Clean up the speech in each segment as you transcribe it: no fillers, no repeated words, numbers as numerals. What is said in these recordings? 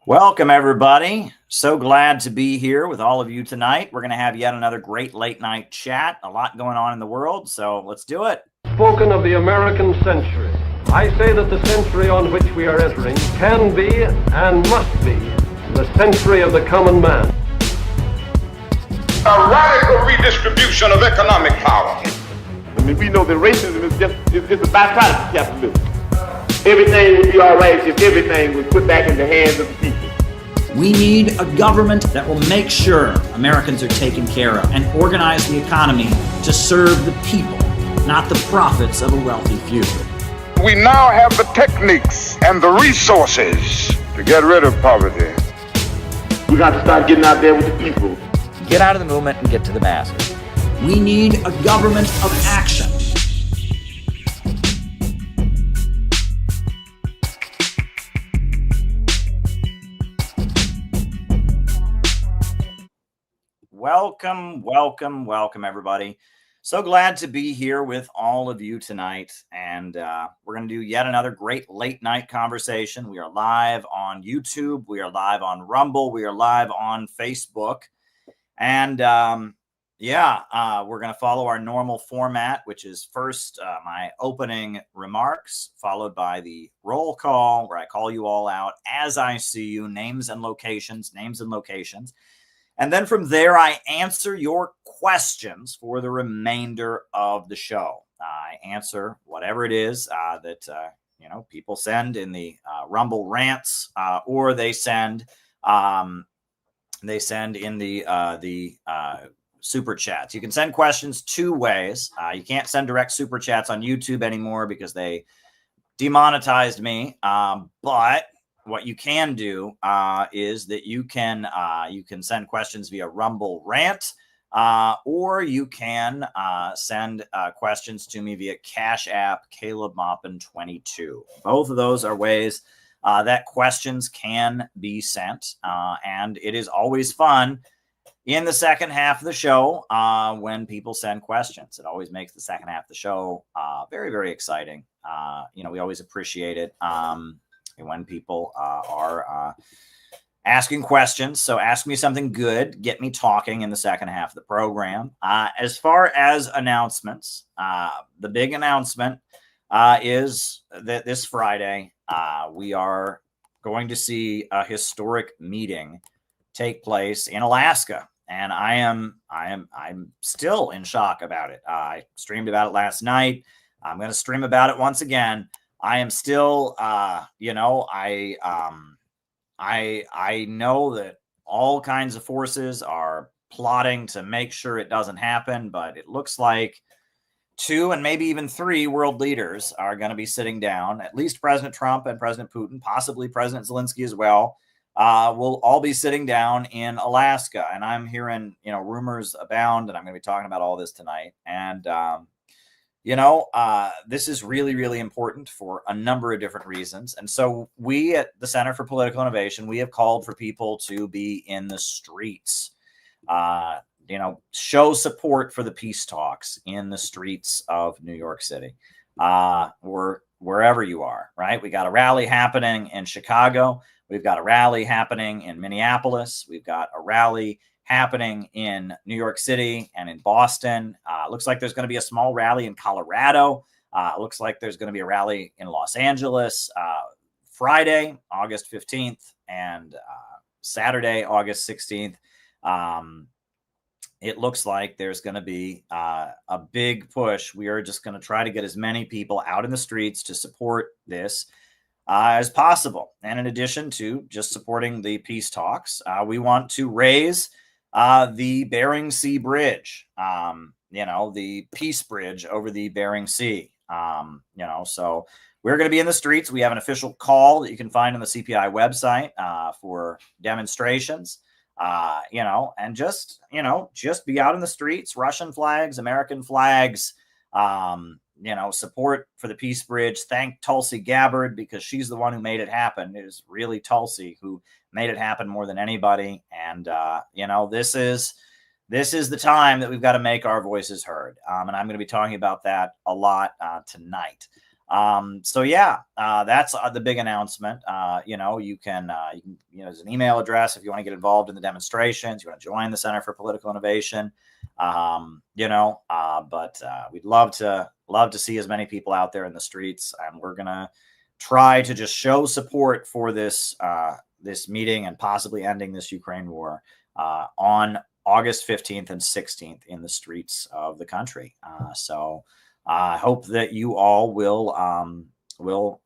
Welcome, everybody. So glad to be here with all of you tonight. We're going to have yet another great late night chat. A lot going on in the world, so let's do it. Spoken of the American century. I say that the century on which we are entering can be and must be the century of the common man. A radical redistribution of economic power. I mean, we know that racism is just a byproduct of capitalism. Everything would be all right if everything was put back in the hands of the people. We need a government that will make sure Americans are taken care of and organize the economy to serve the people, not the profits of a wealthy few. We now have the techniques and the resources to get rid of poverty. We got to start getting out there with the people. Get out of the movement and get to the masses. We need a government of action. Welcome, everybody. So glad to be here with all of you tonight. And we're going to do yet another great late night conversation. We are live on YouTube. We are live on Rumble. We are live on Facebook. And we're going to follow our normal format, which is first my opening remarks, followed by the roll call, where I call you all out as I see you, names and locations. And then from there, I answer your questions for the remainder of the show. I answer whatever it is that people send in the Rumble rants, or they send in the super chats. You can send questions two ways. You can't send direct super chats on YouTube anymore because they demonetized me. But what you can do is that you can send questions via Rumble Rant, or you can send questions to me via Cash App, Caleb Maupin 22. Both of those are ways that questions can be sent, and it is always fun in the second half of the show when people send questions. It always makes the second half of the show very, very exciting. We always appreciate it. When people are asking questions. So ask me something good, get me talking in the second half of the program. As far as announcements, the big announcement is that this Friday, we are going to see a historic meeting take place in Alaska. And I'm still in shock about it. I streamed about it last night. I'm going to stream about it once again. I am still, I know that all kinds of forces are plotting to make sure it doesn't happen, but it looks like 2 and maybe even 3 world leaders are going to be sitting down. At least President Trump and President Putin, possibly President Zelensky as well, will all be sitting down in Alaska. And I'm hearing, rumors abound, and I'm going to be talking about all this tonight. And, this is really, really important for a number of different reasons. And so we at the Center for Political Innovation, we have called for people to be in the streets, show support for the peace talks in the streets of New York City, or wherever you are, right? We got a rally happening in Chicago. We've got a rally happening in Minneapolis. We've got a rally happening in New York City and in Boston. Looks like there's going to be a small rally in Colorado. Looks like there's going to be a rally in Los Angeles Friday, August 15th, and Saturday, August 16th. It looks like there's going to be a big push. We are just going to try to get as many people out in the streets to support this as possible. And in addition to just supporting the peace talks, we want to raise the Bering Sea Bridge, the peace bridge over the Bering Sea. So we're going to be in the streets. We have an official call that you can find on the CPI website for demonstrations, and just be out in the streets, Russian flags, American flags, support for the Peace Bridge. Thank Tulsi Gabbard, because she's the one who made it happen. It was really Tulsi who made it happen more than anybody. And, this is the time that we've got to make our voices heard. And I'm going to be talking about that a lot tonight. So yeah, that's the big announcement. You can, there's an email address if you want to get involved in the demonstrations, you want to join the Center for Political Innovation. But we'd love to see as many people out there in the streets, and we're gonna try to just show support for this meeting and possibly ending this Ukraine war on August 15th and 16th in the streets of the country. So I hope that you all will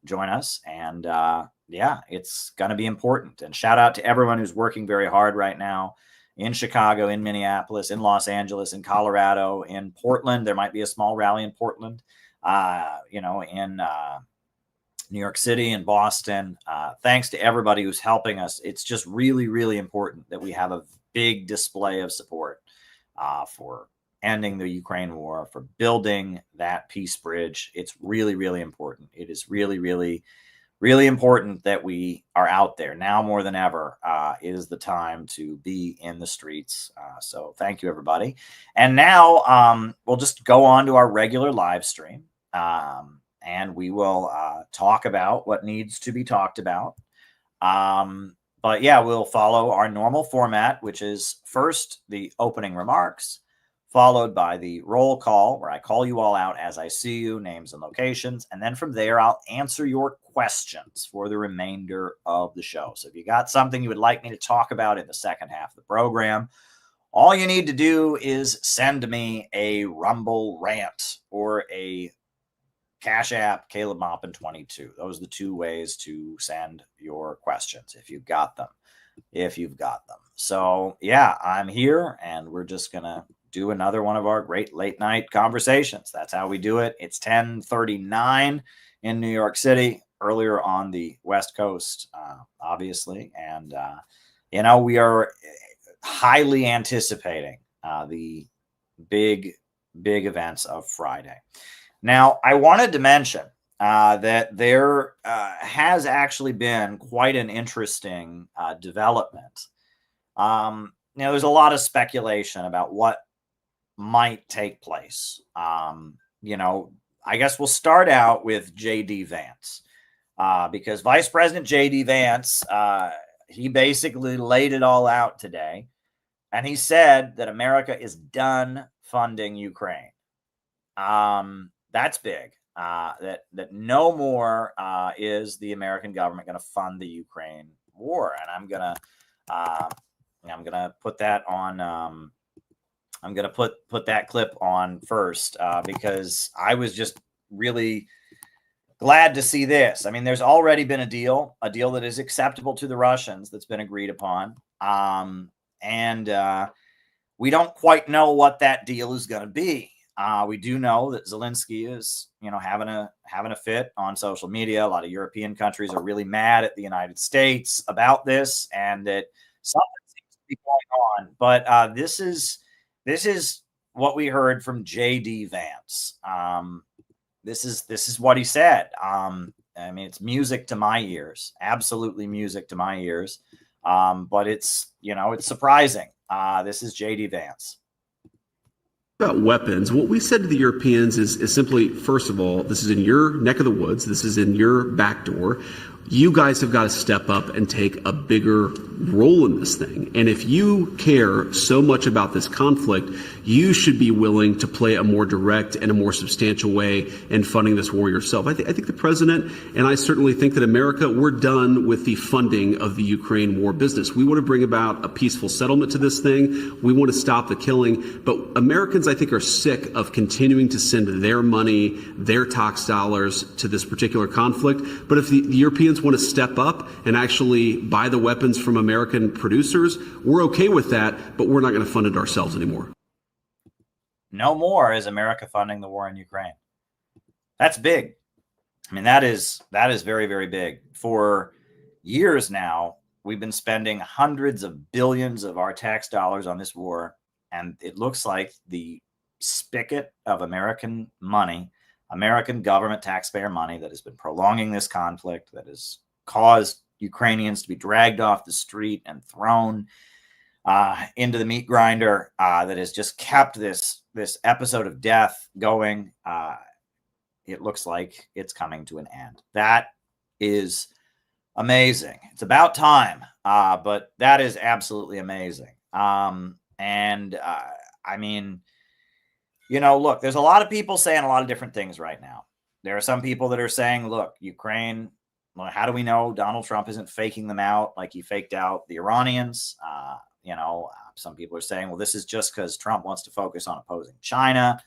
join us, and it's going to be important. And shout out to everyone who's working very hard right now in Chicago, in Minneapolis, in Los Angeles, in Colorado, in Portland. There might be a small rally in Portland, in New York City and Boston. Thanks to everybody who's helping us. It's just really, really important that we have a big display of support for ending the Ukraine war, for building that peace bridge. It's really, really important. It is really, really, really important that we are out there now more than ever. Is the time to be in the streets. So thank you, everybody. And now we'll just go on to our regular live stream. And we will talk about what needs to be talked about. But yeah, we'll follow our normal format, which is first the opening remarks, followed by the roll call, where I call you all out as I see you, names and locations. And then from there, I'll answer your questions for the remainder of the show. So if you got something you would like me to talk about in the second half of the program, all you need to do is send me a Rumble rant or a Cash App, Caleb Maupin 22. Those are the two ways to send your questions if you've got them. So yeah, I'm here, and we're just going to do another one of our great late night conversations. That's how we do it. It's 10:39 in New York City, earlier on the West Coast, obviously. And, we are highly anticipating the big events of Friday. Now, I wanted to mention that there has actually been quite an interesting development. There's a lot of speculation about what might take place. I guess we'll start out with J.D. Vance, because Vice President J.D. Vance, he basically laid it all out today, and he said that America is done funding Ukraine. That's big. That no more is the American government going to fund the Ukraine war, and I'm gonna put that on. I'm gonna put that clip on first because I was just really glad to see this. I mean, there's already been a deal that is acceptable to the Russians that's been agreed upon, and we don't quite know what that deal is going to be. We do know that Zelensky is, having a fit on social media. A lot of European countries are really mad at the United States about this, and that something seems to be going on. But this is what we heard from J.D. Vance. This is what he said. It's music to my ears, absolutely music to my ears. But it's surprising. This is J.D. Vance. About weapons, what we said to the Europeans is simply, first of all, this is in your neck of the woods. This is in your back door. You guys have got to step up and take a bigger role in this thing. And if you care so much about this conflict, you should be willing to play a more direct and a more substantial way in funding this war yourself. I think the president, and I certainly think that America, we're done with the funding of the Ukraine war business. We want to bring about a peaceful settlement to this thing. We want to stop the killing. But Americans, I think, are sick of continuing to send their money, their tax dollars to this particular conflict. But if the Europeans want to step up and actually buy the weapons from American producers, we're okay with that, but we're not going to fund it ourselves anymore. No more is America funding the war in Ukraine. That's big. I mean, that is very, very big. For years now, we've been spending hundreds of billions of our tax dollars on this war, and it looks like the spigot of American money, American government taxpayer money, that has been prolonging this conflict, that has caused Ukrainians to be dragged off the street and thrown into the meat grinder, that has just kept this episode of death going. it looks like it's coming to an end. That is amazing. It's about time, but that is absolutely amazing. I mean, look, there's a lot of people saying a lot of different things right now. There are some people that are saying, look, Ukraine, well, how do we know Donald Trump isn't faking them out like he faked out the Iranians? Some people are saying, well, this is just because Trump wants to focus on opposing China.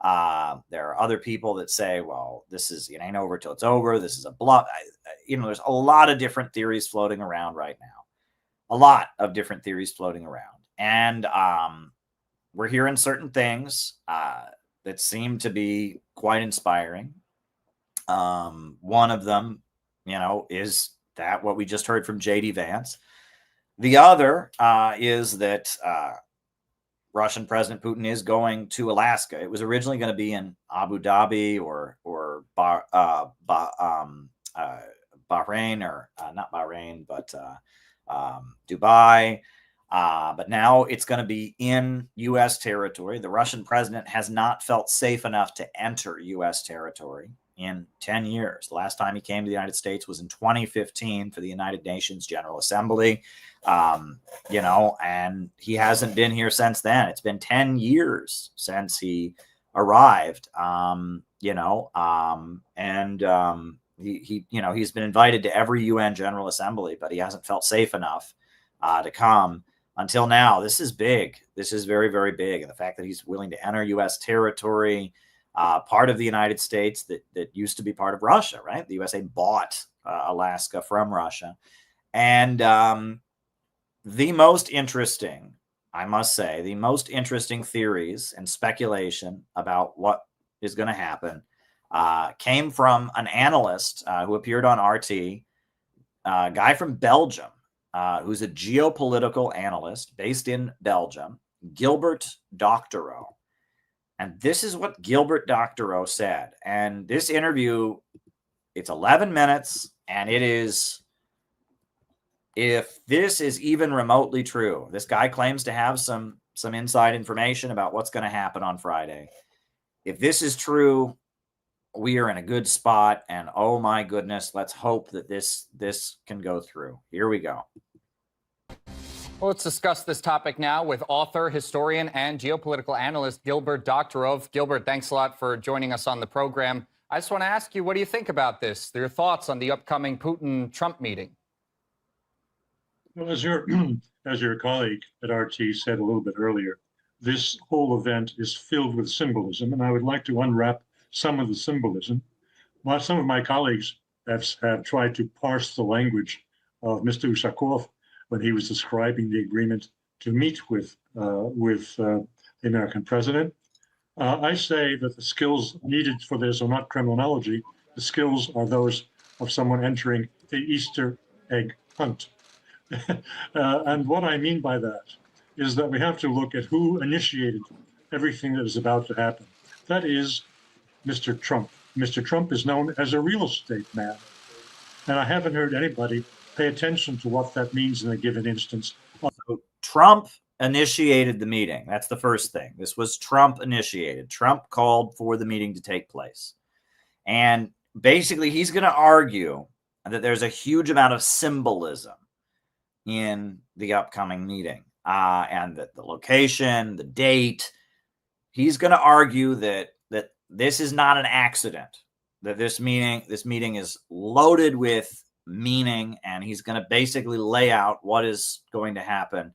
There are other people that say, well, it ain't over till it's over. This is a bluff. There's a lot of different theories floating around right now. A lot of different theories floating around. And we're hearing certain things that seem to be quite inspiring. One of them, is that what we just heard from J.D. Vance. The other is that Russian President Putin is going to Alaska. It was originally going to be in Abu Dhabi or Bahrain, or not Bahrain, but Dubai. But now it's going to be in U.S. territory. The Russian president has not felt safe enough to enter U.S. territory in 10 years. The last time he came to the United States was in 2015 for the United Nations General Assembly. And he hasn't been here since then. It's been 10 years since he arrived. He's been invited to every UN General Assembly, but he hasn't felt safe enough to come until now. This is big. This is very, very big. And the fact that he's willing to enter U.S. territory, part of the United States that used to be part of Russia, right? The USA bought Alaska from Russia. And the most interesting, I must say, the most interesting theories and speculation about what is going to happen came from an analyst who appeared on RT, a guy from Belgium, who's a geopolitical analyst based in Belgium, Gilbert Doctorow. And this is what Gilbert Doctorow said. And this interview, it's 11 minutes, and it is, if this is even remotely true, this guy claims to have some inside information about what's going to happen on Friday. If this is true, we are in a good spot, and oh my goodness, let's hope that this can go through. Here we go. Well, let's discuss this topic now with author, historian, and geopolitical analyst Gilbert Doctorow. Gilbert, thanks a lot for joining us on the program. I just want to ask you, what do you think about this? Your thoughts on the upcoming Putin-Trump meeting? Well, as your colleague at RT said a little bit earlier, this whole event is filled with symbolism, and I would like to unwrap some of the symbolism. While some of my colleagues have tried to parse the language of Mr. Ushakov when he was describing the agreement to meet with the American president, I say that the skills needed for this are not criminology. The skills are those of someone entering the Easter egg hunt. And what I mean by that is that we have to look at who initiated everything that is about to happen. That is Mr. Trump. Mr. Trump is known as a real estate man. And I haven't heard anybody pay attention to what that means in a given instance. So Trump initiated the meeting. That's the first thing. This was Trump initiated. Trump called for the meeting to take place. And basically, he's going to argue that there's a huge amount of symbolism in the upcoming meeting, and that the location, the date. He's going to argue that this is not an accident, that this meeting is loaded with meaning, and he's going to basically lay out what is going to happen.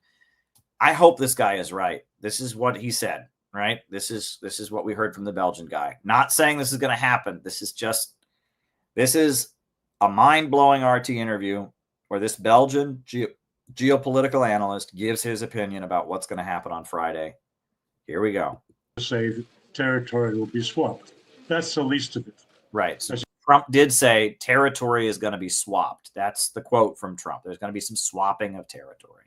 I hope this guy is right. This is what he said, right? This is what we heard from the Belgian guy. Not saying this is going to happen. This is a mind-blowing RT interview where this Belgian geopolitical analyst gives his opinion about what's going to happen on Friday. Here we go. Say that territory will be swapped. That's the least of it. Right. So Trump did say territory is going to be swapped. That's the quote from Trump. There's going to be some swapping of territory.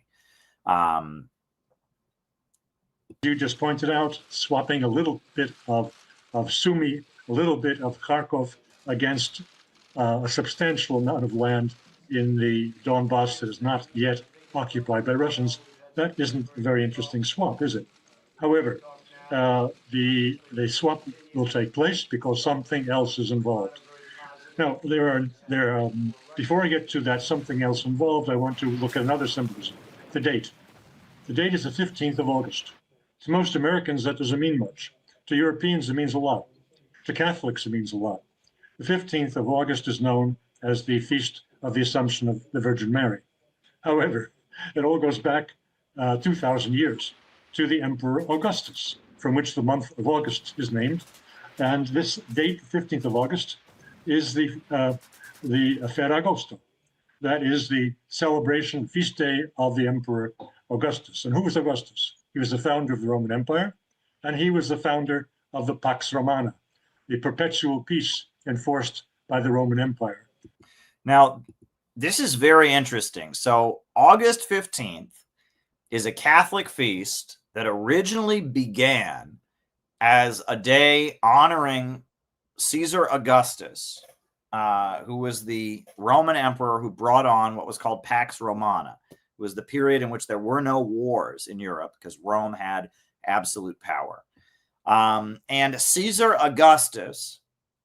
You just pointed out, swapping a little bit of Sumy, a little bit of Kharkov against a substantial amount of land in the Donbass that is not yet occupied by Russians. That isn't a very interesting swap, is it? However, the swap will take place because something else is involved. Now, before I get to that something else involved, I want to look at another symbolism, the date. The date is the 15th of August. To most Americans, that doesn't mean much. To Europeans, it means a lot. To Catholics, it means a lot. The 15th of August is known as the Feast of the Assumption of the Virgin Mary. However, it all goes back 2,000 years to the Emperor Augustus, from which the month of August is named. And this date, 15th of August, is the Ferragosto. That is the celebration, feast day of the Emperor Augustus. And who was Augustus? He was the founder of the Roman Empire, and he was the founder of the Pax Romana, the perpetual peace enforced by the Roman Empire. Now, this is very interesting. So August 15th is a Catholic feast that originally began as a day honoring Caesar Augustus, who was the Roman emperor who brought on what was called Pax Romana. It was the period in which there were no wars in Europe because Rome had absolute power. And Caesar Augustus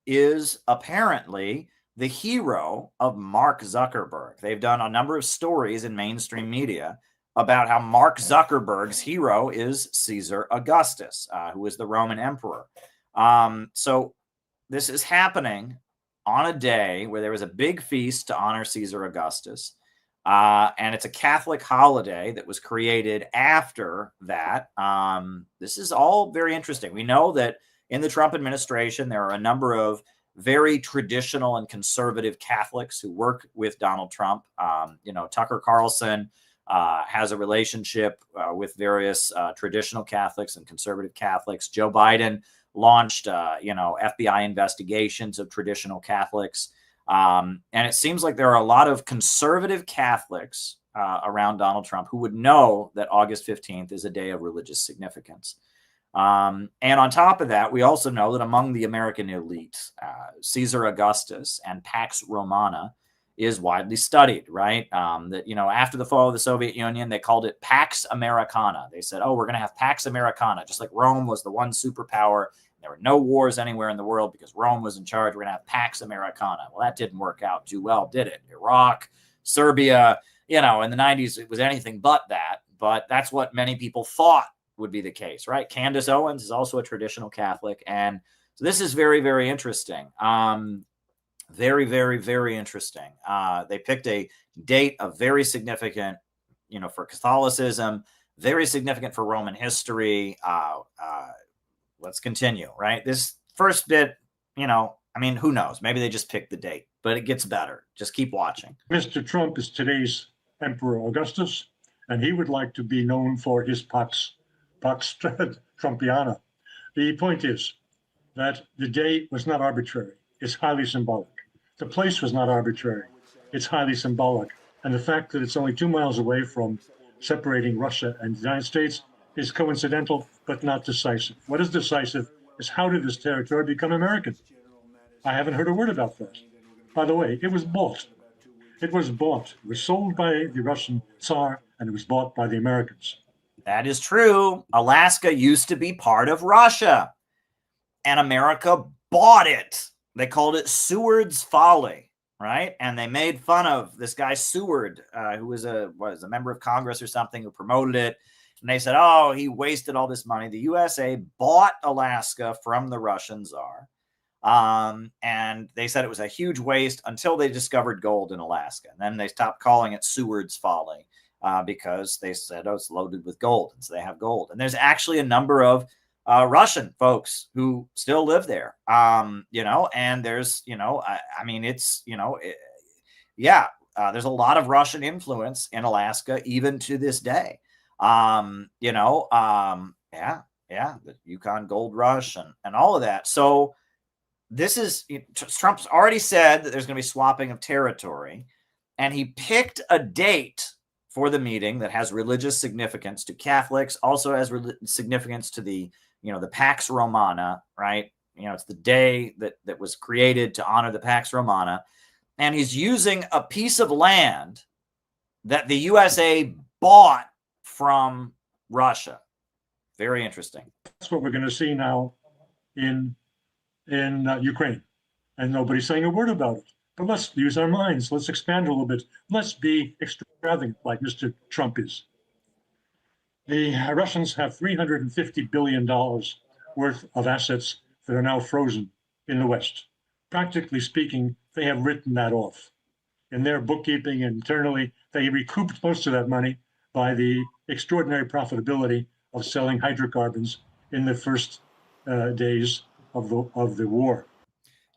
is apparently the hero of Mark Zuckerberg. They've done a number of stories in mainstream media about how Mark Zuckerberg's hero is Caesar Augustus, who was the Roman emperor. So this is happening on a day where there was a big feast to honor Caesar Augustus. And it's a Catholic holiday that was created after that. This is all very interesting. We know that in the Trump administration, there are a number of very traditional and conservative Catholics who work with Donald Trump. Tucker Carlson has a relationship with various traditional Catholics and conservative Catholics. Joe Biden launched, FBI investigations of traditional Catholics. And it seems like there are a lot of conservative Catholics around Donald Trump who would know that August 15th is a day of religious significance. And on top of that, we also know that among the American elite, Caesar Augustus and Pax Romana is widely studied, right? After the fall of the Soviet Union, they called it Pax Americana. They said, oh, we're going to have Pax Americana, just like Rome was the one superpower. There were no wars anywhere in the world because Rome was in charge. We're going to have Pax Americana. Well, that didn't work out too well, did it? Iraq, Serbia, in the 90s, it was anything but that. But that's what many people thought would be the case, right? Candace Owens is also a traditional Catholic. And so this is very, very interesting. Very, very, very interesting. They picked a date of very significant, for Catholicism, very significant for Roman history. Let's continue, right? This first bit, who knows? Maybe they just picked the date, but it gets better. Just keep watching. Mr. Trump is today's Emperor Augustus, and he would like to be known for his Pax Trumpiana. The point is that the day was not arbitrary. It's highly symbolic. The place was not arbitrary. It's highly symbolic. And the fact that it's only 2 miles away from separating Russia and the United States is coincidental, but not decisive. What is decisive is how did this territory become American? I haven't heard a word about that. By the way, it was bought. It was bought. It was sold by the Russian Tsar, and it was bought by the Americans. That is true. Alaska used to be part of Russia, and America bought it. They called it Seward's Folly, right? And they made fun of this guy Seward, who was a member of Congress or something, who promoted it. And they said, oh, he wasted all this money. The USA bought Alaska from the Russian Tsar. And they said it was a huge waste until they discovered gold in Alaska. And then they stopped calling it Seward's Folly because they said, oh, it's loaded with gold. And so they have gold. And there's actually a number of Russian folks who still live there, and there's, there's a lot of Russian influence in Alaska, even to this day. The Yukon Gold Rush and all of that. So this is, Trump's already said that there's going to be swapping of territory, and he picked a date for the meeting that has religious significance to Catholics, also has significance to the Pax Romana, right? It's the day that was created to honor the Pax Romana. And he's using a piece of land that the USA bought from Russia. Very interesting. That's what we're going to see now in Ukraine, and nobody's saying a word about it. But let's use our minds. Let's expand a little bit. Let's be extravagant like Mr. Trump is. The Russians have $350 billion worth of assets that are now frozen in the West. Practically speaking, they have written that off. In their bookkeeping internally, they recouped most of that money by the extraordinary profitability of selling hydrocarbons in the first days of the war.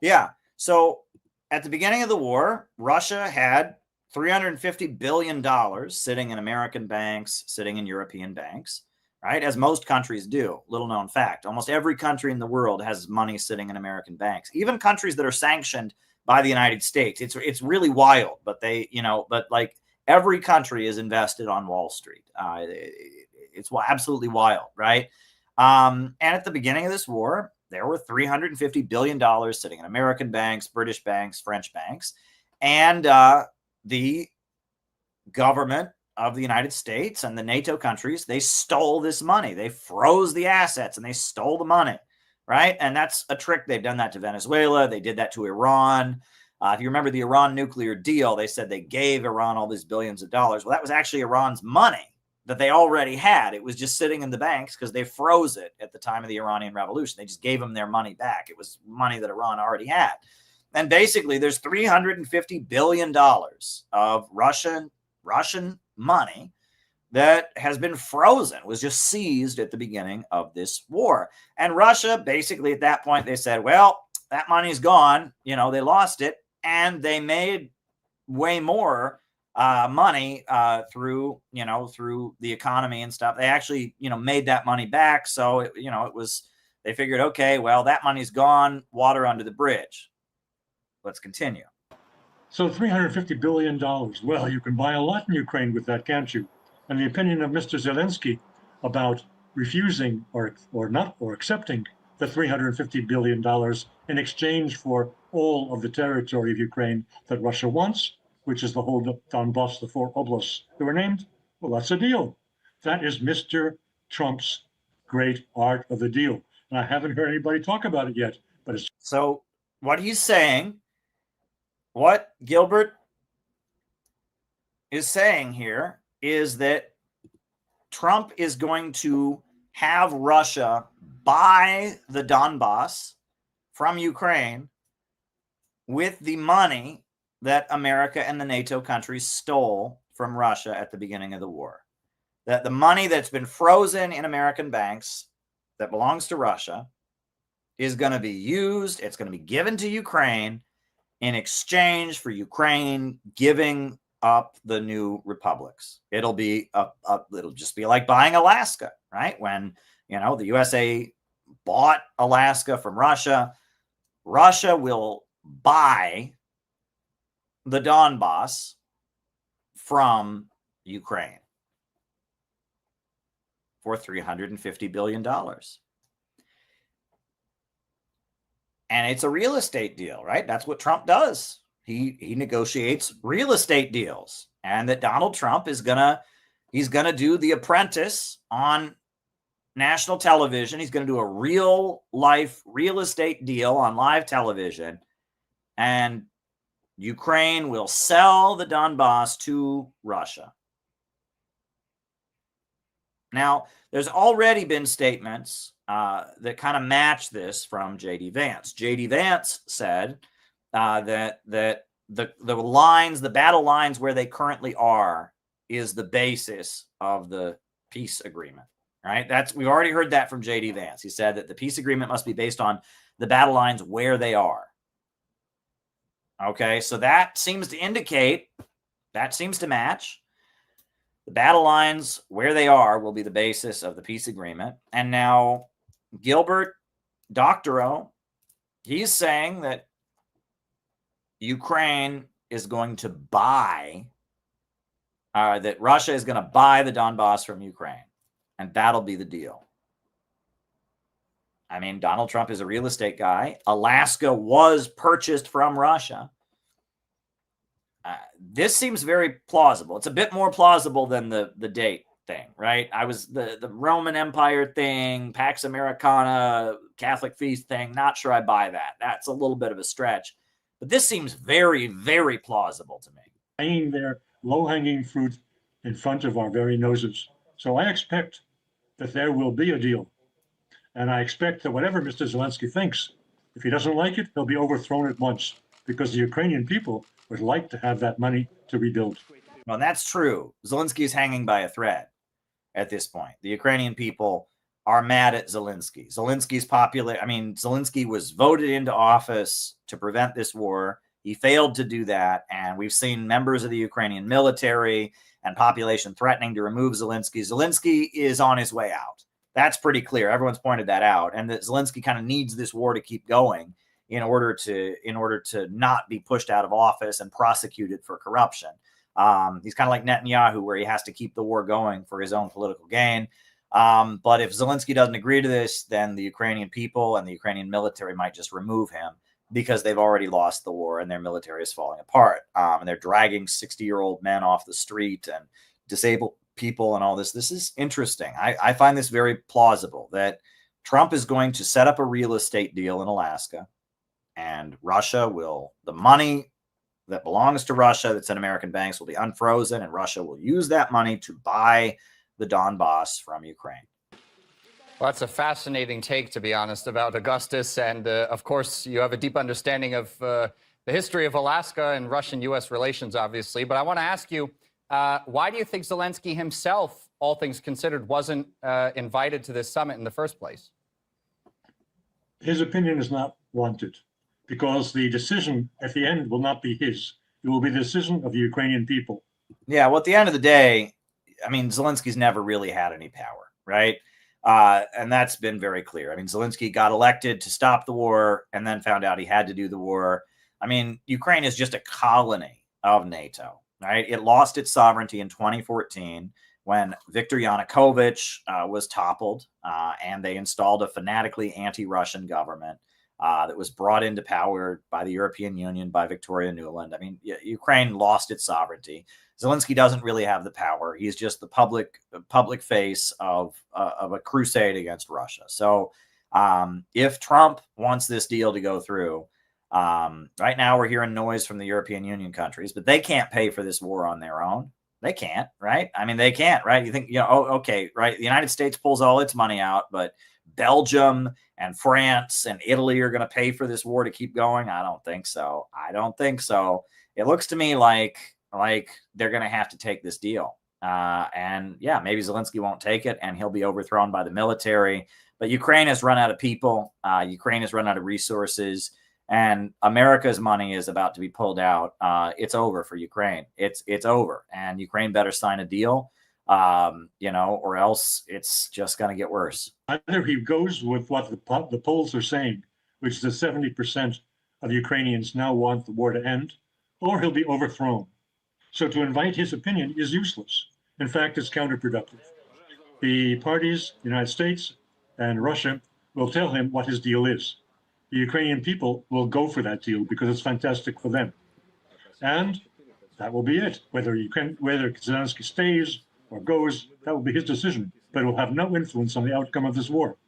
Yeah. So at the beginning of the war, Russia had $350 billion sitting in American banks, sitting in European banks, right? As most countries do. Little known fact. Almost every country in the world has money sitting in American banks, even countries that are sanctioned by the United States. It's really wild, but but like every country is invested on Wall Street. It's absolutely wild, right? And at the beginning of this war, there were $350 billion sitting in American banks, British banks, French banks, and the government of the United States and the NATO countries, they stole this money. They froze the assets and they stole the money, right? And that's a trick. They've done that to Venezuela. They did that to Iran. If you remember the Iran nuclear deal, they said they gave Iran all these billions of dollars. Well, that was actually Iran's money that they already had. It was just sitting in the banks because they froze it at the time of the Iranian Revolution. They just gave them their money back. It was money that Iran already had. And basically, there's $350 billion of Russian money that has been frozen, was just seized at the beginning of this war. And Russia, basically, at that point, they said, well, that money's gone. They lost it. And they made way more money through the economy and stuff. They actually, made that money back. So, they figured, okay, well, that money's gone, water under the bridge. Let's continue. So $350 billion. Well, you can buy a lot in Ukraine with that, can't you? And the opinion of Mr. Zelensky about refusing or accepting the $350 billion in exchange for all of the territory of Ukraine that Russia wants, which is the whole Donbass, the 4 oblasts that were named. Well, that's a deal. That is Mr. Trump's great art of the deal. And I haven't heard anybody talk about it yet. But it's so what he's saying, what Gilbert is saying here is that Trump is going to have Russia buy the Donbass from Ukraine with the money that America and the NATO countries stole from Russia at the beginning of the war. That the money that's been frozen in American banks that belongs to Russia is going to be used, it's going to be given to Ukraine in exchange for Ukraine giving up the new republics. It'll just be like buying Alaska, right? When, the USA bought Alaska from Russia, Russia will buy the Donbass from Ukraine for $350 billion. And it's a real estate deal, right? That's what Trump does. He negotiates real estate deals. And that Donald Trump is he's gonna do The Apprentice on national television. He's gonna do a real life real estate deal on live television. And Ukraine will sell the Donbass to Russia. Now, there's already been statements that kind of match this from J.D. Vance. J.D. Vance said that the lines, the battle lines where they currently are, is the basis of the peace agreement. Right? We've already heard that from J.D. Vance. He said that the peace agreement must be based on the battle lines where they are. Okay, so that seems to indicate, that seems to match. The battle lines where they are will be the basis of the peace agreement. And now Gilbert Doctorow, he's saying that Ukraine is going to buy, that Russia is going to buy the Donbass from Ukraine. And that'll be the deal. I mean, Donald Trump is a real estate guy. Alaska was purchased from Russia. This seems very plausible. It's a bit more plausible than the date thing, right? I was the Roman Empire thing, Pax Americana, Catholic feast thing. Not sure I buy that. That's a little bit of a stretch. But this seems very, very plausible to me. Laying their low-hanging fruit in front of our very noses. So I expect that there will be a deal. And I expect that whatever Mr. Zelensky thinks, if he doesn't like it, he'll be overthrown at once, because the Ukrainian people would like to have that money to rebuild. Well, that's true. Zelensky is hanging by a thread at this point. The Ukrainian people are mad at Zelensky. Zelensky was voted into office to prevent this war. He failed to do that, and we've seen members of the Ukrainian military and population threatening to remove Zelensky. Zelensky is on his way out. That's pretty clear. Everyone's pointed that out, and that Zelensky kind of needs this war to keep going in order to not be pushed out of office and prosecuted for corruption. He's kind of like Netanyahu, where he has to keep the war going for his own political gain. But if Zelensky doesn't agree to this, then the Ukrainian people and the Ukrainian military might just remove him, because they've already lost the war and their military is falling apart. And they're dragging 60-year-old men off the street and disabled people and all this. This is interesting. I find this very plausible that Trump is going to set up a real estate deal in Alaska, and the money that belongs to Russia that's in American banks will be unfrozen, and Russia will use that money to buy the Donbass from Ukraine. Well, that's a fascinating take, to be honest, about Augustus. And of course, you have a deep understanding of the history of Alaska and Russian-U.S. relations, obviously. But I want to ask you, why do you think Zelensky himself, all things considered, wasn't invited to this summit in the first place? His opinion is not wanted, because the decision at the end will not be his. It will be the decision of the Ukrainian people. Yeah, well, at the end of the day, Zelensky's never really had any power, right? And that's been very clear. Zelensky got elected to stop the war and then found out he had to do the war. Ukraine is just a colony of NATO, right? It lost its sovereignty in 2014 when Viktor Yanukovych was toppled, and they installed a fanatically anti-Russian government that was brought into power by the European Union, by Victoria Nuland. Ukraine lost its sovereignty. Zelensky doesn't really have the power. He's just the public face of a crusade against Russia. So if Trump wants this deal to go through, right now we're hearing noise from the European Union countries, but they can't pay for this war on their own. They can't, right? They can't, right? You think, okay, right? The United States pulls all its money out, but Belgium and France and Italy are going to pay for this war to keep going? I don't think so. It looks to me like they're going to have to take this deal. And yeah, maybe Zelensky won't take it and he'll be overthrown by the military. But Ukraine has run out of people. Ukraine has run out of resources. And America's money is about to be pulled out. It's over for Ukraine. It's over. And Ukraine better sign a deal, or else it's just going to get worse. Either he goes with what the polls are saying, which is that 70% of Ukrainians now want the war to end, or he'll be overthrown. So to invite his opinion is useless. In fact, it's counterproductive. The parties, the United States and Russia, will tell him what his deal is. The Ukrainian people will go for that deal because it's fantastic for them. And that will be it. Whether Zelensky stays or goes, that will be his decision. But it will have no influence on the outcome of this war.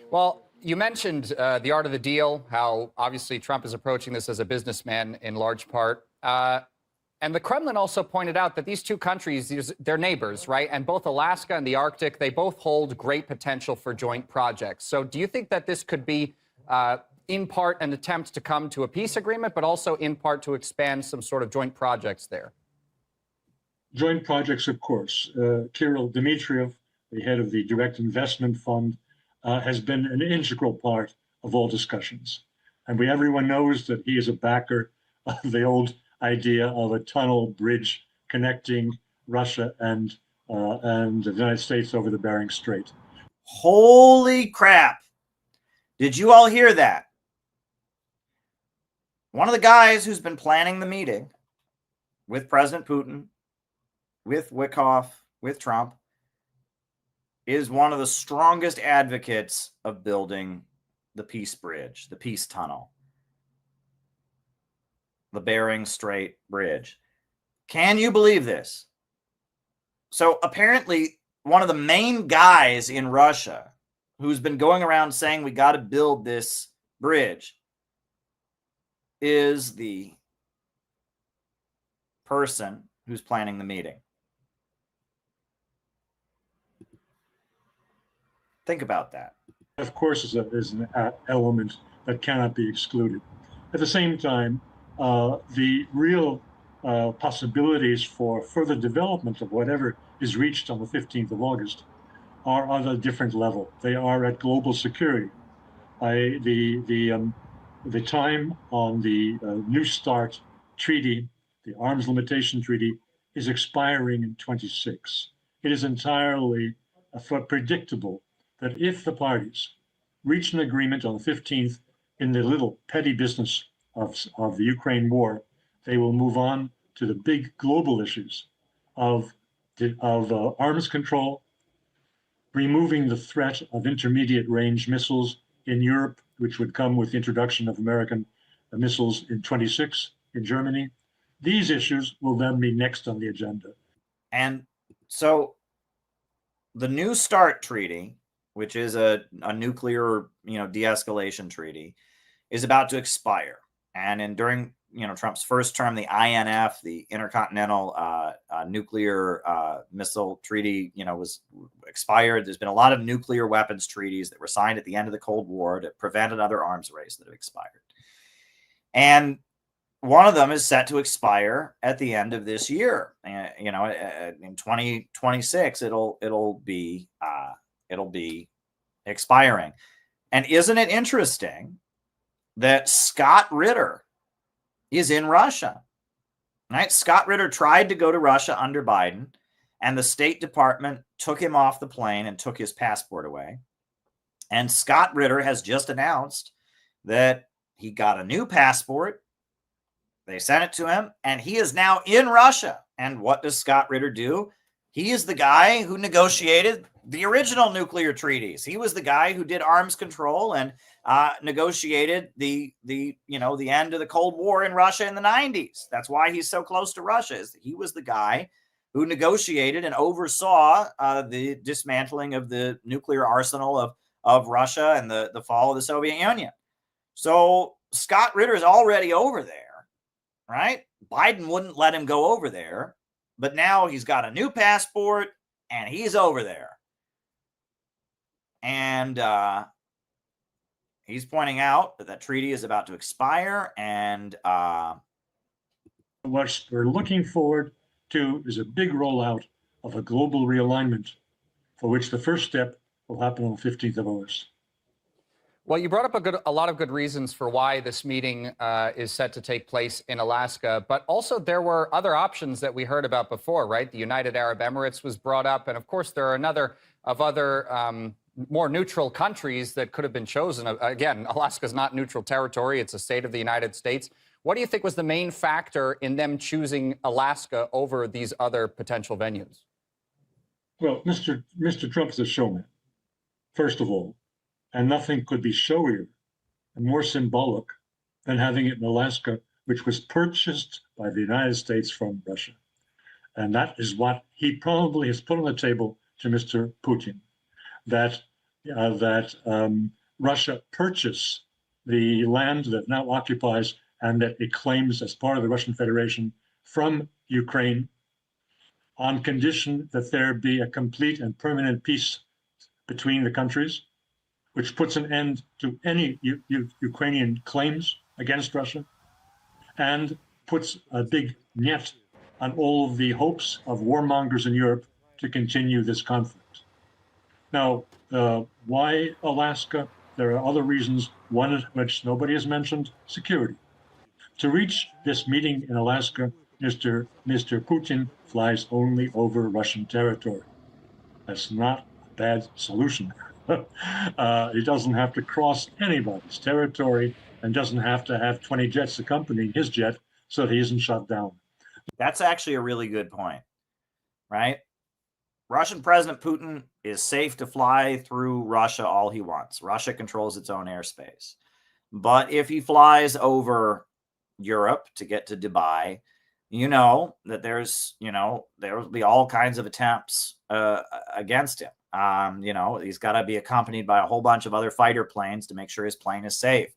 Well, you mentioned the art of the deal, how obviously Trump is approaching this as a businessman in large part. And the Kremlin also pointed out that these two countries, they're neighbors, right? And both Alaska and the Arctic, they both hold great potential for joint projects. So do you think that this could be, in part, an attempt to come to a peace agreement, but also in part to expand some sort of joint projects there? Joint projects, of course. Kirill Dmitriev, the head of the Direct Investment Fund, has been an integral part of all discussions. And everyone knows that he is a backer of the old idea of a tunnel bridge connecting Russia and the United States over the Bering Strait. Holy crap. Did you all hear that? One of the guys who's been planning the meeting with President Putin, with Wickoff, with Trump, is one of the strongest advocates of building the peace bridge, the peace tunnel, the Bering Strait Bridge. Can you believe this? So apparently, one of the main guys in Russia who's been going around saying we got to build this bridge is the person who's planning the meeting. Think about that. Of course, is an element that cannot be excluded. At the same time, the real possibilities for further development of whatever is reached on the 15th of August are on a different level. They are at global security. The time on the New START treaty, the arms limitation treaty, is expiring in 26. It is entirely predictable that if the parties reach an agreement on the 15th in the little petty business of the Ukraine war, they will move on to the big global issues of arms control, removing the threat of intermediate range missiles in Europe, which would come with the introduction of American missiles in 26 in Germany. These issues will then be next on the agenda. And so the New START treaty, which is a nuclear, de-escalation treaty, is about to expire. And during, Trump's first term, the INF, the Intercontinental Nuclear Missile Treaty, was expired. There's been a lot of nuclear weapons treaties that were signed at the end of the Cold War to prevent another arms race that have expired. And one of them is set to expire at the end of this year. In 2026, it'll be expiring. And isn't it interesting that Scott Ritter is in Russia? Right? Scott Ritter tried to go to Russia under Biden, and the State Department took him off the plane and took his passport away. And Scott Ritter has just announced that he got a new passport. They sent it to him, and he is now in Russia. And what does Scott Ritter do? He is the guy who negotiated the original nuclear treaties. He was the guy who did arms control and negotiated the end of the Cold War in Russia in the 90s. That's why he's so close to Russia. Is he was the guy who negotiated and oversaw the dismantling of the nuclear arsenal of Russia and the fall of the Soviet Union. So Scott Ritter is already over there, right? Biden wouldn't let him go over there, but now he's got a new passport and he's over there. And he's pointing out that treaty is about to expire. And what we're looking forward to is a big rollout of a global realignment, for which the first step will happen on the 15th of August. Well, you brought up a lot of good reasons for why this meeting is set to take place in Alaska, but also there were other options that we heard about before, right? The United Arab Emirates was brought up, and of course there are other more neutral countries that could have been chosen. Again, Alaska's not neutral territory. It's a state of the United States. What do you think was the main factor in them choosing Alaska over these other potential venues? Well, Mr. Trump is a showman, first of all, and nothing could be showier and more symbolic than having it in Alaska, which was purchased by the United States from Russia. And that is what he probably has put on the table to Mr. Putin. That Russia purchase the land that now occupies and that it claims as part of the Russian Federation from Ukraine, on condition that there be a complete and permanent peace between the countries, which puts an end to any Ukrainian claims against Russia, and puts a big net on all of the hopes of warmongers in Europe to continue this conflict. Now, why Alaska? There are other reasons, one of which nobody has mentioned: security. To reach this meeting in Alaska, Mr. Putin flies only over Russian territory. That's not a bad solution. He doesn't have to cross anybody's territory and doesn't have to have 20 jets accompanying his jet so that he isn't shut down. That's actually a really good point, right? Russian President Putin is safe to fly through Russia all he wants. Russia controls its own airspace. But if he flies over Europe to get to Dubai, you know that there's, there will be all kinds of attempts against him. He's got to be accompanied by a whole bunch of other fighter planes to make sure his plane is safe.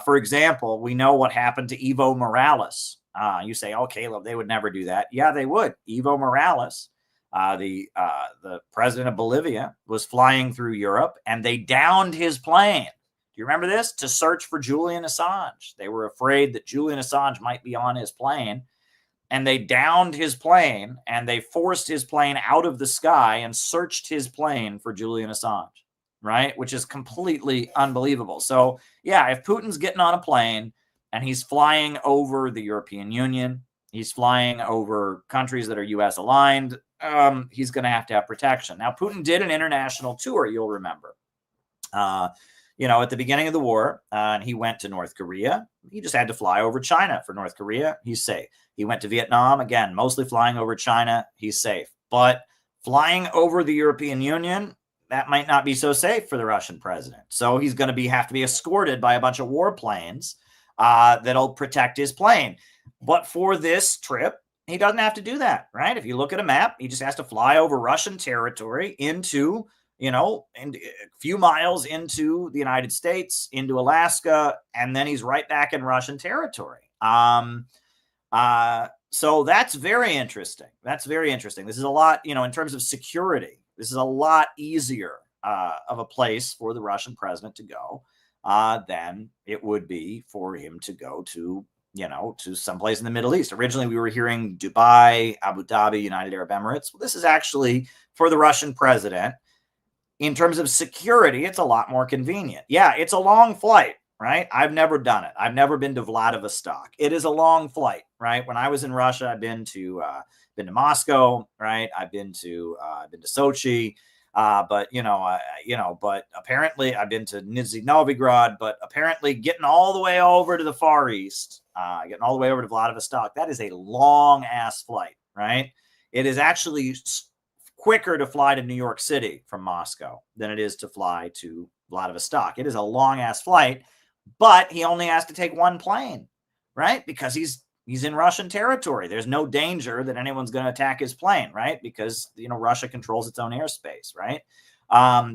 For example, we know what happened to Evo Morales. You say, oh, Caleb, they would never do that. Yeah, they would. Evo Morales, the president of Bolivia, was flying through Europe, and they downed his plane. Do you remember this? To search for Julian Assange. They were afraid that Julian Assange might be on his plane, and they downed his plane, and they forced his plane out of the sky and searched his plane for Julian Assange, right? Which is completely unbelievable. So, yeah, if Putin's getting on a plane and he's flying over the European Union, he's flying over countries that are U.S. aligned, he's going to have protection. Now, Putin did an international tour, you'll remember. At the beginning of the war, he went to North Korea. He just had to fly over China for North Korea. He's safe. He went to Vietnam, again, mostly flying over China. He's safe. But flying over the European Union, that might not be so safe for the Russian president. So he's going to have to be escorted by a bunch of warplanes that'll protect his plane. But for this trip, he doesn't have to do that, right? If you look at a map, he just has to fly over Russian territory into and a few miles into the United States, into Alaska, and then he's right back in Russian territory. So that's very interesting. This is a lot, in terms of security, this is a lot easier of a place for the Russian president to go than it would be for him to go to someplace in the Middle East. Originally, we were hearing Dubai, Abu Dhabi, United Arab Emirates. Well, this is actually, for the Russian president, in terms of security, it's a lot more convenient. Yeah, it's a long flight, right? I've never done it. I've never been to Vladivostok. It is a long flight, right? When I was in Russia, I've been to Moscow, right? I've been to Sochi, but apparently I've been to Nizhny Novgorod, but apparently getting all the way over to the Far East, getting all the way over to Vladivostok, that is a long ass flight, right? It is actually quicker to fly to New York City from Moscow than it is to fly to Vladivostok. It is a long ass flight, but he only has to take one plane, right? Because he's in Russian territory. There's no danger that anyone's going to attack his plane, right? Because, Russia controls its own airspace, right?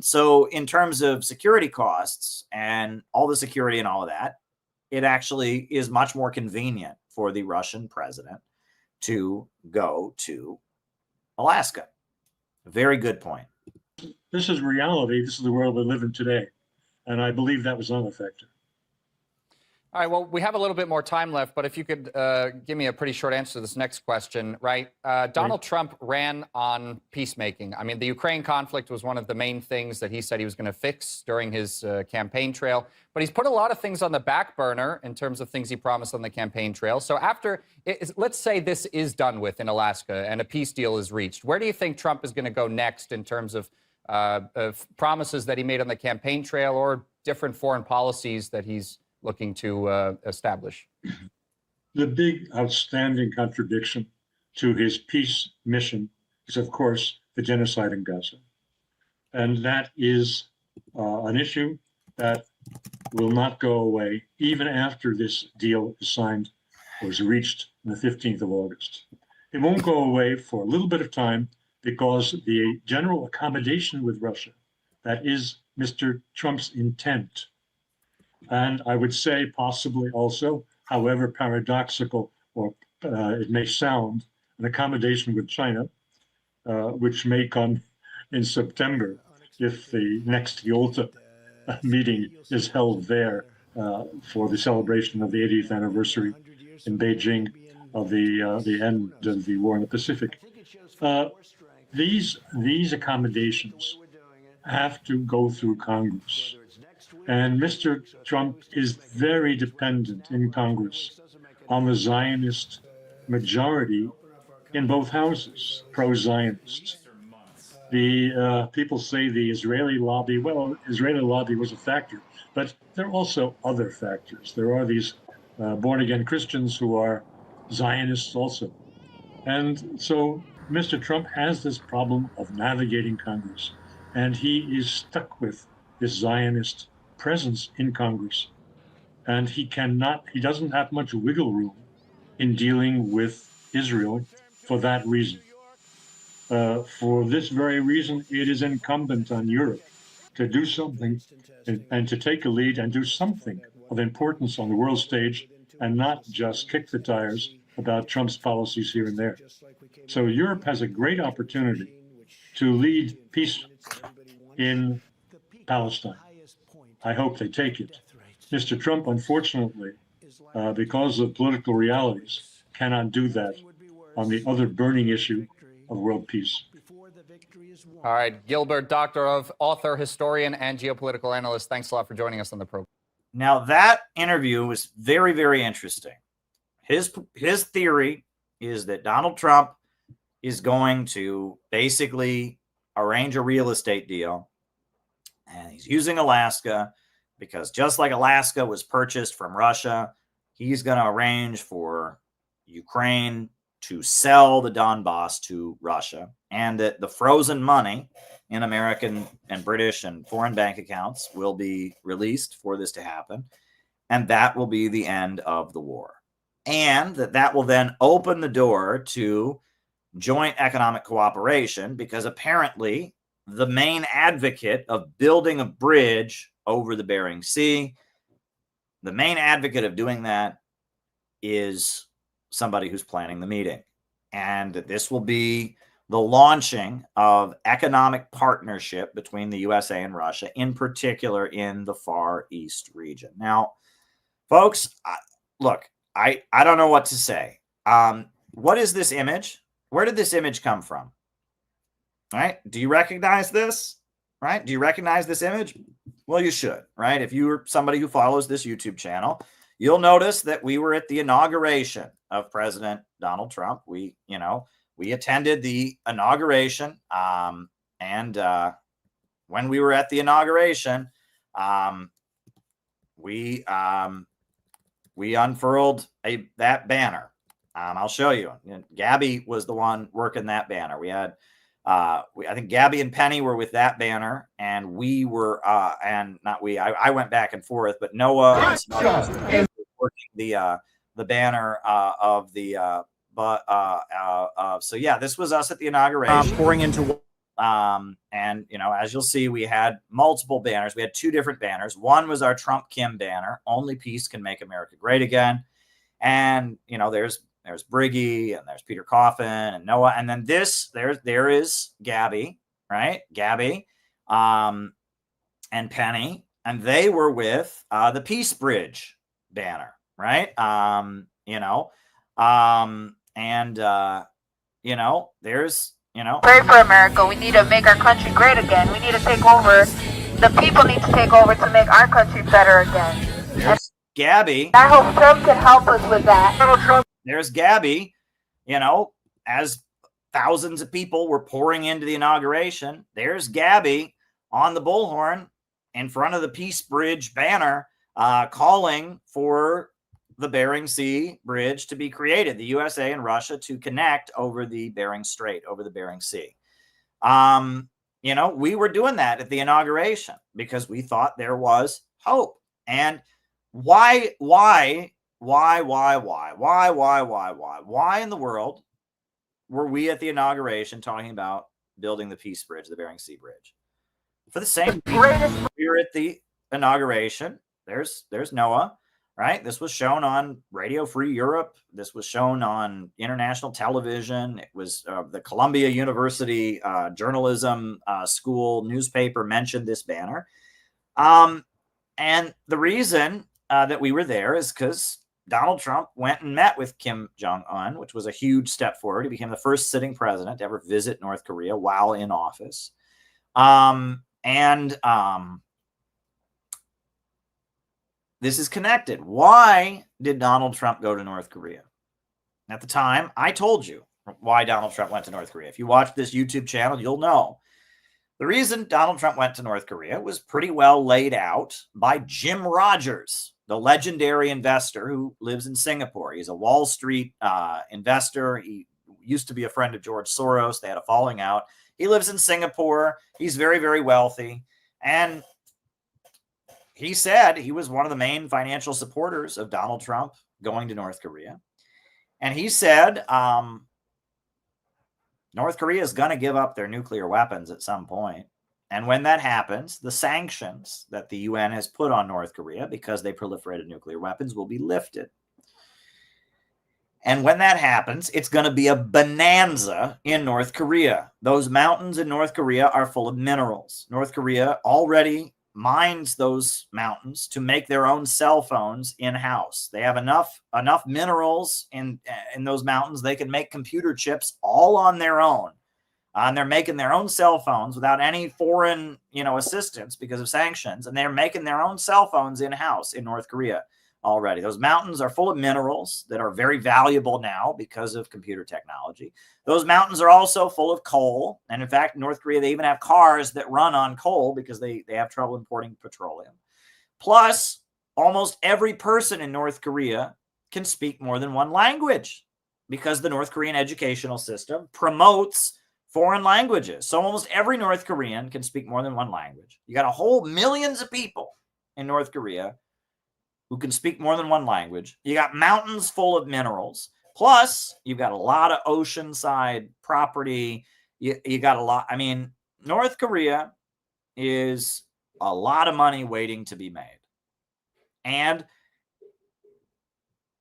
So in terms of security costs and all the security and all of that, it actually is much more convenient for the Russian president to go to Alaska. Very good point. This is reality. This is the world we live in today. And I believe that was unaffected. All right, well, we have a little bit more time left, but if you could give me a pretty short answer to this next question, right? Donald Trump ran on peacemaking. I mean, the Ukraine conflict was one of the main things that he said he was going to fix during his campaign trail, but he's put a lot of things on the back burner in terms of things he promised on the campaign trail. So let's say this is done with in Alaska and a peace deal is reached, where do you think Trump is going to go next in terms of promises that he made on the campaign trail or different foreign policies that he's looking to establish? The big outstanding contradiction to his peace mission is, of course, the genocide in Gaza. And that is an issue that will not go away even after this deal is signed or is reached on the 15th of August. It won't go away for a little bit of time because the general accommodation with Russia, that is Mr. Trump's intent, and I would say possibly also, however paradoxical or it may sound, an accommodation with China, which may come in September if the next Yalta meeting is held there for the celebration of the 80th anniversary in Beijing of the end of the war in the Pacific. These accommodations have to go through Congress. And Mr. Trump is very dependent in Congress on the Zionist majority in both houses, pro-Zionist. The people say the Israeli lobby, well, Israeli lobby was a factor, but there are also other factors. There are these born-again Christians who are Zionists also. And so Mr. Trump has this problem of navigating Congress, and he is stuck with this Zionist presence in Congress, and he doesn't have much wiggle room in dealing with Israel for that reason. For this very reason, it is incumbent on Europe to do something and to take a lead and do something of importance on the world stage and not just kick the tires about Trump's policies here and there. So Europe has a great opportunity to lead peace in Palestine. I hope they take it. Mr. Trump, unfortunately, because of political realities, cannot do that on the other burning issue of world peace. All right, Gilbert Doctorow, author, historian, and geopolitical analyst. Thanks a lot for joining us on the program. Now, that interview was very, very interesting. His theory is that Donald Trump is going to basically arrange a real estate deal, and he's using Alaska because just like Alaska was purchased from Russia, he's going to arrange for Ukraine to sell the Donbass to Russia, and that the frozen money in American and British and foreign bank accounts will be released for this to happen, and that will be the end of the war. And that will then open the door to joint economic cooperation, because apparently the main advocate of building a bridge over the Bering Sea, the main advocate of doing that is somebody who's planning the meeting. And this will be the launching of economic partnership between the USA and Russia, in particular in the Far East region. Now, folks, look, I don't know what to say. What is this image? Where did this image come from? Right? Do you recognize this? Right? Do you recognize this image? Well, you should, right? If you're somebody who follows this YouTube channel, you'll notice that we were at the inauguration of President Donald Trump. We attended the inauguration. And when we were at the inauguration, we unfurled that banner. I'll show you. Gabby was the one working that banner. We had, I think Gabby and Penny were with that banner, and we were, and not we. I went back and forth, but Noah was working the banner of the. So yeah, this was us at the inauguration. Pouring into. And as you'll see, we had multiple banners. We had two different banners. One was our Trump Kim banner, "Only Peace Can Make America Great Again." And there's Briggy, and there's Peter Coffin and Noah, and then there is Gabby, right? Gabby, and Penny, and they were with the Peace Bridge banner, right? There's Pray for America. We need to make our country great again. We need to take over. The people need to take over to make our country better again. There's Gabby. I hope Trump can help us with that. There's Gabby, as thousands of people were pouring into the inauguration. There's Gabby on the bullhorn in front of the Peace Bridge banner, calling for the Bering Sea Bridge to be created, the USA and Russia to connect over the Bering Strait, over the Bering Sea. We were doing that at the inauguration because we thought there was hope. And why in the world were we at the inauguration talking about building the Peace Bridge, the Bering Sea Bridge? For the same reason we were at the inauguration. There's Noah, right? This was shown on Radio Free Europe. This was shown on international television. It was the Columbia University journalism school newspaper mentioned this banner. And the reason that we were there is because Donald Trump went and met with Kim Jong-un, which was a huge step forward. He became the first sitting president to ever visit North Korea while in office. This is connected. Why did Donald Trump go to North Korea? At the time, I told you why Donald Trump went to North Korea. If you watch this YouTube channel, you'll know. The reason Donald Trump went to North Korea was pretty well laid out by Jim Rogers, the legendary investor who lives in Singapore. He's a Wall Street investor. He used to be a friend of George Soros. They had a falling out. He lives in Singapore. He's very, very wealthy. And he said he was one of the main financial supporters of Donald Trump going to North Korea. And he said North Korea is going to give up their nuclear weapons at some point. And when that happens, the sanctions that the UN has put on North Korea because they proliferated nuclear weapons will be lifted. And when that happens, it's going to be a bonanza in North Korea. Those mountains in North Korea are full of minerals. North Korea already mines those mountains to make their own cell phones in-house. They have enough minerals in those mountains. They can make computer chips all on their own. And they're making their own cell phones without any foreign, assistance because of sanctions. And they're making their own cell phones in-house in North Korea already. Those mountains are full of minerals that are very valuable now because of computer technology. Those mountains are also full of coal. And in fact, in North Korea, they even have cars that run on coal because they have trouble importing petroleum. Plus, almost every person in North Korea can speak more than one language because the North Korean educational system promotes foreign languages. So almost every North Korean can speak more than one language. You got a whole millions of people in North Korea who can speak more than one language. You got mountains full of minerals. Plus, you've got a lot of oceanside property. You got a lot. I mean, North Korea is a lot of money waiting to be made. And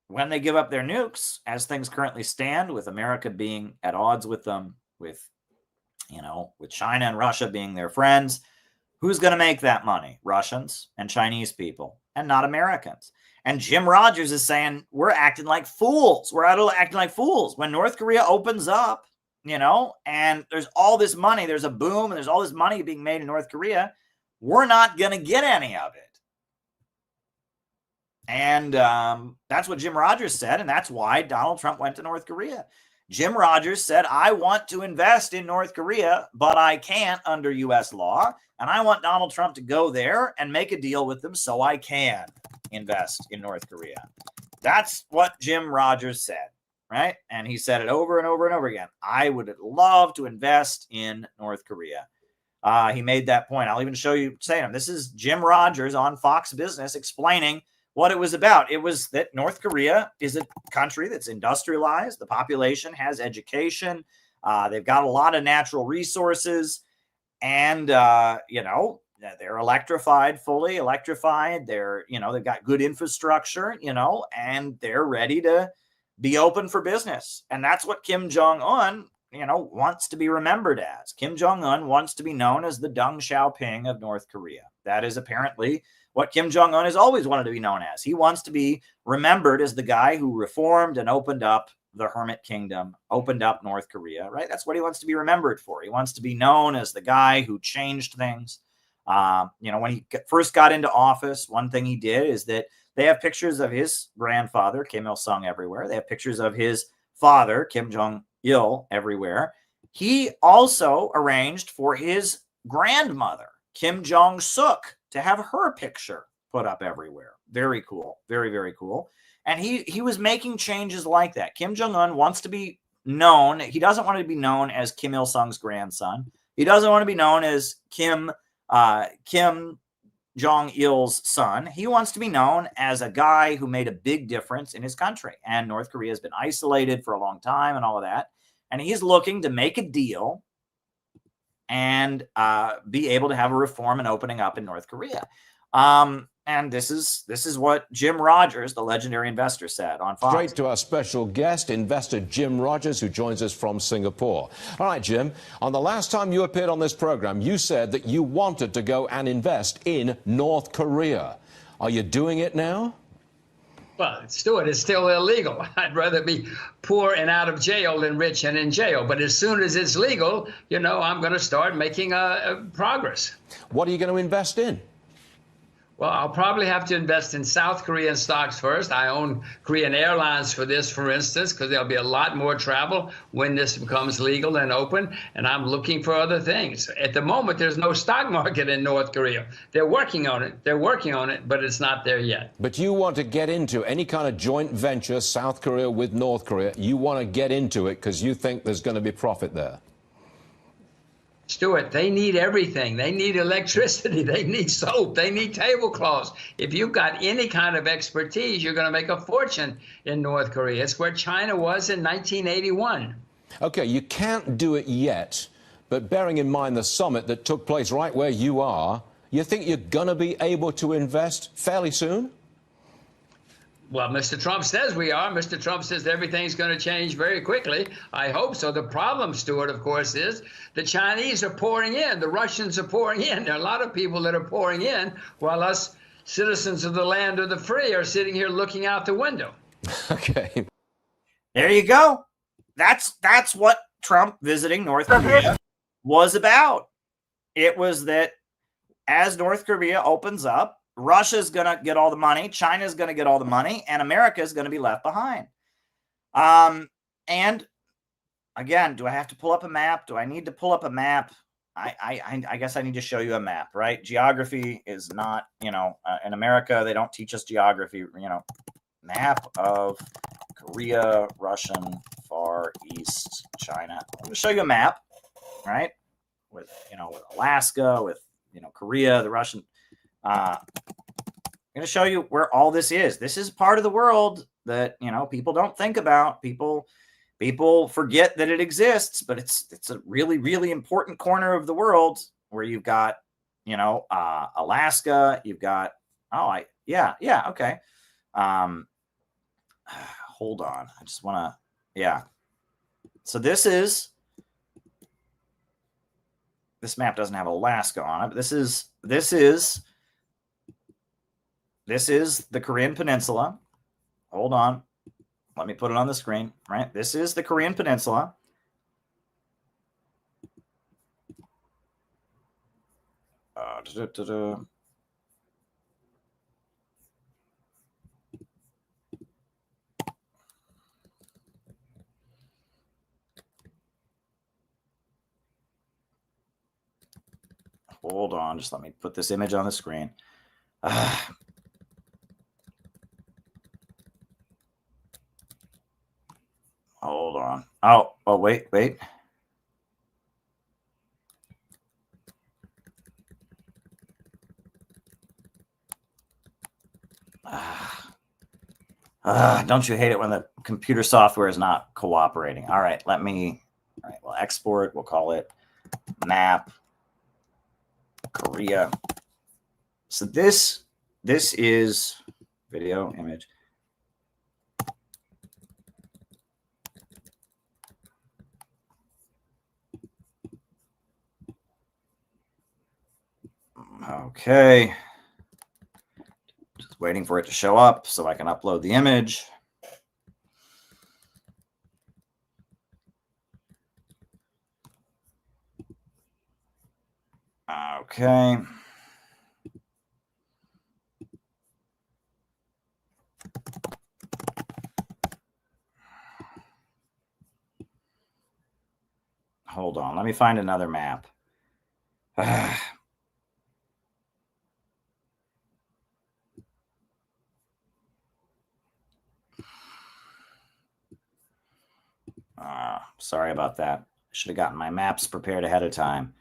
when they give up their nukes, as things currently stand, with America being at odds with them, with China and Russia being their friends, who's going to make that money? Russians and Chinese people, and not Americans. And Jim Rogers is saying we're acting like fools. We're acting like fools when North Korea opens up, and there's all this money. There's a boom, and there's all this money being made in North Korea. We're not going to get any of it. And that's what Jim Rogers said, and that's why Donald Trump went to North Korea. Jim Rogers said, I want to invest in North Korea, but I can't under U.S. law. And I want Donald Trump to go there and make a deal with them so I can invest in North Korea. That's what Jim Rogers said, right? And he said it over and over and over again. I would love to invest in North Korea. He made that point. I'll even show you, saying this is Jim Rogers on Fox Business explaining what it was about. It was that North Korea is a country that's industrialized. The population has education. They've got a lot of natural resources. And, they're electrified, fully electrified. They're, they've got good infrastructure, and they're ready to be open for business. And that's what Kim Jong-un, wants to be remembered as. Kim Jong-un wants to be known as the Deng Xiaoping of North Korea. That is apparently what Kim Jong-un has always wanted to be known as. He wants to be remembered as the guy who reformed and opened up the Hermit Kingdom, opened up North Korea, right? That's what he wants to be remembered for. He wants to be known as the guy who changed things. When he first got into office, one thing he did is that they have pictures of his grandfather, Kim Il-sung, everywhere. They have pictures of his father, Kim Jong-il, everywhere. He also arranged for his grandmother, Kim Jong-suk, to have her picture put up everywhere. Very cool. Very, very cool. And he was making changes like that. Kim Jong-un wants to be known. He doesn't want to be known as Kim Il-sung's grandson. He doesn't want to be known as Kim Jong-il's son. He wants to be known as a guy who made a big difference in his country. And North Korea has been isolated for a long time and all of that. And he's looking to make a deal and be able to have a reform and opening up in North Korea. And this is what Jim Rogers, the legendary investor, said on Fox. Straight to our special guest, investor Jim Rogers, who joins us from Singapore. All right, Jim, on the last time you appeared on this program, you said that you wanted to go and invest in North Korea. Are you doing it now? Well, Stuart, it's still illegal. I'd rather be poor and out of jail than rich and in jail. But as soon as it's legal, I'm going to start making progress. What are you going to invest in? Well, I'll probably have to invest in South Korean stocks first. I own Korean Airlines for this, for instance, because there'll be a lot more travel when this becomes legal and open. And I'm looking for other things. At the moment, there's no stock market in North Korea. They're working on it. But it's not there yet. But you want to get into any kind of joint venture, South Korea with North Korea. You want to get into it because you think there's going to be profit there. Stuart, they need everything. They need electricity. They need soap. They need tablecloths. If you've got any kind of expertise, you're going to make a fortune in North Korea. It's where China was in 1981. Okay, you can't do it yet, but bearing in mind the summit that took place right where you are, you think you're going to be able to invest fairly soon? Well, Mr. Trump says we are. Mr. Trump says everything's going to change very quickly. I hope so. The problem, Stuart, of course, is the Chinese are pouring in. The Russians are pouring in. There are a lot of people that are pouring in while us citizens of the land of the free are sitting here looking out the window. Okay. There you go. That's what Trump visiting North Korea was about. It was that as North Korea opens up, Russia's going to get all the money, China's going to get all the money, and America is going to be left behind. And again, do I have to pull up a map? Do I need to pull up a map? I guess I need to show you a map, right? Geography is not, in America, they don't teach us geography, map of Korea, Russian, Far East, China. I'm going to show you a map, right? With Alaska, with, Korea, the Russian. I'm going to show you where all this is. This is part of the world that, people don't think about. People forget that it exists, but it's a really, really important corner of the world where you've got, Alaska, you've got, okay. Hold on. I just want to, So this map doesn't have Alaska on it, but this is the Korean Peninsula. Hold on. Let me put it on the screen, right? This is the Korean Peninsula. Hold on. Just let me put this image on the screen. Hold on. Oh, wait. Don't you hate it when the computer software is not cooperating? All right, we'll export. We'll call it map Korea. So this is video image. Okay. Just waiting for it to show up so I can upload the image. Okay. Hold on. Let me find another map. Sorry about that. I should have gotten my maps prepared ahead of time.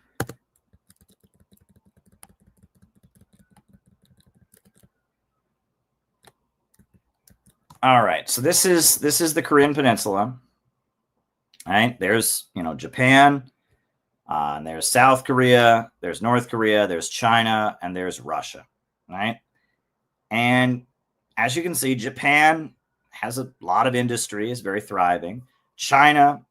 All right, so this is the Korean Peninsula. All right, there's Japan, and there's South Korea, there's North Korea, there's China, and there's Russia. Right, and as you can see, Japan has a lot of industry, is very thriving. China,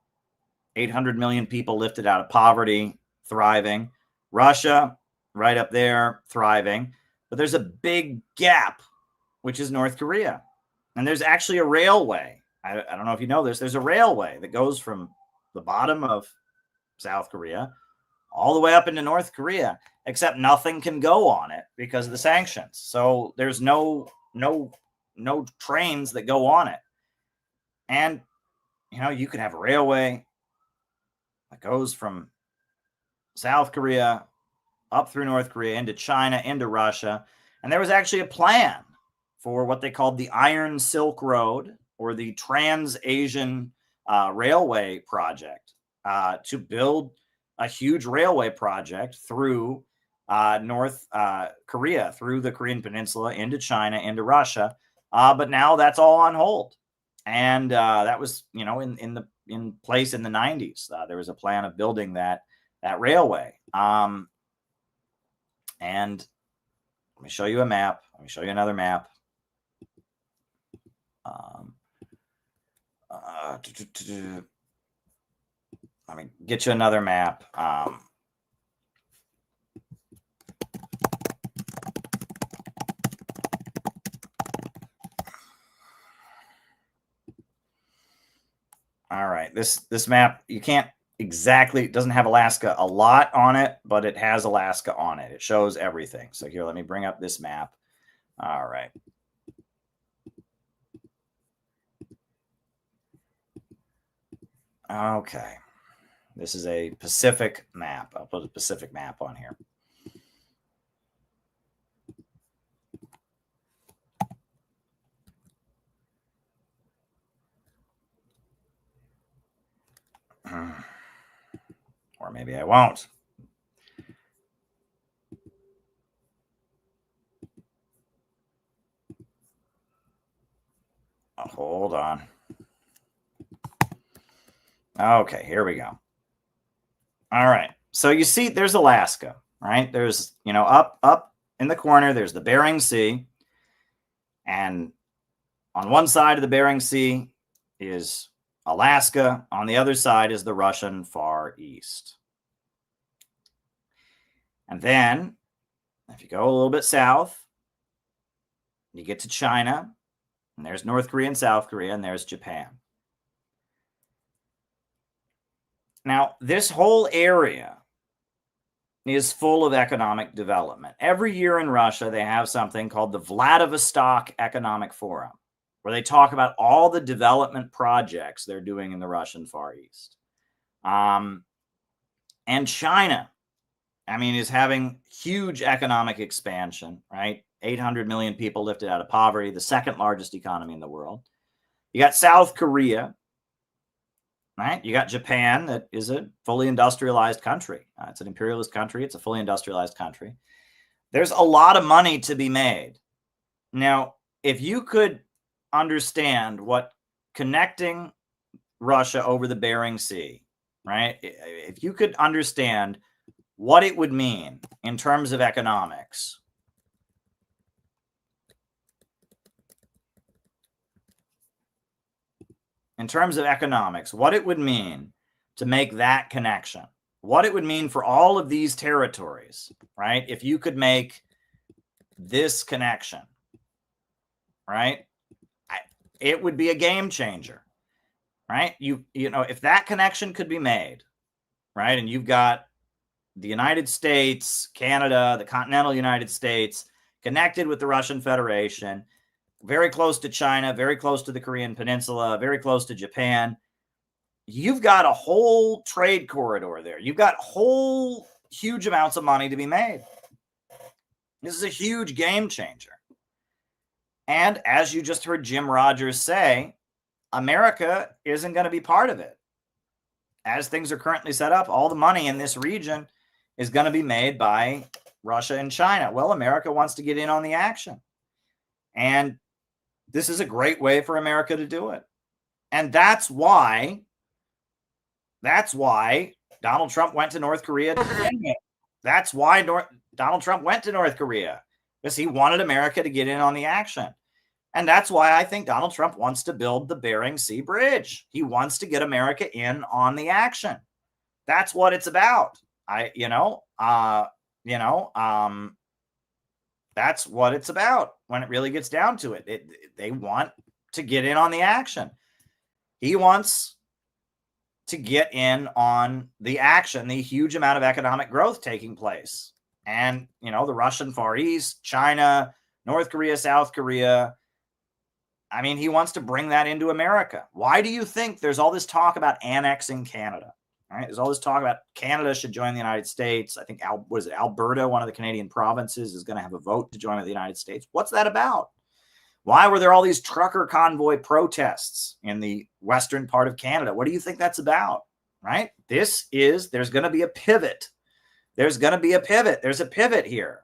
800 million people lifted out of poverty, thriving. Russia, right up there, thriving. But there's a big gap, which is North Korea. And there's actually a railway. I don't know if you know this. There's a railway that goes from the bottom of South Korea all the way up into North Korea, except nothing can go on it because of the sanctions. So there's no trains that go on it. And, you could have a railway that goes from South Korea up through North Korea into China, into Russia. And there was actually a plan for what they called the Iron Silk Road, or the Trans-Asian Railway Project, to build a huge railway project through North Korea, through the Korean Peninsula, into China, into Russia. But now that's all on hold. And that was, in place in the 90s. There was a plan of building that railway. And let me show you a map. Let me show you another map. Let me get you another map. All right, this map, you can't exactly, it doesn't have Alaska a lot on it, but it has Alaska on it. It shows everything. So here, let me bring up this map. All right. Okay. This is a Pacific map. I'll put a Pacific map on here. Or maybe I won't. Oh, hold on. Okay, here we go. All right. So you see there's Alaska, right? There's, up in the corner, there's the Bering Sea. And on one side of the Bering Sea is Alaska. On the other side is the Russian Far East. And then if you go a little bit south, you get to China, and there's North Korea and South Korea, and there's Japan. Now, this whole area is full of economic development. Every year in Russia, they have something called the Vladivostok Economic Forum, where they talk about all the development projects they're doing in the Russian Far East. And China, is having huge economic expansion, right? 800 million people lifted out of poverty, the second largest economy in the world. You got South Korea, right? You got Japan, that is a fully industrialized country. It's an imperialist country. It's a fully industrialized country. There's a lot of money to be made. Now, if you could understand what connecting Russia over the Bering Sea, right? If you could understand what it would mean in terms of economics, what it would mean to make that connection, what it would mean for all of these territories, right? If you could make this connection, right? It would be a game changer, right? If that connection could be made, right? And you've got the United States, Canada, the continental United States connected with the Russian Federation, very close to China, very close to the Korean Peninsula, very close to Japan. You've got a whole trade corridor there. You've got whole huge amounts of money to be made. This is a huge game changer. And as you just heard Jim Rogers say, America isn't going to be part of it. As things are currently set up, all the money in this region is going to be made by Russia and China. Well, America wants to get in on the action. And this is a great way for America to do it. And that's why Donald Trump went to North Korea to begin with. That's why Donald Trump went to North Korea, because he wanted America to get in on the action. And that's why I think Donald Trump wants to build the Bering Sea Bridge. He wants to get America in on the action. That's what it's about. That's what it's about when it really gets down to it. They want to get in on the action. He wants to get in on the action, the huge amount of economic growth taking place. And, the Russian Far East, China, North Korea, South Korea. He wants to bring that into America. Why do you think there's all this talk about annexing Canada? All right, there's all this talk about Canada should join the United States. I think, Alberta, one of the Canadian provinces, is going to have a vote to join the United States. What's that about? Why were there all these trucker convoy protests in the western part of Canada? What do you think that's about? right? There's going to be a pivot. There's going to be a pivot. There's a pivot here,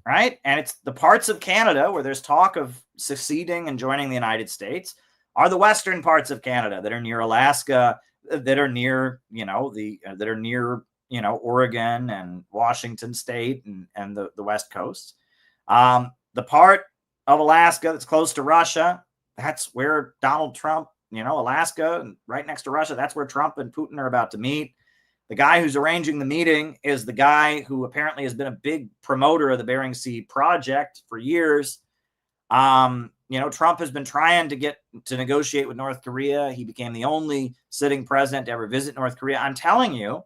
right? And it's the parts of Canada where there's talk of seceding and joining the United States are the western parts of Canada that are near Alaska, that are near, Oregon and Washington State and the West Coast. The part of Alaska that's close to Russia, that's where Donald Trump, Alaska, and right next to Russia, that's where Trump and Putin are about to meet. The guy who's arranging the meeting is the guy who apparently has been a big promoter of the Bering Sea project for years. Trump has been trying to negotiate with North Korea. He became the only sitting president to ever visit North Korea. I'm telling you,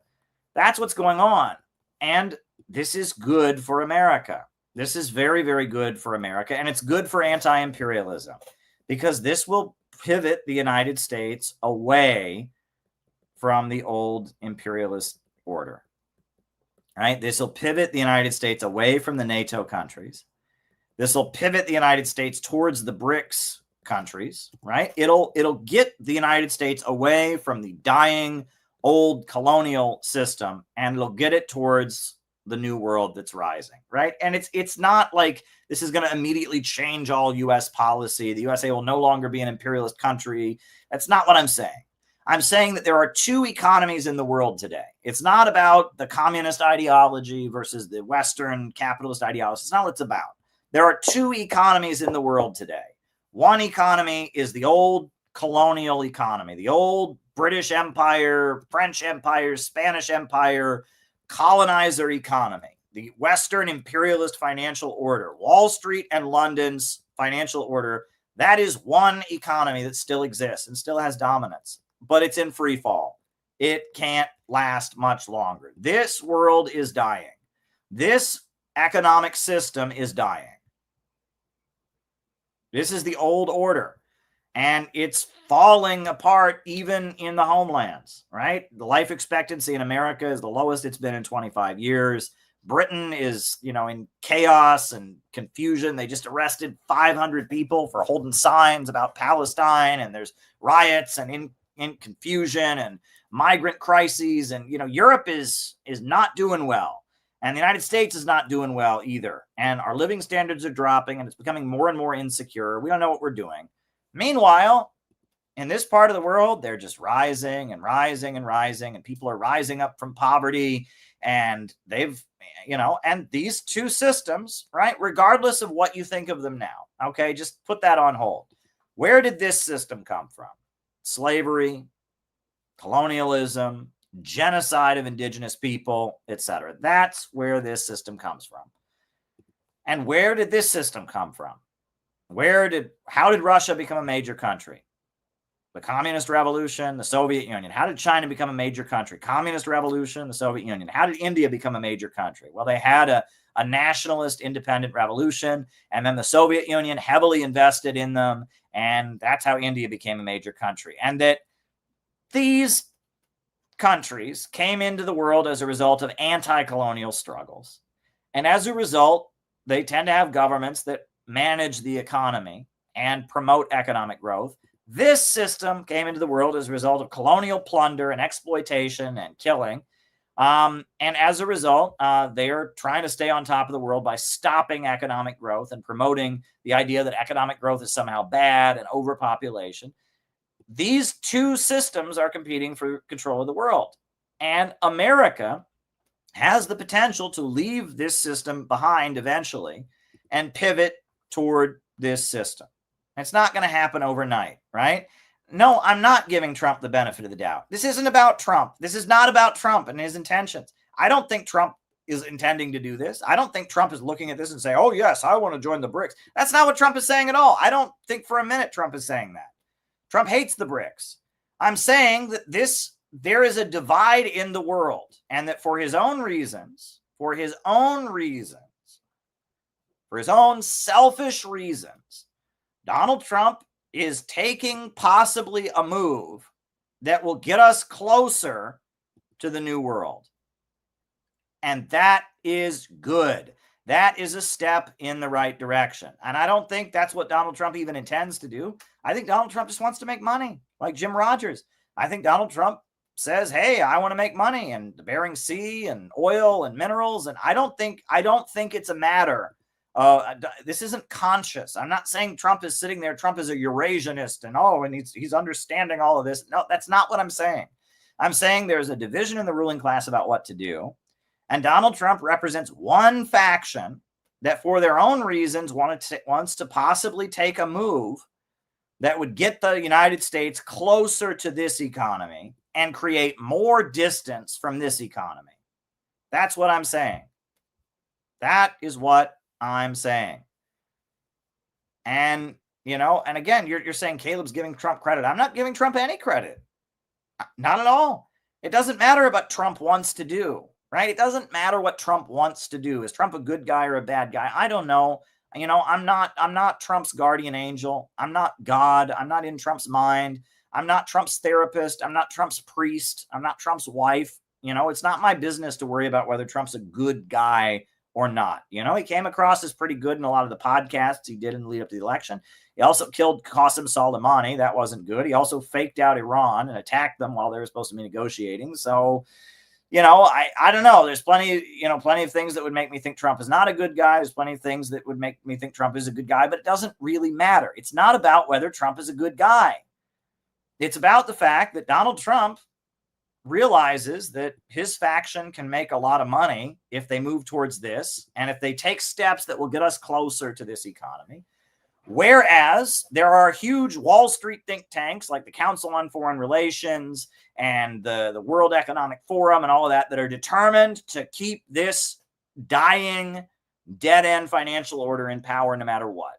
that's what's going on. And this is good for America. This is very, very good for America. And it's good for anti-imperialism because this will pivot the United States away from the old imperialist order, right? This will pivot the United States away from the NATO countries. This will pivot the United States towards the BRICS countries, right? It'll get the United States away from the dying old colonial system, and it'll get it towards the new world that's rising, right? And it's not like this is going to immediately change all U.S. policy. The USA will no longer be an imperialist country. That's not what I'm saying. I'm saying that there are two economies in the world today. It's not about the communist ideology versus the Western capitalist ideology. It's not what it's about. There are two economies in the world today. One economy is the old colonial economy, the old British Empire, French Empire, Spanish Empire, colonizer economy, the Western imperialist financial order, Wall Street and London's financial order. That is one economy that still exists and still has dominance, but it's in free fall. It can't last much longer. This world is dying. This economic system is dying. This is the old order, and it's falling apart even in the homelands, right? The life expectancy in America is the lowest it's been in 25 years. Britain is, in chaos and confusion. They just arrested 500 people for holding signs about Palestine, and there's riots and in confusion and migrant crises. And, Europe is not doing well. And the United States is not doing well either. And our living standards are dropping, and it's becoming more and more insecure. We don't know what we're doing. Meanwhile, in this part of the world, they're just rising and rising and rising, and people are rising up from poverty. And they've, and these two systems, right, regardless of what you think of them now, okay, just put that on hold. Where did this system come from? Slavery, colonialism, genocide of indigenous people, etc. That's where this system comes from. And where did this system come from? How did Russia become a major country? The Communist Revolution, the Soviet Union. How did China become a major country? Communist Revolution, the Soviet Union. How did India become a major country? Well, they had a nationalist independent revolution, and then the Soviet Union heavily invested in them, and that's how India became a major country. And that these countries came into the world as a result of anti-colonial struggles. And as a result, they tend to have governments that manage the economy and promote economic growth. This system came into the world as a result of colonial plunder and exploitation and killing. And as a result, they are trying to stay on top of the world by stopping economic growth and promoting the idea that economic growth is somehow bad and overpopulation. These two systems are competing for control of the world. And America has the potential to leave this system behind eventually and pivot toward this system. It's not going to happen overnight, right? No, I'm not giving Trump the benefit of the doubt. This isn't about Trump. This is not about Trump and his intentions. I don't think Trump is intending to do this. I don't think Trump is looking at this and saying, oh, yes, I want to join the BRICS. That's not what Trump is saying at all. I don't think for a minute Trump is saying that. Trump hates the BRICS. I'm saying that there is a divide in the world, and that for his own reasons, for his own selfish reasons, Donald Trump is taking possibly a move that will get us closer to the new world. And that is good. That is a step in the right direction. And I don't think that's what Donald Trump even intends to do. I think Donald Trump just wants to make money, like Jim Rogers. I think Donald Trump says, hey, I want to make money and the Bering Sea and oil and minerals. And I don't think it's a matter. This isn't conscious. I'm not saying Trump is sitting there. Trump is a Eurasianist and he's understanding all of this. No, that's not what I'm saying. I'm saying there's a division in the ruling class about what to do. And Donald Trump represents one faction that for their own reasons wants to possibly take a move that would get the United States closer to this economy and create more distance from this economy. That's what I'm saying. That is what I'm saying. And, and again, you're saying Caleb's giving Trump credit. I'm not giving Trump any credit. Not at all. It doesn't matter what Trump wants to do, right? It doesn't matter what Trump wants to do. Is Trump a good guy or a bad guy? I don't know. I'm not Trump's guardian angel. I'm not God. I'm not in Trump's mind. I'm not Trump's therapist. I'm not Trump's priest. I'm not Trump's wife. It's not my business to worry about whether Trump's a good guy or not. He came across as pretty good in a lot of the podcasts he did in the lead up to the election. He also killed Qasem Soleimani. That wasn't good. He also faked out Iran and attacked them while they were supposed to be negotiating. So, I don't know. There's plenty of things that would make me think Trump is not a good guy. There's plenty of things that would make me think Trump is a good guy, but it doesn't really matter. It's not about whether Trump is a good guy. It's about the fact that Donald Trump realizes that his faction can make a lot of money if they move towards this and if they take steps that will get us closer to this economy. Whereas there are huge Wall Street think tanks like the Council on Foreign Relations and the World Economic Forum and all of that are determined to keep this dying, dead-end financial order in power no matter what.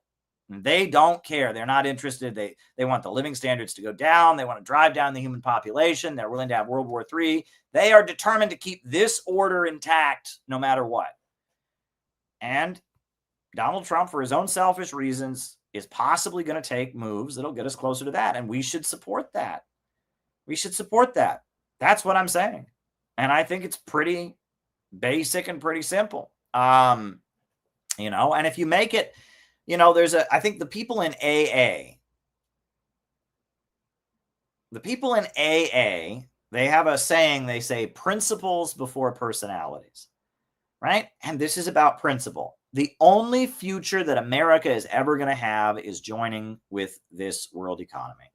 And they don't care. They're not interested. They want the living standards to go down. They want to drive down the human population. They're willing to have World War III. They are determined to keep this order intact no matter what. And Donald Trump, for his own selfish reasons, is possibly going to take moves that'll get us closer to that. And we should support that. We should support that. That's what I'm saying. And I think it's pretty basic and pretty simple. And if you make it, I think the people in AA, they have a saying, they say principles before personalities, right? And this is about principle. The only future that America is ever going to have is joining with this world economy.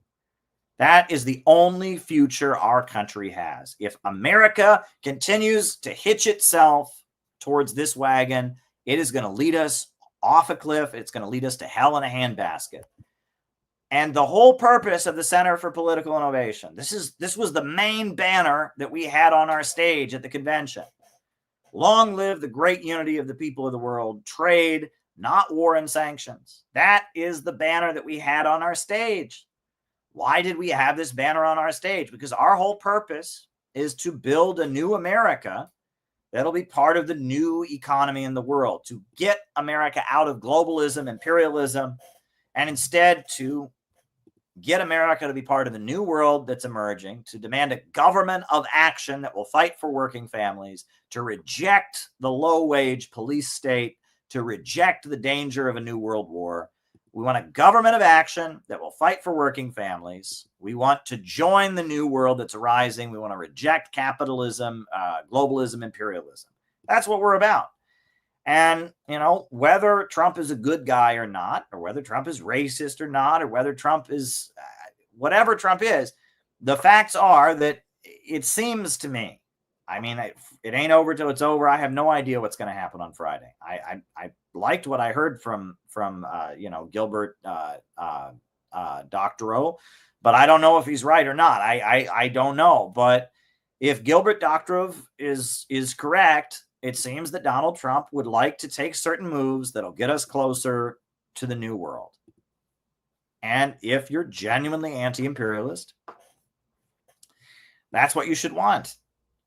That is the only future our country has. If America continues to hitch itself towards this wagon, it is going to lead us off a cliff. It's going to lead us to hell in a handbasket. And the whole purpose of the Center for Political Innovation, this was the main banner that we had on our stage at the convention. Long live the great unity of the people of the world, trade, not war and sanctions. That is the banner that we had on our stage. Why did we have this banner on our stage? Because our whole purpose is to build a new America that'll be part of the new economy in the world, to get America out of globalism, imperialism, and instead to get America to be part of the new world that's emerging, to demand a government of action that will fight for working families, to reject the low-wage police state, to reject the danger of a new world war. We want a government of action that will fight for working families. We want to join the new world that's arising. We want to reject capitalism, globalism, imperialism. That's what we're about. And, whether Trump is a good guy or not, or whether Trump is racist or not, or whether Trump is whatever Trump is, the facts are that it seems to me, it ain't over till it's over. I have no idea what's going to happen on Friday. I liked what I heard from Gilbert Doctorow, but I don't know if he's right or not. I don't know. But if Gilbert Doctorow is correct, it seems that Donald Trump would like to take certain moves that'll get us closer to the new world. And if you're genuinely anti-imperialist, that's what you should want.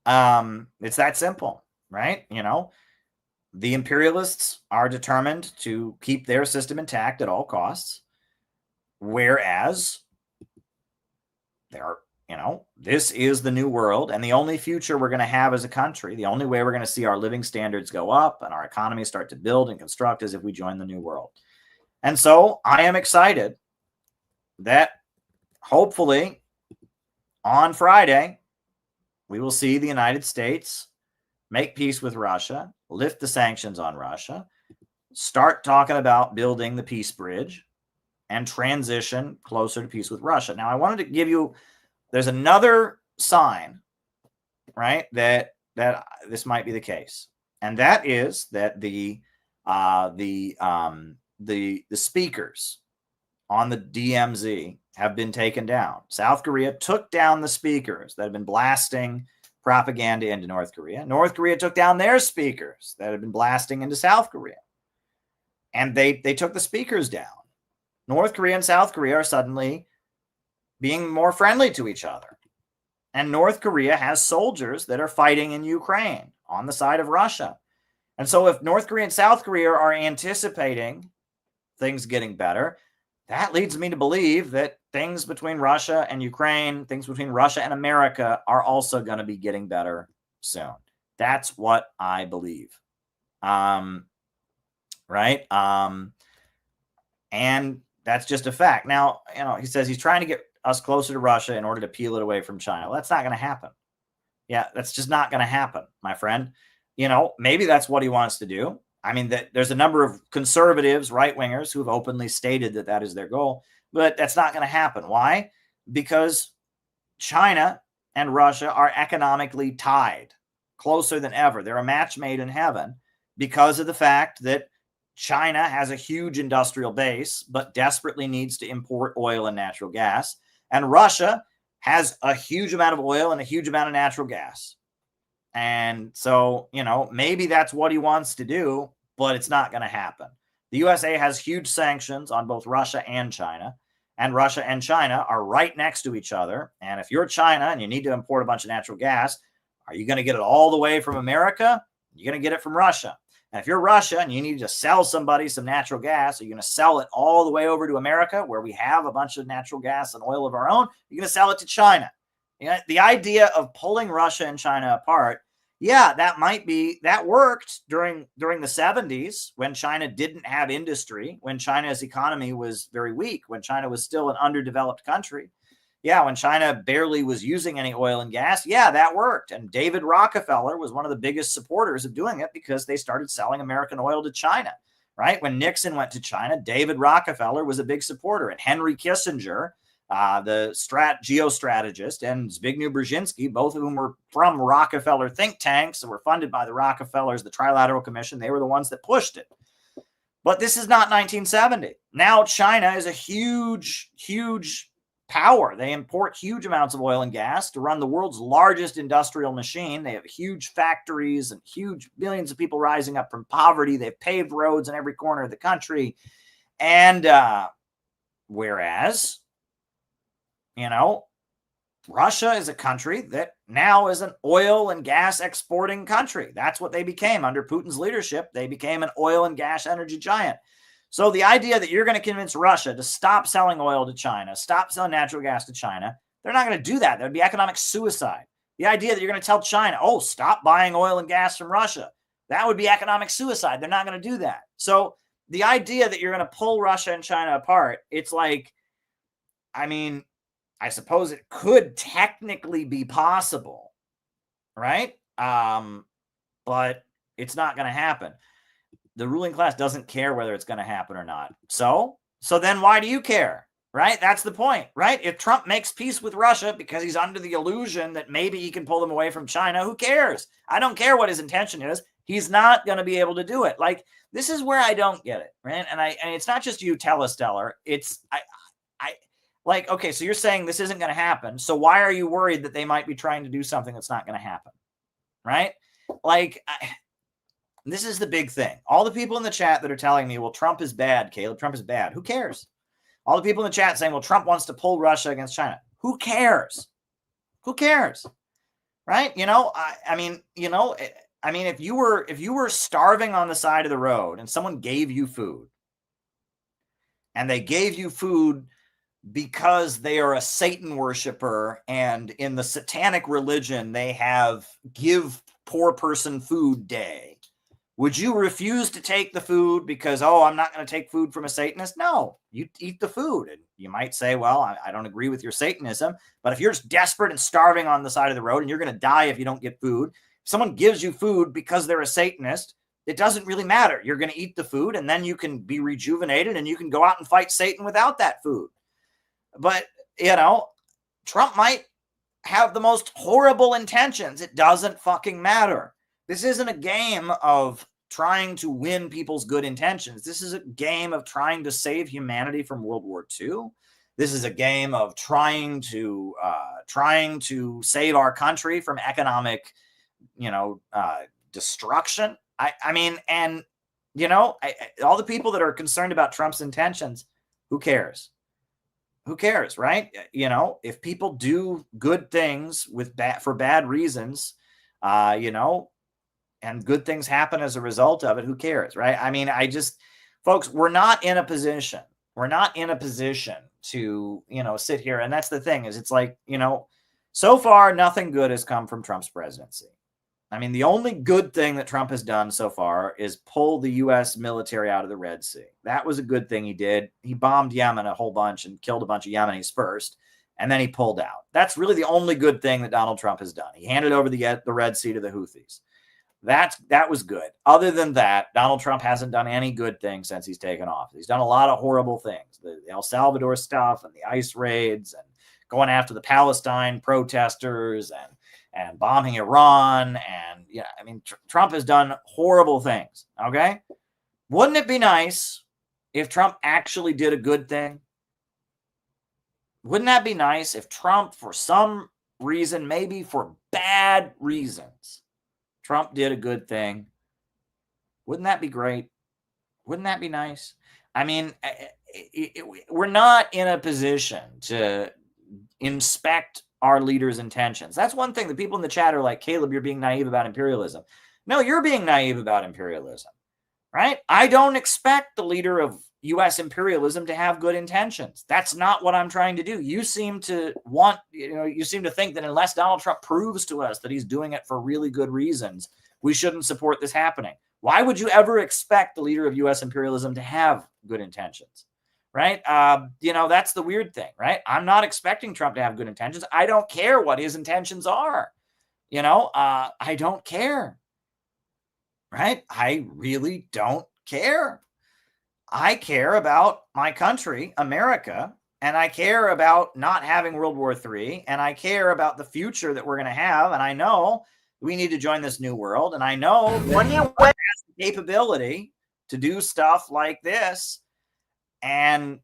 It's that simple, right? The imperialists are determined to keep their system intact at all costs, whereas this is the new world, and the only future we're going to have as a country, the only way we're going to see our living standards go up and our economy start to build and construct is if we join the new world. And so I am excited that hopefully on Friday, we will see the United States make peace with Russia, lift the sanctions on Russia, start talking about building the peace bridge, and transition closer to peace with Russia. Now, I wanted to give you, there's another sign, right, that this might be the case, and that is that the speakers on the DMZ have been taken down. South Korea took down the speakers that have been blasting propaganda into North Korea. North Korea took down their speakers that have been blasting into South Korea. And they took the speakers down. North Korea and South Korea are suddenly being more friendly to each other. And North Korea has soldiers that are fighting in Ukraine on the side of Russia. And so if North Korea and South Korea are anticipating things getting better, that leads me to believe that things between Russia and Ukraine, things between Russia and America are also going to be getting better soon. That's what I believe. Right? And that's just a fact. Now, he says he's trying to get us closer to Russia in order to peel it away from China. Well, that's not going to happen. Yeah, that's just not going to happen, my friend. Maybe that's what he wants to do. I mean, there's a number of conservatives, right-wingers, who have openly stated that that is their goal, but that's not going to happen. Why? Because China and Russia are economically tied closer than ever. They're a match made in heaven because of the fact that China has a huge industrial base, but desperately needs to import oil and natural gas. And Russia has a huge amount of oil and a huge amount of natural gas. And so, maybe that's what he wants to do, but it's not going to happen. The USA has huge sanctions on both Russia and China, and Russia and China are right next to each other. And if you're China and you need to import a bunch of natural gas, are you going to get it all the way from America? You're going to get it from Russia. And if you're Russia and you need to sell somebody some natural gas, are you going to sell it all the way over to America, where we have a bunch of natural gas and oil of our own? You're going to sell it to China. The idea of pulling Russia and China apart, yeah, that worked during the 70s when China didn't have industry, when China's economy was very weak, when China was still an underdeveloped country. Yeah, when China barely was using any oil and gas, yeah, that worked. And David Rockefeller was one of the biggest supporters of doing it because they started selling American oil to China, right? When Nixon went to China, David Rockefeller was a big supporter. And Henry Kissinger, the geostrategist, and Zbigniew Brzezinski, both of whom were from Rockefeller think tanks and were funded by the Rockefellers, the Trilateral Commission. They were the ones that pushed it. But this is not 1970. Now China is a huge, huge power. They import huge amounts of oil and gas to run the world's largest industrial machine. They have huge factories and huge millions of people rising up from poverty. They've paved roads in every corner of the country. And whereas, Russia is a country that now is an oil and gas exporting country. That's what they became under Putin's leadership. They became an oil and gas energy giant. So the idea that you're going to convince Russia to stop selling oil to China, stop selling natural gas to China, they're not going to do that. That would be economic suicide. The idea that you're going to tell China, stop buying oil and gas from Russia, that would be economic suicide. They're not going to do that. So the idea that you're going to pull Russia and China apart, it's like, I suppose it could technically be possible, right? But it's not going to happen. The ruling class doesn't care whether it's going to happen or not. So then why do you care, right? That's the point, right? If Trump makes peace with Russia because he's under the illusion that maybe he can pull them away from China, who cares? I don't care what his intention is. He's not going to be able to do it. Like, this is where I don't get it, right? And it's not just you, Telestellar. It's okay, so you're saying this isn't going to happen. So why are you worried that they might be trying to do something that's not going to happen, right? This is the big thing. All the people in the chat that are telling me, well, Trump is bad, Caleb, Trump is bad. Who cares? All the people in the chat saying, well, Trump wants to pull Russia against China. Who cares? Who cares? Right? If you were starving on the side of the road and someone gave you food, and they gave you food because they are a Satan worshiper, and in the satanic religion, they have give poor person food day. Would you refuse to take the food because, I'm not going to take food from a Satanist? No, you eat the food and you might say, well, I don't agree with your Satanism, but if you're just desperate and starving on the side of the road and you're going to die if you don't get food, if someone gives you food because they're a Satanist, it doesn't really matter. You're going to eat the food and then you can be rejuvenated and you can go out and fight Satan without that food. But, Trump might have the most horrible intentions. It doesn't fucking matter. This isn't a game of trying to win people's good intentions. This is a game of trying to save humanity from World War II. This is a game of trying to save our country from economic, destruction. I mean, and all the people that are concerned about Trump's intentions, who cares? Who cares, right? If people do good things for bad reasons, and good things happen as a result of it, who cares, right? I mean, folks, we're not in a position to, sit here. And that's the thing is it's like, so far, nothing good has come from Trump's presidency. I mean, the only good thing that Trump has done so far is pull the U.S. military out of the Red Sea. That was a good thing he did. He bombed Yemen a whole bunch and killed a bunch of Yemenis first, and then he pulled out. That's really the only good thing that Donald Trump has done. He handed over the Red Sea to the Houthis. That was good. Other than that, Donald Trump hasn't done any good thing since he's taken office. He's done a lot of horrible things. The El Salvador stuff and the ICE raids and going after the Palestine protesters and bombing Iran. And, Trump has done horrible things, okay? Wouldn't it be nice if Trump actually did a good thing? Wouldn't that be nice if Trump, for some reason, maybe for bad reasons, Trump did a good thing? Wouldn't that be great? Wouldn't that be nice? I mean, we're not in a position to inspect our leaders' intentions. That's one thing. The people in the chat are like, Caleb, you're being naive about imperialism. No, you're being naive about imperialism, right? I don't expect the leader of U.S. imperialism to have good intentions. That's not what I'm trying to do. You seem to think that unless Donald Trump proves to us that he's doing it for really good reasons, we shouldn't support this happening. Why would you ever expect the leader of U.S. imperialism to have good intentions? Right? That's the weird thing, right? I'm not expecting Trump to have good intentions. I don't care what his intentions are. I don't care. Right? I really don't care. I care about my country, America, and I care about not having World War III, and I care about the future that we're going to have, and I know we need to join this new world, and I know that he has the capability to do stuff like this. And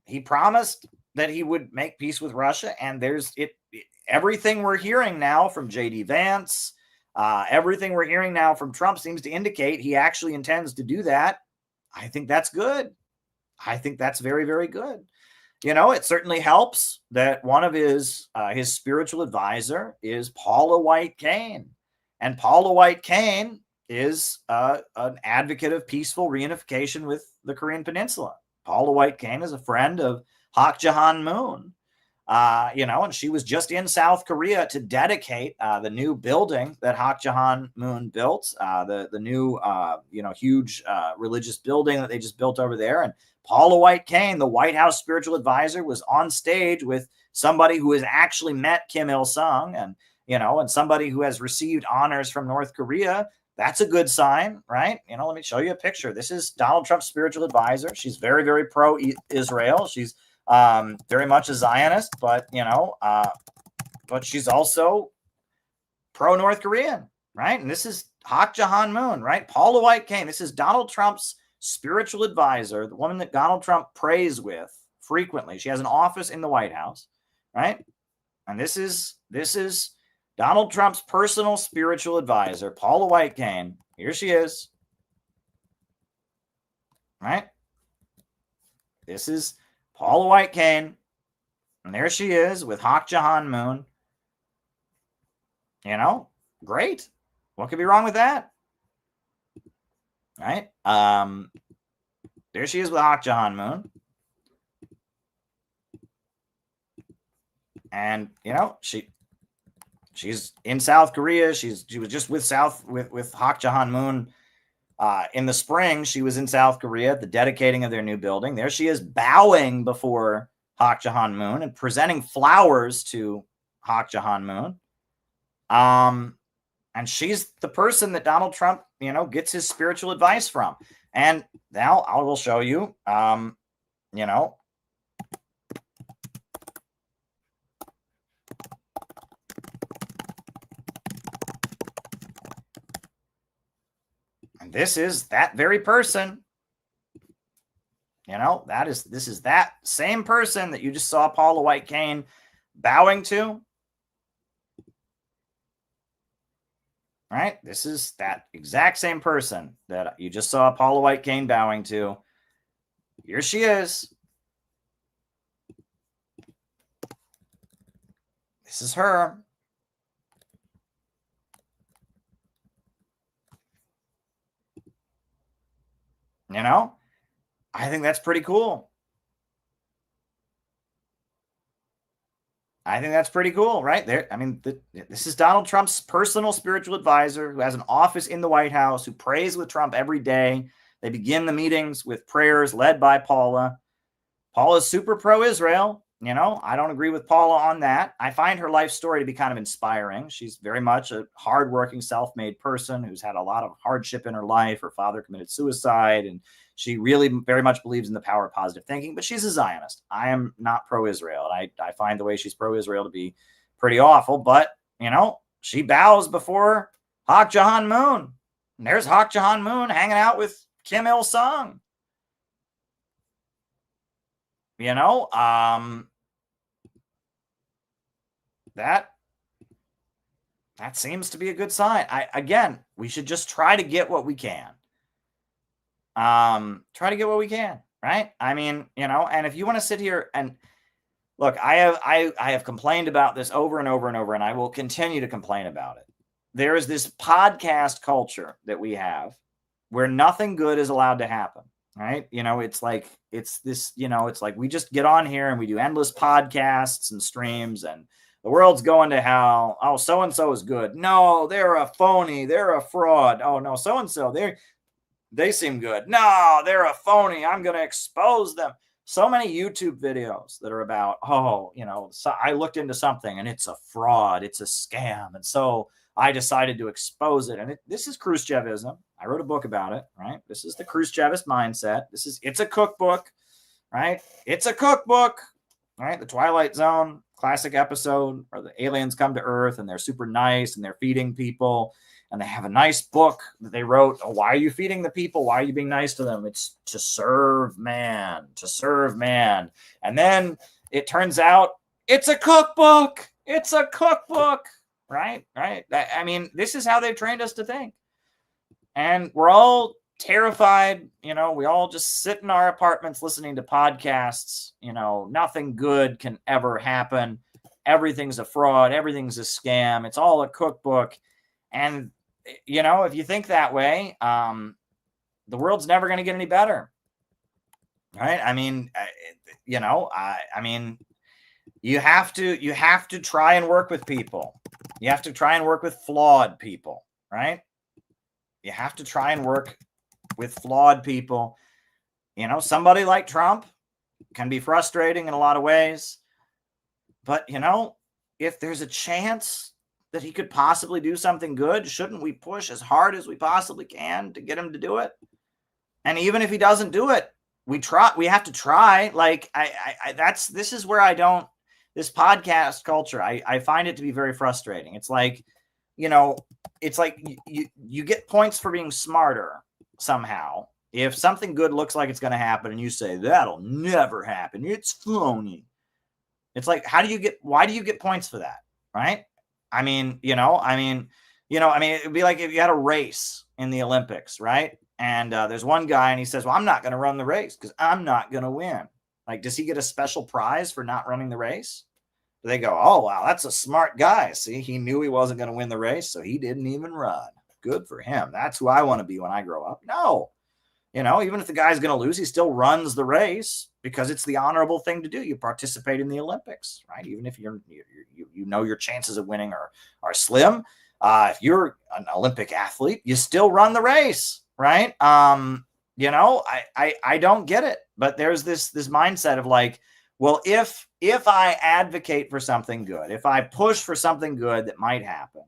he promised that he would make peace with Russia. And everything we're hearing now from J.D. Vance, everything we're hearing now from Trump seems to indicate he actually intends to do that. I think that's good. I think that's very, very good. It certainly helps that one of his spiritual advisor is Paula White Cain. And Paula White Cain is an advocate of peaceful reunification with the Korean Peninsula. Paula White Cain is a friend of Hak Jahan Moon, and she was just in South Korea to dedicate the new building that Hak Jahan Moon built, the new, huge religious building that they just built over there. And Paula White Cain, the White House spiritual advisor, was on stage with somebody who has actually met Kim Il-sung and somebody who has received honors from North Korea. That's a good sign, right? Let me show you a picture. This is Donald Trump's spiritual advisor. She's very, very pro-Israel. She's very much a Zionist, but she's also pro-North Korean, right? And this is Hak Jahan Moon, right? Paula White Cain. This is Donald Trump's spiritual advisor, the woman that Donald Trump prays with frequently. She has an office in the White House, right? And this is Donald Trump's personal spiritual advisor, Paula White Cain. Here she is. Right? This is Paula White Cain. And there she is with Hak Jahan Moon. Great. What could be wrong with that? Right? There she is with Hak Jahan Moon. And, she's in South Korea. She was just with Hak Jahan Moon In the spring, she was in South Korea at the dedicating of their new building. There she is bowing before Hak Jahan Moon and presenting flowers to Hak Jahan Moon. And she's the person that Donald Trump, gets his spiritual advice from. And now I will show you, and this is that very person. This is that same person that you just saw Paula White Cain bowing to. Right? This is that exact same person that you just saw Paula White Cain bowing to. Here she is. This is her. I think that's pretty cool. I think that's pretty cool, right? This is Donald Trump's personal spiritual advisor who has an office in the White House, who prays with Trump every day. They begin the meetings with prayers led by Paula. Paula's super pro-Israel. I don't agree with Paula on that. I find her life story to be kind of inspiring. She's very much a hardworking, self-made person who's had a lot of hardship in her life. Her father committed suicide, and she really very much believes in the power of positive thinking, but she's a Zionist. I am not pro-Israel, and I find the way she's pro-Israel to be pretty awful, but, she bows before Hak Jahan Moon. And there's Hak Jahan Moon hanging out with Kim Il-sung. That seems to be a good sign. Again, we should just try to get what we can. Try to get what we can, right? And if you want to sit here and look, I have complained about this over and over and over, and I will continue to complain about it. There is this podcast culture that we have where nothing good is allowed to happen, right? It's like we just get on here and we do endless podcasts and streams, and the world's going to hell. Oh, so-and-so is good. No, they're a phony. They're a fraud. Oh, no, so-and-so, they seem good. No, they're a phony. I'm going to expose them. So many YouTube videos that are about, so I looked into something and it's a fraud. It's a scam. And so I decided to expose it. And this is Khrushchevism. I wrote a book about it, right? This is the Khrushchevist mindset. It's a cookbook, right? It's a cookbook, right? The Twilight Zone classic episode where the aliens come to Earth and they're super nice and they're feeding people and they have a nice book that they wrote. Oh, why are you feeding the people? Why are you being nice to them? It's to serve man, to serve man. And then it turns out it's a cookbook. It's a cookbook, right? Right. This is how they've trained us to think. And we're all terrified. We all just sit in our apartments listening to podcasts. Nothing good can ever happen. Everything's a fraud. Everything's a scam. It's all a cookbook. And, if you think that way, the world's never going to get any better. Right. You have to try and work with people. You have to try and work with flawed people, right? You have to try and work with flawed people. Somebody like Trump can be frustrating in a lot of ways. But, if there's a chance that he could possibly do something good, shouldn't we push as hard as we possibly can to get him to do it? And even if he doesn't do it, we have to try. This is where this podcast culture, I find it to be very frustrating. It's like, it's like you get points for being smarter somehow. If something good looks like it's going to happen and you say, that'll never happen, it's phony. It's like, why do you get points for that? Right. It'd be like if you had a race in the Olympics, right? And there's one guy and he says, well, I'm not going to run the race because I'm not going to win. Like, does he get a special prize for not running the race? Do they go, oh, wow, that's a smart guy. See, he knew he wasn't going to win the race, so he didn't even run. Good for him. That's who I want to be when I grow up. No. Even if the guy's going to lose, he still runs the race because it's the honorable thing to do. You participate in the Olympics, right? Even if your chances of winning are slim. If you're an Olympic athlete, you still run the race, right? You know, I don't get it. But there's this mindset of like, well, if I advocate for something good, if I push for something good that might happen,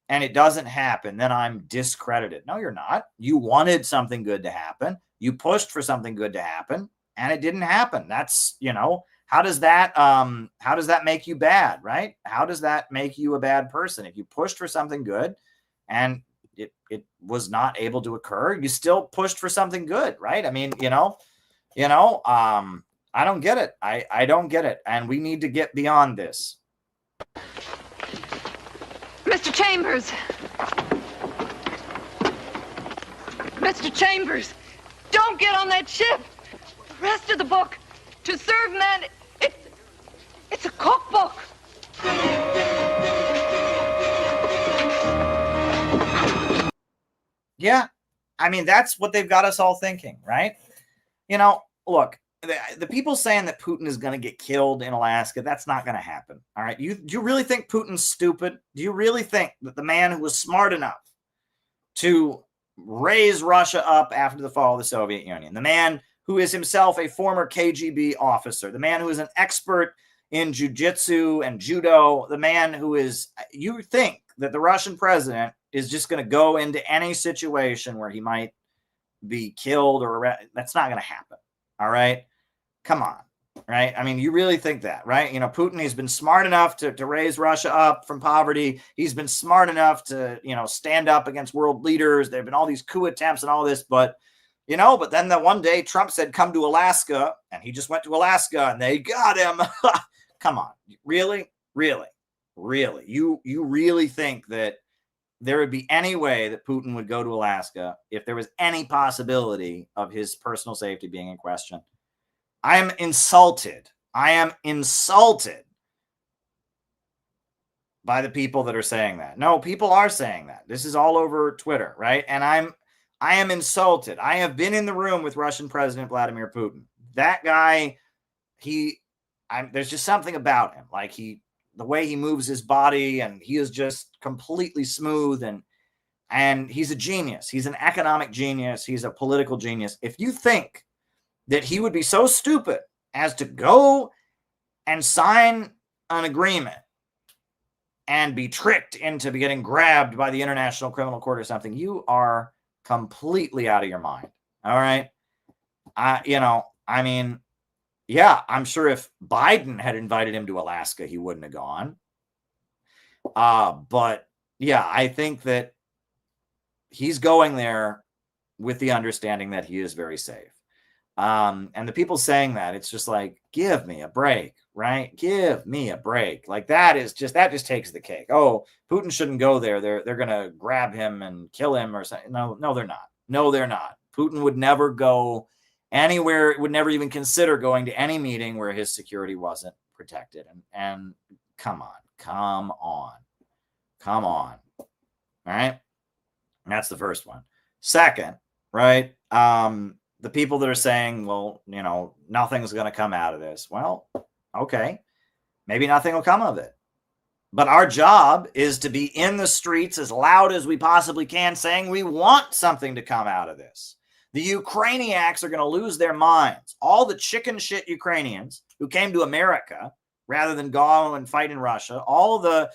and it doesn't happen, then I'm discredited. No, you're not. You wanted something good to happen. You pushed for something good to happen, and it didn't happen. That's, you know, how does that make you bad, right? How does that make you a bad person? If you pushed for something good and it was not able to occur, you still pushed for something good, right? I mean, I don't get it. I don't get it. And we need to get beyond this. Mr. Chambers! Mr. Chambers! Don't get on that ship! The rest of the book, To Serve Men, it's a cookbook! Yeah, I mean, that's what they've got us all thinking, right? You know, look, the people saying that Putin is going to get killed in Alaska, that's not going to happen. All right. Do you really think Putin's stupid? Do you really think that the man who was smart enough to raise Russia up after the fall of the Soviet Union, the man who is himself a former KGB officer, the man who is an expert in jiu-jitsu and judo, the man who is, you think that the Russian president is just going to go into any situation where he might be killed or arrested? That's not going to happen. All right. Come on. Right. I mean, you really think that, right? You know, Putin, he's been smart enough to raise Russia up from poverty. He's been smart enough to, stand up against world leaders. There have been all these coup attempts and all this, but then the one day Trump said, come to Alaska, and he just went to Alaska and they got him. Come on. Really? Really? Really? You really think that there would be any way that Putin would go to Alaska if there was any possibility of his personal safety being in question? I am insulted. I am insulted by the people that are saying that. No, people are saying that. This is all over Twitter, right? And I am insulted. I have been in the room with Russian President Vladimir Putin. That guy, there's just something about him. Like the way he moves his body, and he is just completely smooth, and he's a genius. He's an economic genius. He's a political genius. If you think that he would be so stupid as to go and sign an agreement and be tricked into getting grabbed by the International Criminal Court or something, you are completely out of your mind. All right. Yeah, I'm sure if Biden had invited him to Alaska, he wouldn't have gone. But yeah, I think that he's going there with the understanding that he is very safe. And the people saying that, it's just like, give me a break, right? Give me a break. Like that just takes the cake. Oh, Putin shouldn't go there. They're going to grab him and kill him or something. No, they're not. No, they're not. Putin would never go anywhere, would never even consider going to any meeting where his security wasn't protected. And come on. All right. That's the first one. Second, right? The people that are saying, well, nothing's going to come out of this. Well, okay, maybe nothing will come of it. But our job is to be in the streets as loud as we possibly can, saying we want something to come out of this. The Ukrainians are going to lose their minds. All the chicken shit Ukrainians who came to America rather than go and fight in Russia, all the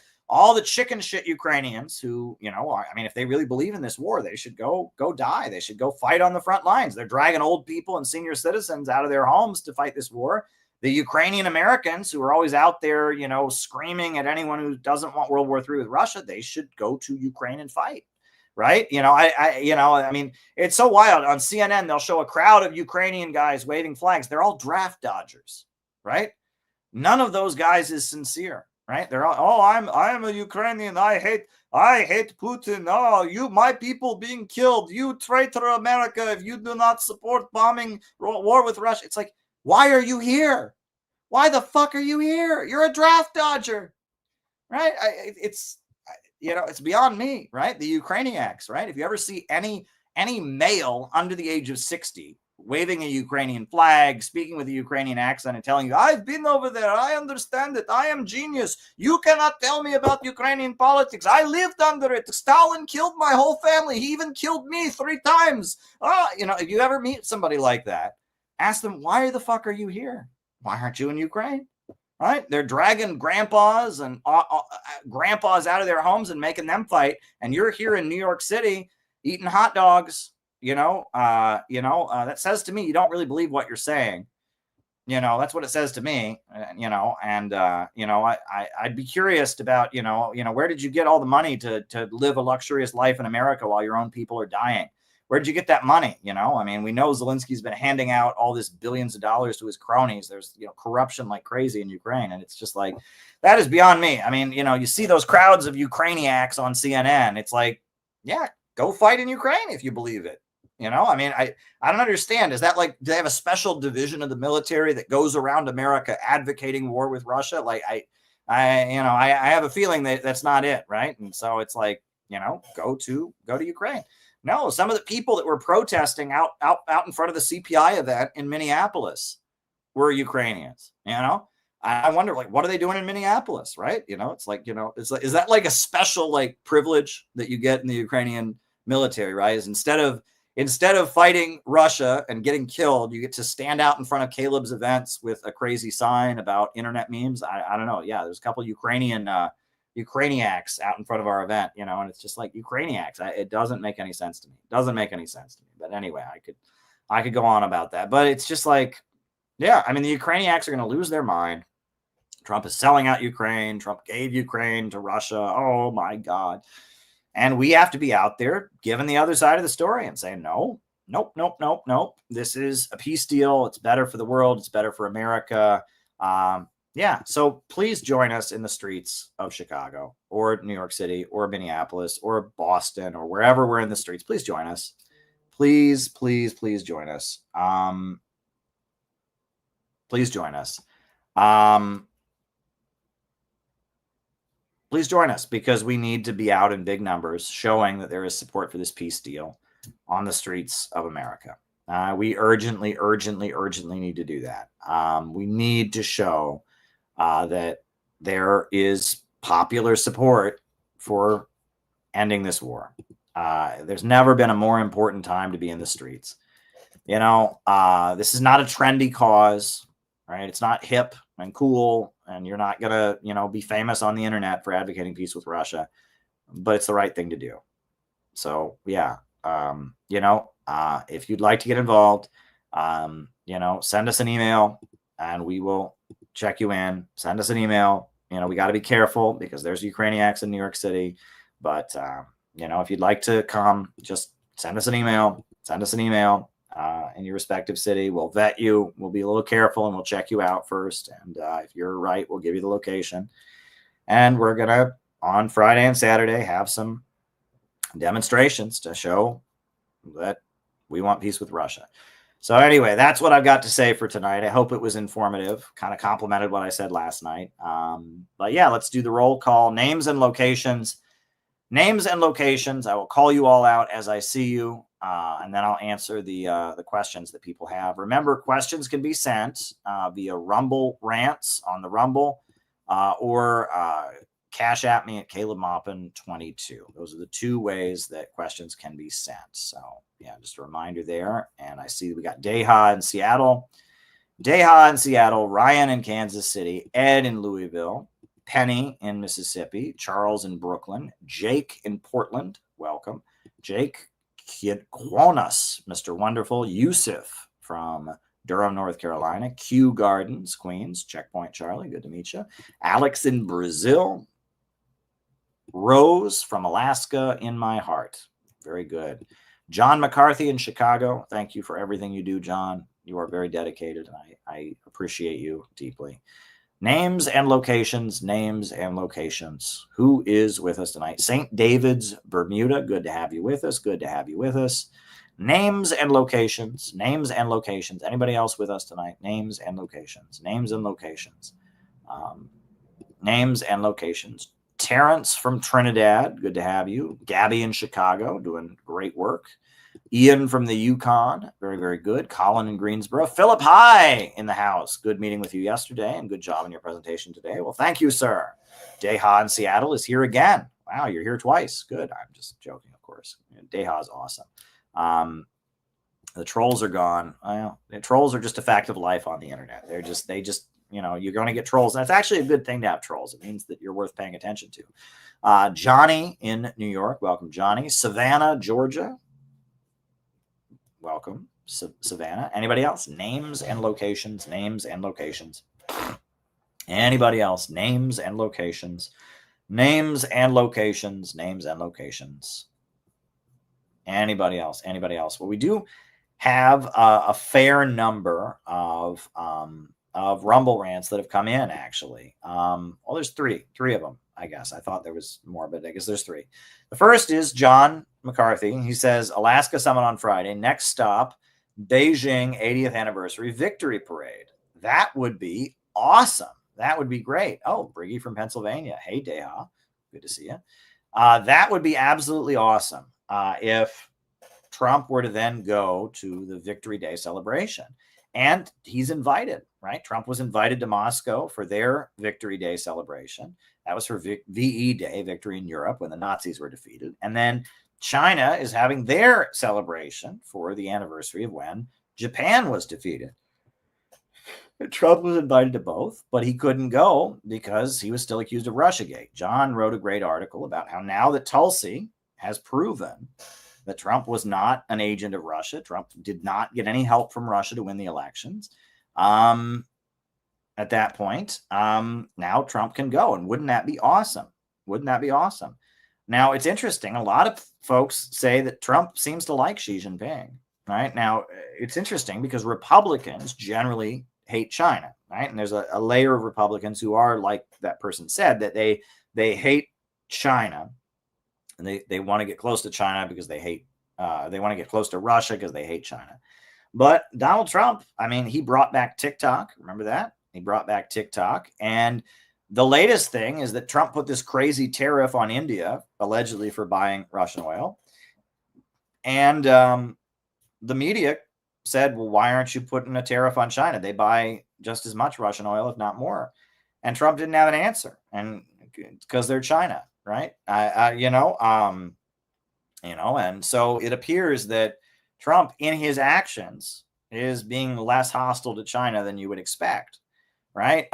chicken shit Ukrainians who, if they really believe in this war, they should go die. They should go fight on the front lines. They're dragging old people and senior citizens out of their homes to fight this war. The Ukrainian Americans who are always out there, screaming at anyone who doesn't want World War III with Russia, they should go to Ukraine and fight. Right. It's so wild. On CNN, they'll show a crowd of Ukrainian guys waving flags. They're all draft dodgers. Right. None of those guys is sincere. Right. They're all, I'm a Ukrainian. I hate Putin. Oh, my people being killed. You traitor America if you do not support bombing war with Russia. It's like, why are you here? Why the fuck are you here? You're a draft dodger. Right. It's beyond me. Right. The Ukrainians. Right. If you ever see any male under the age of 60 waving a Ukrainian flag, speaking with a Ukrainian accent and telling you, I've been over there. I understand it. I am genius. You cannot tell me about Ukrainian politics. I lived under it. Stalin killed my whole family. He even killed me 3 times. If you ever meet somebody like that, ask them, why the fuck are you here? Why aren't you in Ukraine? Right? They're dragging grandpas and grandpas out of their homes and making them fight. And you're here in New York City eating hot dogs. That says to me, you don't really believe what you're saying. That's what it says to me, I'd be curious about, where did you get all the money to live a luxurious life in America while your own people are dying? Where did you get that money? We know Zelensky's been handing out all this billions of dollars to his cronies. There's, corruption like crazy in Ukraine. And it's just like, that is beyond me. You see those crowds of Ukrainiacs on CNN. It's like, yeah, go fight in Ukraine if you believe it. I don't understand. Is that like, do they have a special division of the military that goes around America advocating war with Russia? Like I have a feeling that that's not it. Right. And so it's like, go to Ukraine. No, some of the people that were protesting out in front of the CPI event in Minneapolis were Ukrainians. I wonder, like, what are they doing in Minneapolis? Right. It's like, is that like a special like privilege that you get in the Ukrainian military? Right. Is instead of fighting Russia and getting killed, you get to stand out in front of Caleb's events with a crazy sign about internet memes. I don't know. Yeah, there's a couple Ukrainiacs out in front of our event, and it's just like Ukrainiacs. It doesn't make any sense to me. But anyway, I could go on about that. But it's just like, yeah, the Ukrainiacs are going to lose their mind. Trump is selling out Ukraine. Trump gave Ukraine to Russia. Oh my God. And we have to be out there giving the other side of the story and saying, nope. This is a peace deal. It's better for the world. It's better for America. So please join us in the streets of Chicago or New York City or Minneapolis or Boston or wherever we're in the streets. Please join us. Please join us. Please join us. Please join us because we need to be out in big numbers showing that there is support for this peace deal on the streets of America. We urgently need to do that. We need to show that there is popular support for ending this war. There's never been a more important time to be in the streets. This is not a trendy cause, right? It's not hip and cool, and you're not gonna, be famous on the internet for advocating peace with Russia, but it's the right thing to do. So yeah, if you'd like to get involved, send us an email and we will check you in. Send us an email. We got to be careful because there's Ukrainiacs in New York City, but if you'd like to come, just send us an email. In your respective city. We'll vet you. We'll be a little careful and we'll check you out first. And if you're right, we'll give you the location. And we're going to, on Friday and Saturday, have some demonstrations to show that we want peace with Russia. So anyway, that's what I've got to say for tonight. I hope it was informative, kind of complimented what I said last night. But yeah, let's do the roll call. Names and locations. I will call you all out as I see you. And then I'll answer the questions that people have. Remember, questions can be sent via Rumble rants on the Rumble or Cash at me at Caleb Maupin 22. Those are the 2 ways that questions can be sent. So yeah, just a reminder there. And I see we got Deha in Seattle, Ryan in Kansas City, Ed in Louisville, Penny in Mississippi, Charles in Brooklyn, Jake in Portland. Welcome, Jake. Quonas, Mr. Wonderful, Yusuf from Durham, North Carolina, Kew Gardens, Queens, Checkpoint Charlie, good to meet you. Alex in Brazil, Rose from Alaska, in my heart, very good. John McCarthy in Chicago, thank you for everything you do, John. You are very dedicated, and I appreciate you deeply. Names and locations. Who is with us tonight? St. David's, Bermuda. Good to have you with us. Names and locations. Anybody else with us tonight? Names and locations. Terrence from Trinidad. Good to have you. Gabby in Chicago, doing great work. Ian from the Yukon. Very, very good. Colin in Greensboro. Philip High in the house. Good meeting with you yesterday and good job in your presentation today. Well, thank you, sir. Deha in Seattle is here again. Wow, you're here twice. Good. I'm just joking, of course. Deha is awesome. The trolls are gone. Well, the trolls are just a fact of life on the internet. They just, you're going to get trolls. And it's actually a good thing to have trolls. It means that you're worth paying attention to. Johnny in New York. Welcome, Johnny. Savannah, Georgia. Welcome, Savannah. Anybody else? Names and locations. Names and locations. Anybody else? Names and locations. Names and locations. Names and locations. Anybody else? Anybody else? Well, we do have a fair number of Rumble rants that have come in, actually. Well, there's three of them, I guess. I thought there was more, but I guess there's three. The first is John McCarthy. He says, Alaska Summit on Friday. Next stop, Beijing 80th Anniversary Victory Parade. That would be awesome. That would be great. Oh, Briggy from Pennsylvania. Hey, Deha. Good to see you. That would be absolutely awesome if Trump were to then go to the Victory Day celebration. And he's invited, right? Trump was invited to Moscow for their Victory Day celebration. That was for VE Day, Victory in Europe, when the Nazis were defeated. And then China is having their celebration for the anniversary of when Japan was defeated. Trump was invited to both, but he couldn't go because he was still accused of Russiagate. John wrote a great article about how now that Tulsi has proven that Trump was not an agent of Russia, Trump did not get any help from Russia to win the elections. At that point, now Trump can go. And wouldn't that be awesome? Wouldn't that be awesome? Now, it's interesting. A lot of folks say that Trump seems to like Xi Jinping, right? Now, it's interesting because Republicans generally hate China, right? And there's a layer of Republicans who are, like that person said, that they hate China. And they want to get close to China because they hate, they want to get close to Russia because they hate China. But Donald Trump, I mean, he brought back TikTok. Remember that? He brought back TikTok. And the latest thing is that Trump put this crazy tariff on India, allegedly for buying Russian oil. And the media said, well, why aren't you putting a tariff on China? They buy just as much Russian oil, if not more. And Trump didn't have an answer. And because they're China. Right. And so it appears that Trump in his actions is being less hostile to China than you would expect. Right.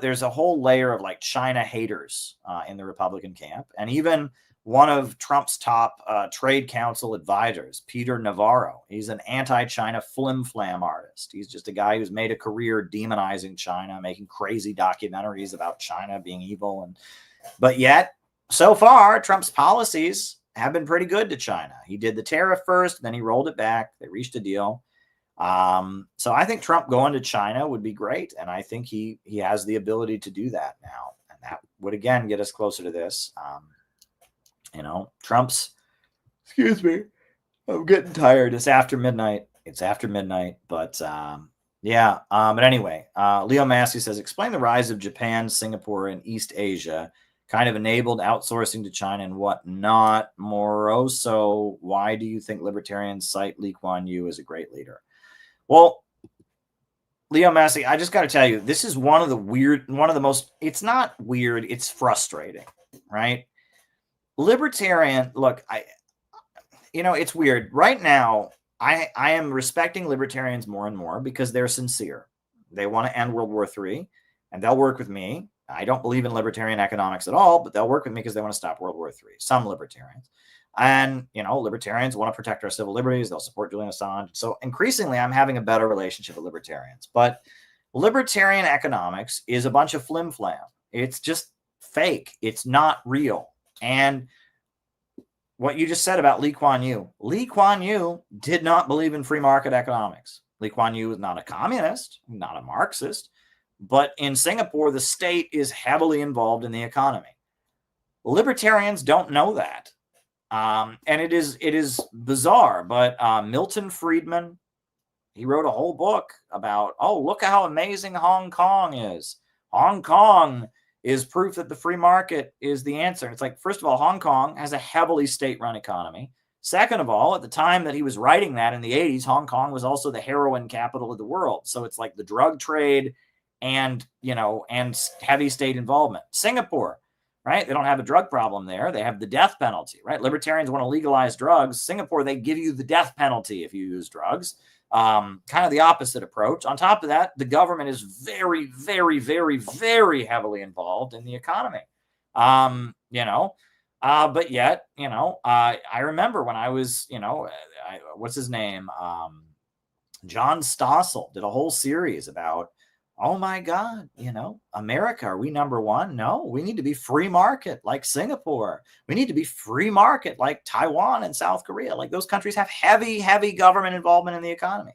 There's a whole layer of like China haters in the Republican camp. And even one of Trump's top trade council advisors, Peter Navarro, he's an anti-China flim-flam artist. He's just a guy who's made a career demonizing China, making crazy documentaries about China being evil. But yet, so far, Trump's policies have been pretty good to China. He did the tariff first, then he rolled it back. They reached a deal. So I think Trump going to China would be great. And I think he has the ability to do that now. And that would, again, get us closer to this. Trump's, excuse me, I'm getting tired. It's after midnight. But but anyway, Leo Massey says, explain the rise of Japan, Singapore, and East Asia kind of enabled outsourcing to China and whatnot. Moroso, why do you think libertarians cite Lee Kuan Yew as a great leader? Well, Leo Massey, I just got to tell you, this is one of the most, it's not weird, it's frustrating, right? Libertarian, look, it's weird. Right now, I am respecting libertarians more and more because they're sincere. They want to end World War III, and they'll work with me. I don't believe in libertarian economics at all, but they'll work with me because they want to stop World War III. Some libertarians. And, libertarians want to protect our civil liberties. They'll support Julian Assange. So increasingly, I'm having a better relationship with libertarians. But libertarian economics is a bunch of flim-flam. It's just fake. It's not real. And what you just said about Lee Kuan Yew did not believe in free market economics. Lee Kuan Yew is not a communist, not a Marxist, but in Singapore, the state is heavily involved in the economy. Libertarians don't know that. And it is bizarre, but Milton Friedman, he wrote a whole book about, look at how amazing Hong Kong is. Hong Kong is proof that the free market is the answer. It's like, first of all, Hong Kong has a heavily state-run economy. Second of all, at the time that he was writing that in the 80s, Hong Kong was also the heroin capital of the world. So it's like the drug trade and, and heavy state involvement. Singapore, right? They don't have a drug problem there. They have the death penalty, right? Libertarians want to legalize drugs. Singapore, they give you the death penalty if you use drugs. Kind of the opposite approach. On top of that, the government is very, very, very, very heavily involved in the economy. But yet, I remember when I was, what's his name? John Stossel did a whole series about, oh my God, America, are we number one? No, we need to be free market like Singapore. We need to be free market like Taiwan and South Korea. Like those countries have heavy, heavy government involvement in the economy.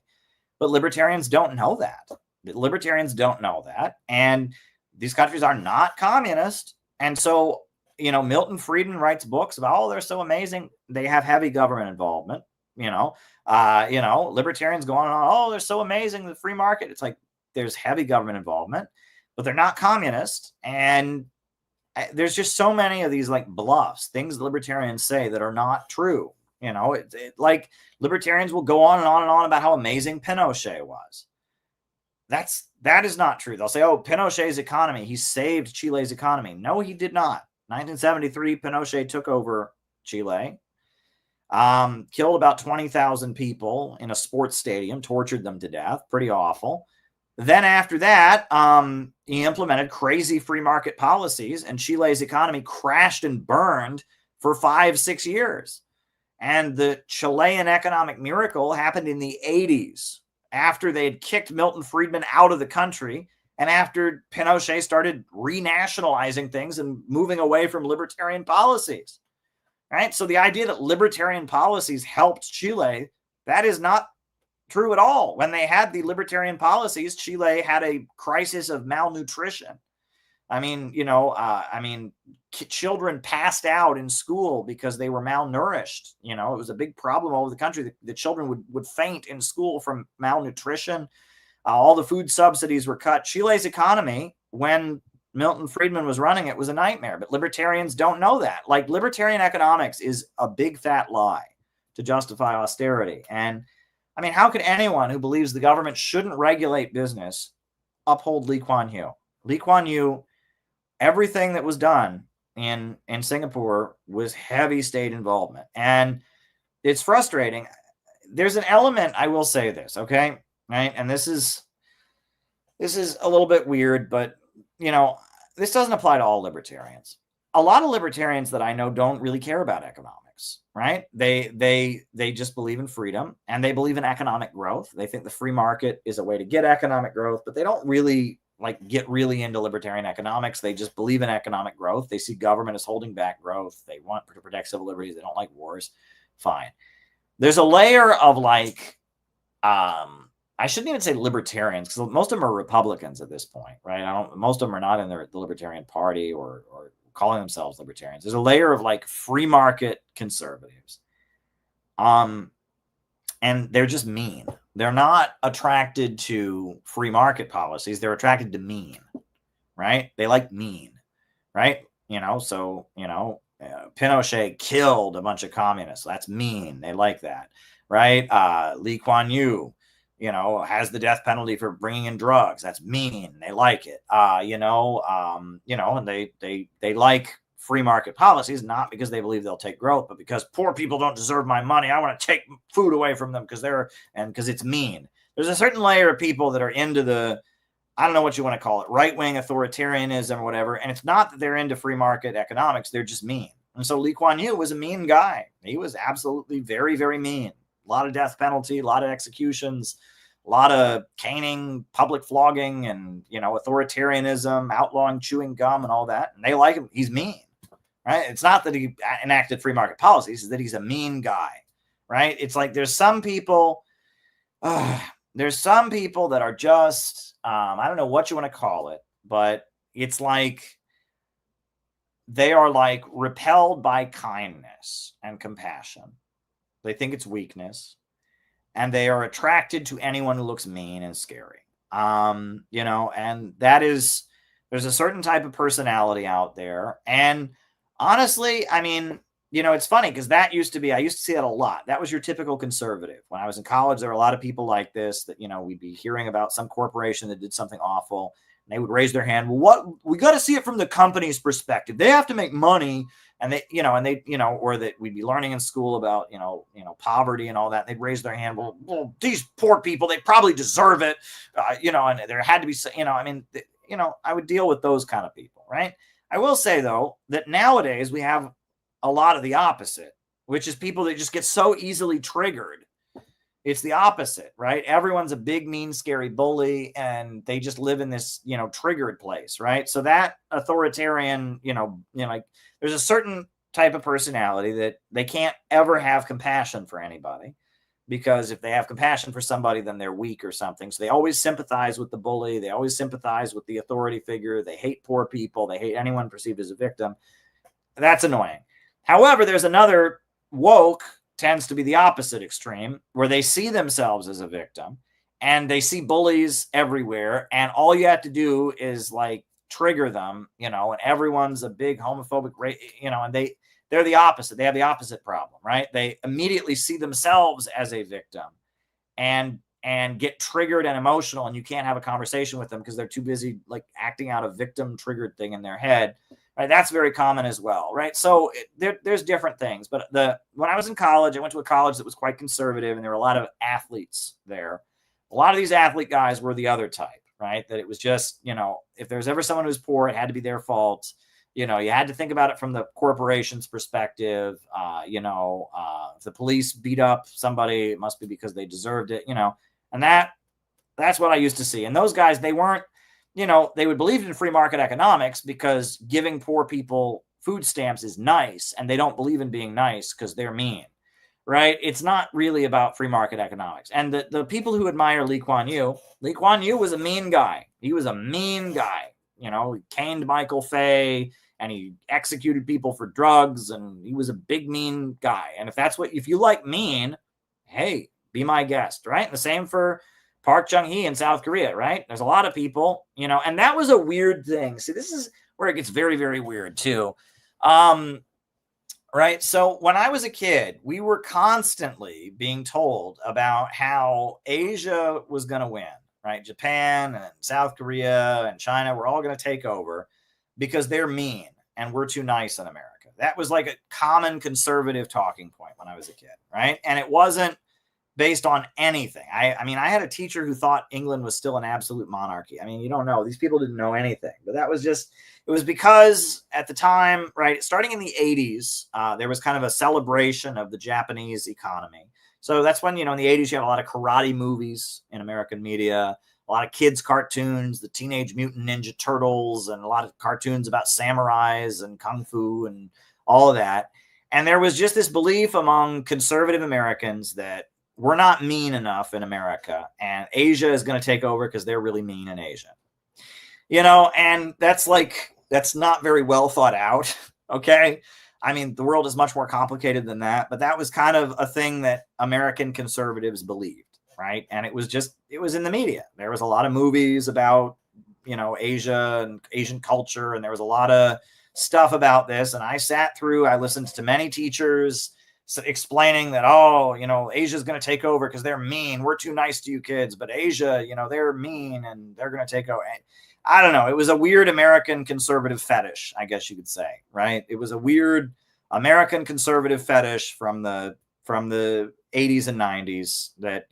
But libertarians don't know that. Libertarians don't know that. And these countries are not communist. And so, Milton Friedman writes books about, oh, they're so amazing. They have heavy government involvement. Libertarians go on and on, oh, they're so amazing, the free market. It's like, there's heavy government involvement, but they're not communist. And there's just so many of these like bluffs, things libertarians say that are not true. Like libertarians will go on and on and on about how amazing Pinochet was. That is not true. They'll say, oh, Pinochet's economy, he saved Chile's economy. No, he did not. 1973, Pinochet took over Chile, killed about 20,000 people in a sports stadium, tortured them to death. Pretty awful. Then after that, he implemented crazy free market policies, and Chile's economy crashed and burned for 5-6 years. And the Chilean economic miracle happened in the 80s, after they had kicked Milton Friedman out of the country, and after Pinochet started renationalizing things and moving away from libertarian policies. Right? So the idea that libertarian policies helped Chile, that is not true at all. When they had the libertarian policies, Chile had a crisis of malnutrition. Children passed out in school because they were malnourished. It was a big problem all over the country. The children would faint in school from malnutrition. All the food subsidies were cut. Chile's economy, when Milton Friedman was running it, was a nightmare. But libertarians don't know that. Like, libertarian economics is a big fat lie to justify austerity. And how could anyone who believes the government shouldn't regulate business uphold Lee Kuan Yew? Lee Kuan Yew, everything that was done in Singapore was heavy state involvement. And it's frustrating. There's an element, I will say this, okay? Right? And this is a little bit weird, but, this doesn't apply to all libertarians. A lot of libertarians that I know don't really care about economics, right? They just believe in freedom, and they believe in economic growth. They think the free market is a way to get economic growth, but they don't really get really into libertarian economics. They just believe in economic growth. They see government as holding back growth. They want to protect civil liberties. They don't like wars. Fine. There's a layer of I shouldn't even say libertarians, because most of them are Republicans at this point, right? Most of them are not in the Libertarian Party or calling themselves libertarians. There's a layer of free market conservatives. And they're just mean. They're not attracted to free market policies. They're attracted to mean, right? They like mean, right? Pinochet killed a bunch of communists. That's mean. They like that, right? Lee Kuan Yew, has the death penalty for bringing in drugs. That's mean. They like it. And they like free market policies, not because they believe they'll take growth, but because poor people don't deserve my money. I want to take food away from them because it's mean. There's a certain layer of people that are into the, I don't know what you want to call it, right-wing authoritarianism or whatever. And it's not that they're into free market economics. They're just mean. And so Lee Kuan Yew was a mean guy. He was absolutely very, very mean. A lot of death penalty, a lot of executions, a lot of caning, public flogging, and, authoritarianism, outlawing chewing gum and all that. And they like him. He's mean, right? It's not that he enacted free market policies, it's that he's a mean guy, right? It's like there's some people that are just, I don't know what you want to call it, but it's like they are repelled by kindness and compassion. They think it's weakness, and they are attracted to anyone who looks mean and scary. And there's a certain type of personality out there. And honestly, it's funny because I used to see that a lot. That was your typical conservative. When I was in college, there were a lot of people like this that, we'd be hearing about some corporation that did something awful. And they would raise their hand. Well, we got to see it from the company's perspective. They have to make money. And or that we'd be learning in school about, poverty and all that. They'd raise their hand. Well, these poor people, they probably deserve it. And there had to be, I would deal with those kind of people. Right. I will say, though, that nowadays we have a lot of the opposite, which is people that just get so easily triggered. It's the opposite, right? Everyone's a big, mean, scary bully, and they just live in this, triggered place, right? So that authoritarian, like there's a certain type of personality that they can't ever have compassion for anybody, because if they have compassion for somebody, then they're weak or something. So they always sympathize with the bully. They always sympathize with the authority figure. They hate poor people. They hate anyone perceived as a victim. That's annoying. However, there's another woke tends to be the opposite extreme, where they see themselves as a victim and they see bullies everywhere. And all you have to do is like trigger them, and everyone's a big homophobic, and they're the opposite. They have the opposite problem, right? They immediately see themselves as a victim and get triggered and emotional, and you can't have a conversation with them because they're too busy like acting out a victim triggered thing in their head. Right, that's very common as well, right? So there's different things. But when I was in college, I went to a college that was quite conservative, and there were a lot of athletes there. A lot of these athlete guys were the other type, right? That it was just, if there's ever someone who's poor, it had to be their fault. You had to think about it from the corporation's perspective. If the police beat up somebody, it must be because they deserved it, and that's what I used to see. And those guys, they weren't, they would believe in free market economics because giving poor people food stamps is nice, and they don't believe in being nice because they're mean, right? It's not really about free market economics. And the people who admire Lee Kuan Yew was a mean guy. He was a mean guy. He caned Michael Fay, and he executed people for drugs, and he was a big, mean guy. And if you like mean, hey, be my guest, right? And the same for Park Chung-hee in South Korea, right? There's a lot of people, and that was a weird thing. See, this is where it gets very, very weird too. Right. So when I was a kid, we were constantly being told about how Asia was going to win, right? Japan and South Korea and China were all going to take over because they're mean and we're too nice in America. That was like a common conservative talking point when I was a kid, right? And it wasn't based on anything. I mean, I had a teacher who thought England was still an absolute monarchy. I mean, you don't know. These people didn't know anything. But that was just, it was because at the time, right, starting in the 80s, there was kind of a celebration of the Japanese economy. So that's when, in the 80s, you have a lot of karate movies in American media, a lot of kids' cartoons, the Teenage Mutant Ninja Turtles, and a lot of cartoons about samurais and kung fu and all of that. And there was just this belief among conservative Americans that we're not mean enough in America, and Asia is going to take over because they're really mean in Asia. And that's not very well thought out. Okay. I mean, the world is much more complicated than that, but that was kind of a thing that American conservatives believed, right? And it was in the media. There was a lot of movies about, Asia and Asian culture, and there was a lot of stuff about this. And I listened to many teachers explaining that, Asia's going to take over because they're mean. We're too nice to you kids, but Asia, they're mean and they're going to take over. I don't know. It was a weird American conservative fetish, I guess you could say, right? It was a weird American conservative fetish from the 80s and 90s that,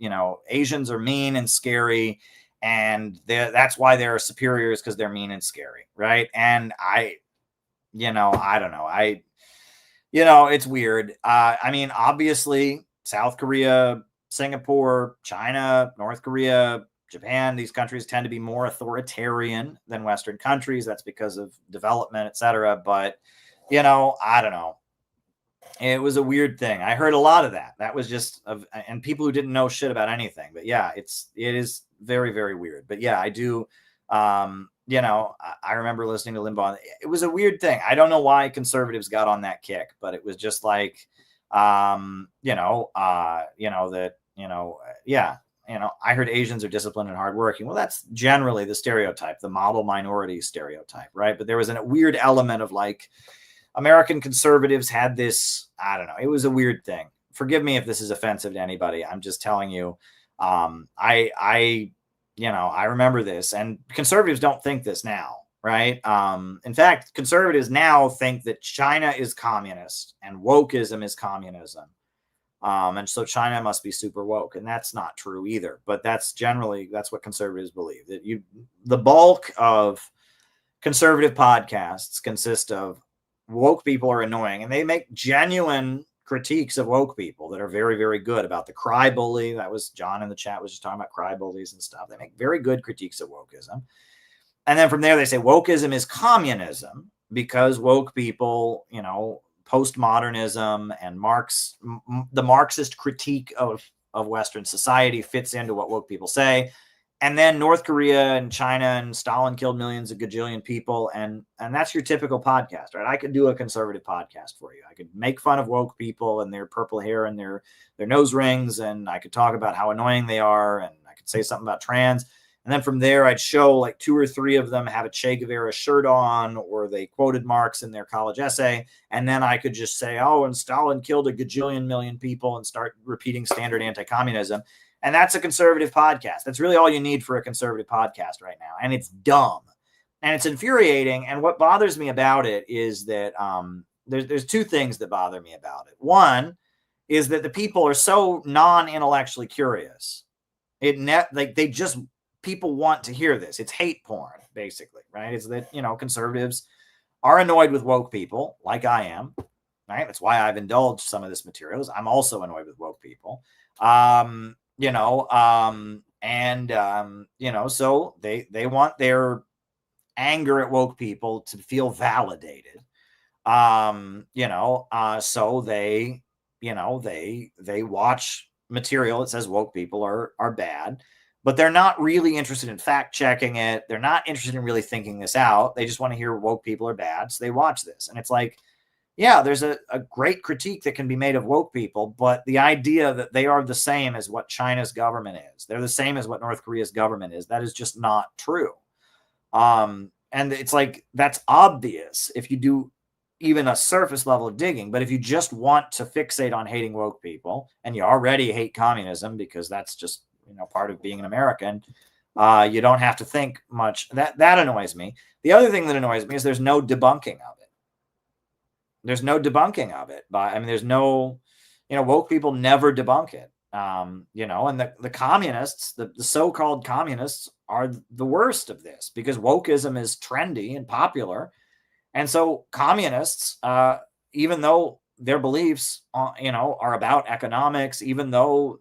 Asians are mean and scary, and that's why they're superiors, because they're mean and scary, right? And I don't know. It's weird. I mean, obviously, South Korea, Singapore, China, North Korea, Japan, these countries tend to be more authoritarian than Western countries. That's because of development, etc. But, I don't know. It was a weird thing. I heard a lot of that. That was just, and people who didn't know shit about anything. But yeah, it is very, very weird. But yeah, I do. I remember listening to Limbaugh. It was a weird thing. I don't know why conservatives got on that kick, but it was just like, I heard Asians are disciplined and hardworking. Well, that's generally the stereotype, the model minority stereotype, right? But there was a weird element of like, American conservatives had this, I don't know, it was a weird thing. Forgive me if this is offensive to anybody. I'm just telling you, I remember this, and conservatives don't think this now, right? In fact, conservatives now think that China is communist and wokeism is communism. And so China must be super woke, and that's not true either. But that's what conservatives believe, that the bulk of conservative podcasts consist of woke people are annoying, and they make genuine critiques of woke people that are very, very good. About the cry bully, that was John in the chat was just talking about cry bullies and stuff. They make very good critiques of wokeism. And then from there, they say wokeism is communism because woke people, postmodernism and the Marxist critique of Western society fits into what woke people say. And then North Korea and China and Stalin killed millions of gajillion people. And that's your typical podcast, right? I could do a conservative podcast for you. I could make fun of woke people and their purple hair and their nose rings. And I could talk about how annoying they are. And I could say something about trans. And then from there, I'd show like 2 or 3 of them have a Che Guevara shirt on, or they quoted Marx in their college essay. And then I could just say, oh, and Stalin killed a gajillion million people, and start repeating standard anti-communism. And that's a conservative podcast. That's really all you need for a conservative podcast right now. And it's dumb and it's infuriating. And what bothers me about it is that there's 2 things that bother me about it. One is that the people are so non-intellectually curious. People want to hear this. It's hate porn, basically, right? It's that, conservatives are annoyed with woke people, like I am, right? That's why I've indulged some of this materials. I'm also annoyed with woke people. So they want their anger at woke people to feel validated. So they watch material that says woke people are bad, but they're not really interested in fact checking it. They're not interested in really thinking this out. They just want to hear woke people are bad. So they watch this, and it's like, yeah, there's a great critique that can be made of woke people, but the idea that they are the same as what China's government is, they're the same as what North Korea's government is, that is just not true. And it's like, that's obvious if you do even a surface level of digging. But if you just want to fixate on hating woke people, and you already hate communism because that's just, part of being an American, you don't have to think much. That annoys me. The other thing that annoys me is there's no debunking of it. There's no debunking of it. There's no, woke people never debunk it. And the communists, the so-called communists, are the worst of this because wokeism is trendy and popular. And so communists, even though their beliefs, are about economics, even though,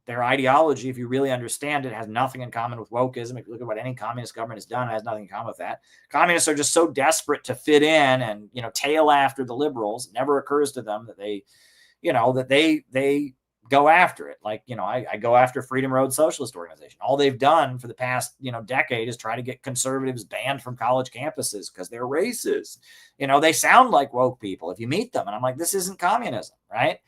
their ideology, if you really understand it, has nothing in common with wokeism. If you look at what any communist government has done, it has nothing in common with that. Communists are just so desperate to fit in and, tail after the liberals. It never occurs to them that they go after it. Like, I go after Freedom Road Socialist Organization. All they've done for the past, decade is try to get conservatives banned from college campuses because they're racist. They sound like woke people if you meet them. And I'm like, this isn't communism, right?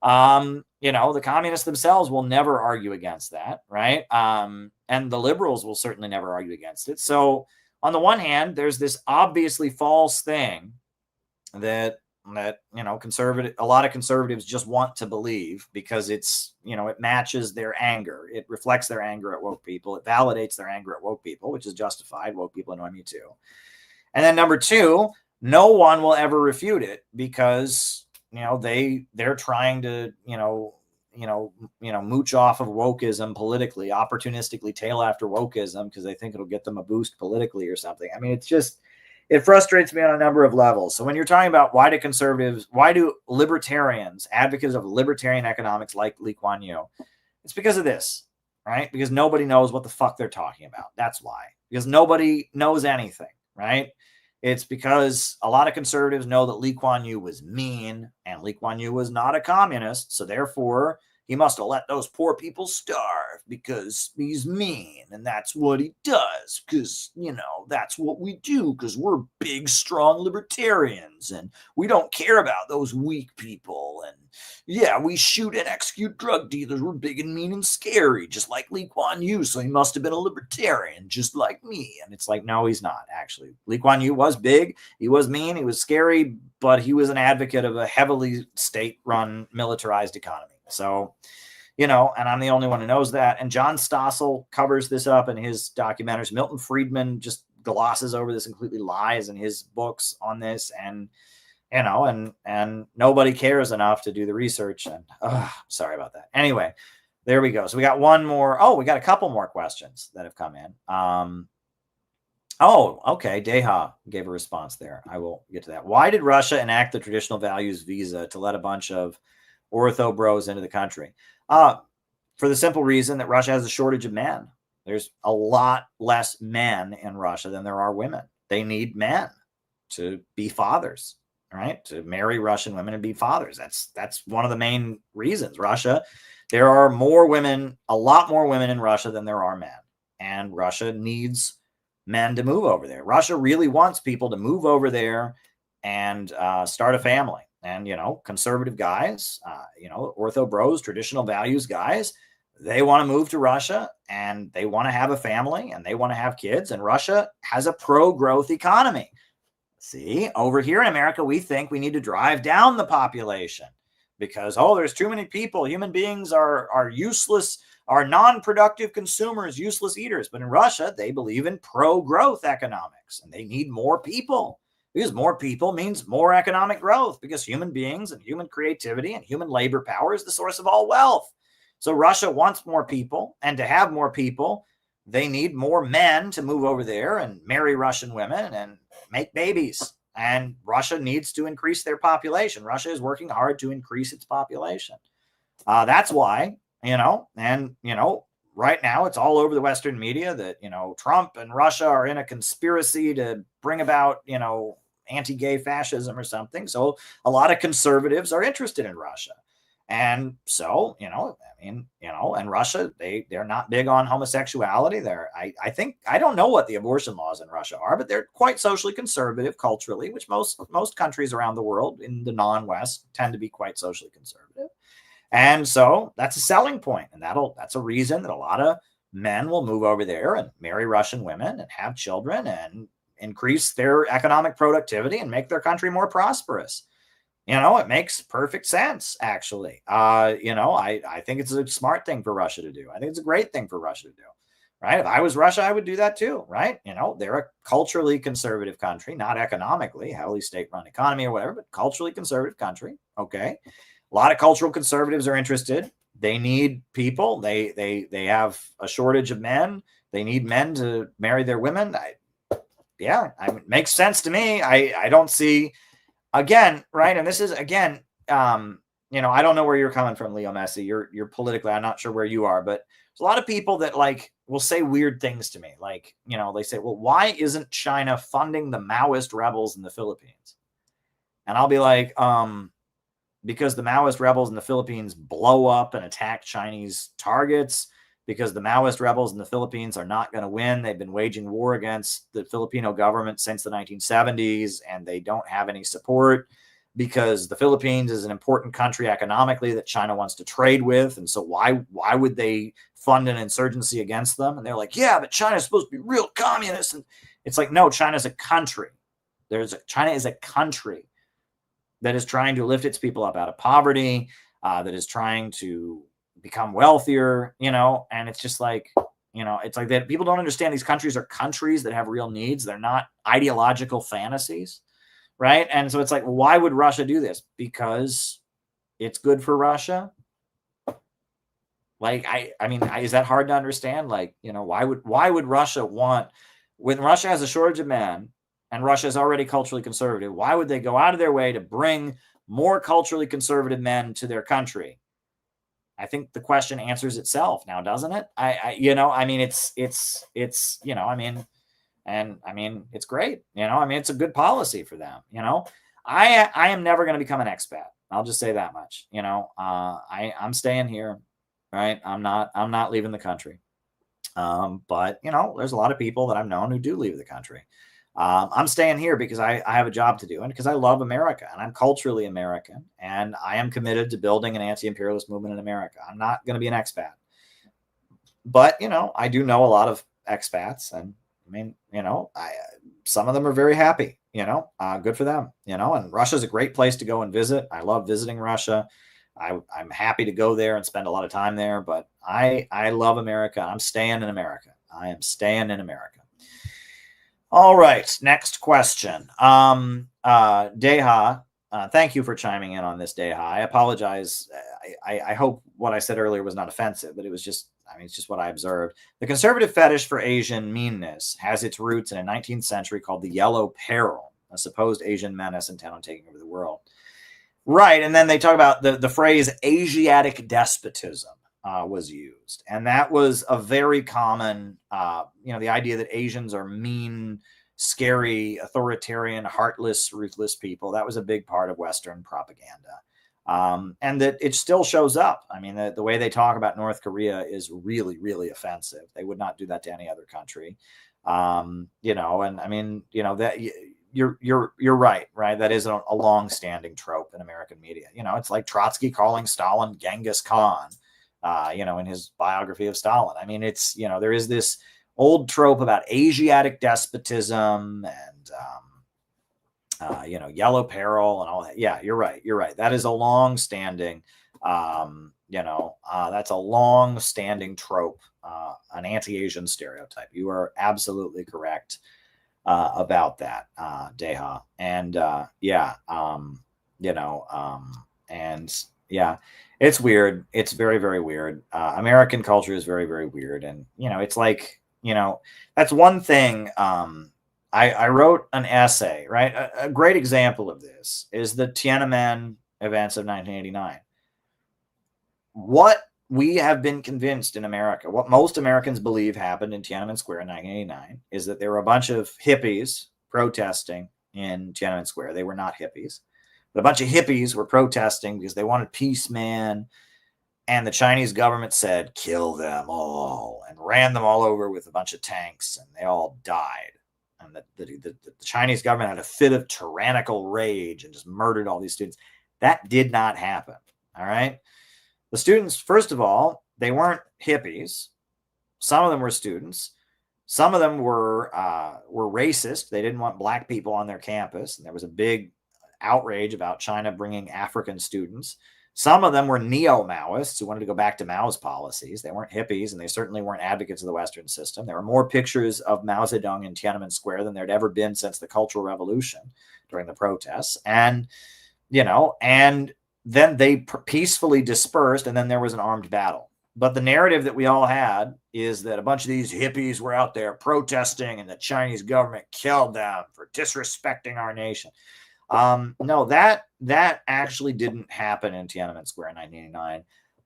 The communists themselves will never argue against that, right? And the liberals will certainly never argue against it. So on the one hand, there's this obviously false thing that a lot of conservatives just want to believe because it's, it matches their anger. It reflects their anger at woke people. It validates their anger at woke people, which is justified. Woke people annoy me too. And then number 2, no one will ever refute it because, they're trying to, mooch off of wokeism politically, opportunistically tail after wokeism because they think it'll get them a boost politically or something. It frustrates me on a number of levels. So when you're talking about why do libertarians, advocates of libertarian economics like Lee Kuan Yew, it's because of this, right? Because nobody knows what the fuck they're talking about. That's why. Because nobody knows anything, right? It's because a lot of conservatives know that Lee Kuan Yew was mean and Lee Kuan Yew was not a communist. So therefore, he must have let those poor people starve because he's mean. And that's what he does because, that's what we do because we're big, strong libertarians and we don't care about those weak people. And, Yeah, we shoot and execute drug dealers. We're big and mean and scary, just like Lee Kuan Yew. So he must have been a libertarian, just like me. And it's like, no, he's not, actually. Lee Kuan Yew was big. He was mean. He was scary, but he was an advocate of a heavily state-run, militarized economy. So, and I'm the only one who knows that. And John Stossel covers this up in his documentaries. Milton Friedman just glosses over this and completely lies in his books on this. And and nobody cares enough to do the research. And sorry about that. Anyway, there we go. So we got one more. Oh, we got a couple more questions that have come in. Okay. Deha gave a response there. I will get to that. Why did Russia enact the traditional values visa to let a bunch of ortho bros into the country? For the simple reason that Russia has a shortage of men. There's a lot less men in Russia than there are women. They need men to be fathers. Right, to marry Russian women and be fathers. That's one of the main reasons. Russia, there are more women, a lot more women in Russia than there are men, and Russia needs men to move over there. Russia really wants people to move over there and start a family. And conservative guys, ortho bros, traditional values guys, they want to move to Russia and they want to have a family and they want to have kids. And Russia has a pro-growth economy. See, over here in America, we think we need to drive down the population because, there's too many people. Human beings are useless, are non-productive consumers, useless eaters. But in Russia, they believe in pro-growth economics and they need more people because more people means more economic growth because human beings and human creativity and human labor power is the source of all wealth. So Russia wants more people, and to have more people, they need more men to move over there and marry Russian women and make babies. And Russia needs to increase their population. Russia is working hard to increase its population. That's why, right now it's all over the Western media that, Trump and Russia are in a conspiracy to bring about, anti-gay fascism or something. So a lot of conservatives are interested in Russia. And so, and Russia, they're not big on homosexuality. I don't know what the abortion laws in Russia are, but they're quite socially conservative culturally, which most countries around the world in the non-West tend to be quite socially conservative. And so that's a selling point. And that's a reason that a lot of men will move over there and marry Russian women and have children and increase their economic productivity and make their country more prosperous. It makes perfect sense, actually. I think it's a smart thing for Russia to do. I think it's a great thing for Russia to do, right? If I was Russia, I would do that too, right? They're a culturally conservative country, not economically, heavily state-run economy or whatever, but culturally conservative country, okay? A lot of cultural conservatives are interested. They need people. They have a shortage of men. They need men to marry their women. It makes sense to me. I don't see... Again, right, and this is again, I don't know where you're coming from, Leo Messi. You're politically, I'm not sure where you are, but there's a lot of people that will say weird things to me. They say, well, why isn't China funding the Maoist rebels in the Philippines? And I'll be like, because the Maoist rebels in the Philippines blow up and attack Chinese targets, because the Maoist rebels in the Philippines are not going to win. They've been waging war against the Filipino government since the 1970s, and they don't have any support because the Philippines is an important country economically that China wants to trade with. And so why would they fund an insurgency against them? And they're like, yeah, but China's supposed to be real communist. And it's like, no, China's a country. China is a country that is trying to lift its people up out of poverty, that is trying to become wealthier, and it's just like, it's like that. People don't understand these countries are countries that have real needs. They're not ideological fantasies, right? And so it's like, why would Russia do this? Because it's good for Russia. Is that hard to understand? Why would Russia want, when Russia has a shortage of men and Russia is already culturally conservative, why would they go out of their way to bring more culturally conservative men to their country? I think the question answers itself now, doesn't it? It's great. It's a good policy for them. I am never going to become an expat. I'll just say that much. I'm staying here, right? I'm not leaving the country. But there's a lot of people that I've known who do leave the country. I'm staying here because I have a job to do and because I love America and I'm culturally American and I am committed to building an anti-imperialist movement in America. I'm not going to be an expat. But, I do know a lot of expats and I mean, some of them are very happy, good for them, and Russia's a great place to go and visit. I love visiting Russia. I'm happy to go there and spend a lot of time there, but I love America. I'm staying in America. I am staying in America. All right. Next question. Deha, thank you for chiming in on this, Deha. I apologize. I hope what I said earlier was not offensive, but it was just, it's just what I observed. The conservative fetish for Asian meanness has its roots in a 19th century called the Yellow Peril, a supposed Asian menace intent on taking over the world. Right. And then they talk about the phrase Asiatic despotism was used. And that was a very common, the idea that Asians are mean, scary, authoritarian, heartless, ruthless people. That was a big part of Western propaganda. And that it still shows up. I mean, the way they talk about North Korea is really, really offensive. They would not do that to any other country. And I mean, that you're right. That is a long-standing trope in American media. It's like Trotsky calling Stalin Genghis Khan, in his biography of Stalin. I mean, it's, there is this old trope about Asiatic despotism and, Yellow Peril and all that. Yeah, you're right. That is a long-standing, that's a long-standing trope, an anti-Asian stereotype. You are absolutely correct about that, Deha. And it's weird. It's very, very weird. American culture is very, very weird. And, it's like, that's one thing. I wrote an essay, right? A great example of this is the Tiananmen events of 1989. What we have been convinced in America, what most Americans believe happened in Tiananmen Square in 1989, is that there were a bunch of hippies protesting in Tiananmen Square. They were not hippies, but a bunch of hippies were protesting because they wanted peace, man. And the Chinese government said, kill them all, and ran them all over with a bunch of tanks, and they all died. And the Chinese government had a fit of tyrannical rage and just murdered all these students. That did not happen. All right. The students, first of all, they weren't hippies. Some of them were students. Some of them were racist. They didn't want black people on their campus. And there was a big outrage about China bringing African students. Some of them were neo-Maoists who wanted to go back to Mao's policies. They weren't hippies, and they certainly weren't advocates of the Western system. There were more pictures of Mao Zedong in Tiananmen Square than there'd ever been since the Cultural Revolution during the protests. And, and then they peacefully dispersed, and then there was an armed battle. But the narrative that we all had is that a bunch of these hippies were out there protesting, and the Chinese government killed them for disrespecting our nation. No, that actually didn't happen in Tiananmen Square in 1989.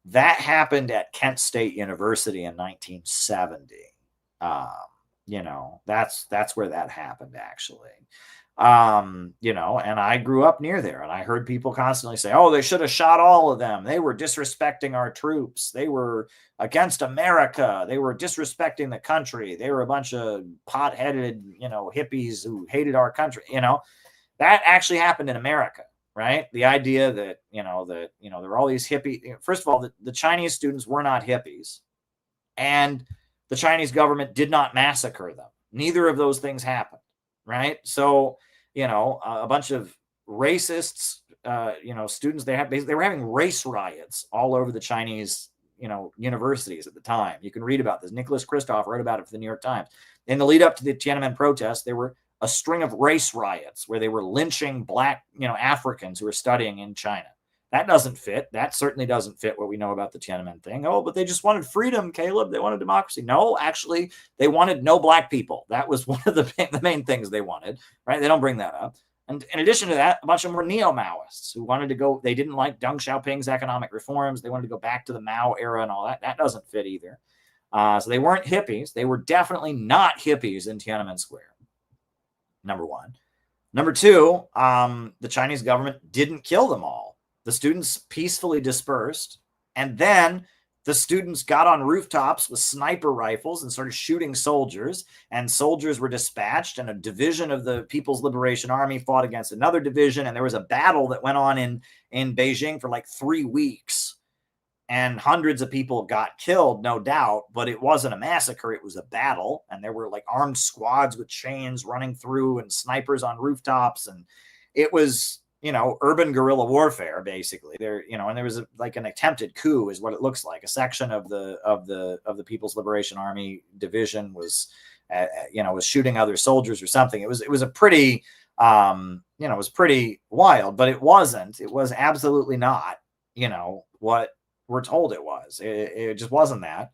That happened at Kent State University in 1970. That's where that happened actually. And I grew up near there, and I heard people constantly say, "Oh, they should have shot all of them. They were disrespecting our troops. They were against America. They were disrespecting the country. They were a bunch of pot-headed, hippies who hated our country." That actually happened in America, right? The idea that, there were all these hippie. First of all, the Chinese students were not hippies, and the Chinese government did not massacre them. Neither of those things happened, right? So, a bunch of racists, students, they were having race riots all over the Chinese, universities at the time. You can read about this. Nicholas Kristof wrote about it for the New York Times. In the lead up to the Tiananmen protests, there were a string of race riots where they were lynching black, Africans who were studying in China. That doesn't fit. That certainly doesn't fit what we know about the Tiananmen thing. Oh, but they just wanted freedom, Caleb. They wanted democracy. No, actually, they wanted no black people. That was one of the main things they wanted, right? They don't bring that up. And in addition to that, a bunch of them were neo-Maoists who wanted to go, they didn't like Deng Xiaoping's economic reforms. They wanted to go back to the Mao era and all that. That doesn't fit either. So they weren't hippies. They were definitely not hippies in Tiananmen Square. Number one. Number two, the Chinese government didn't kill them all. The students peacefully dispersed, and then the students got on rooftops with sniper rifles and started shooting soldiers, and soldiers were dispatched, and a division of the People's Liberation Army fought against another division, and there was a battle that went on in Beijing for like 3 weeks, and hundreds of people got killed, no doubt, but it wasn't a massacre. It was a battle, and there were like armed squads with chains running through and snipers on rooftops, and it was, you know, urban guerrilla warfare, basically. There, you know, and there was like an attempted coup, is what it looks like. A section of the People's Liberation Army division was, you know, was shooting other soldiers or something. It was a pretty, you know, it was pretty wild, but it wasn't. It was absolutely not, you know, what we're told it was. It just wasn't that.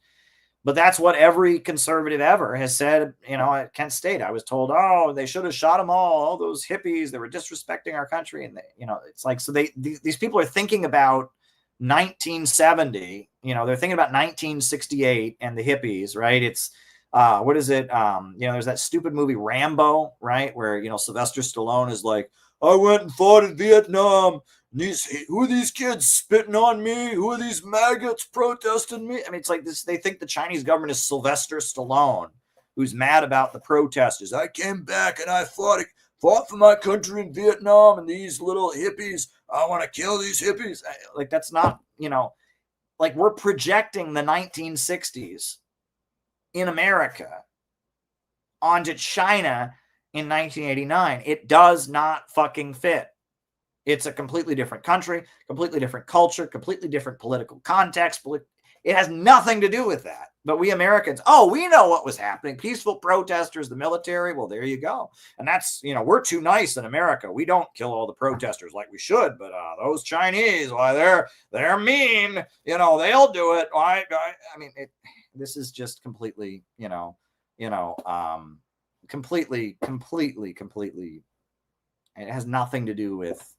But that's what every conservative ever has said, you know, at Kent State. I was told, oh, they should have shot them all those hippies, they were disrespecting our country. And, they, you know, it's like, so these people are thinking about 1970, you know, they're thinking about 1968 and the hippies, right? It's, what is it? You know, there's that stupid movie Rambo, right? Where, you know, Sylvester Stallone is like, I went and fought in Vietnam. Who are these kids spitting on me? Who are these maggots protesting me? I mean, it's like this. They think the Chinese government is Sylvester Stallone, who's mad about the protesters. I came back and I fought for my country in Vietnam, and these little hippies, I want to kill these hippies. Like, that's not, you know, like, we're projecting the 1960s in America onto China in 1989. It does not fucking fit. It's a completely different country, completely different culture, completely different political context. It has nothing to do with that. But we Americans, oh, we know what was happening. Peaceful protesters, the military. Well, there you go. And that's, you know, we're too nice in America. We don't kill all the protesters like we should. But those Chinese, why, they're mean. You know, they'll do it. I mean, this is just completely, completely. It has nothing to do with,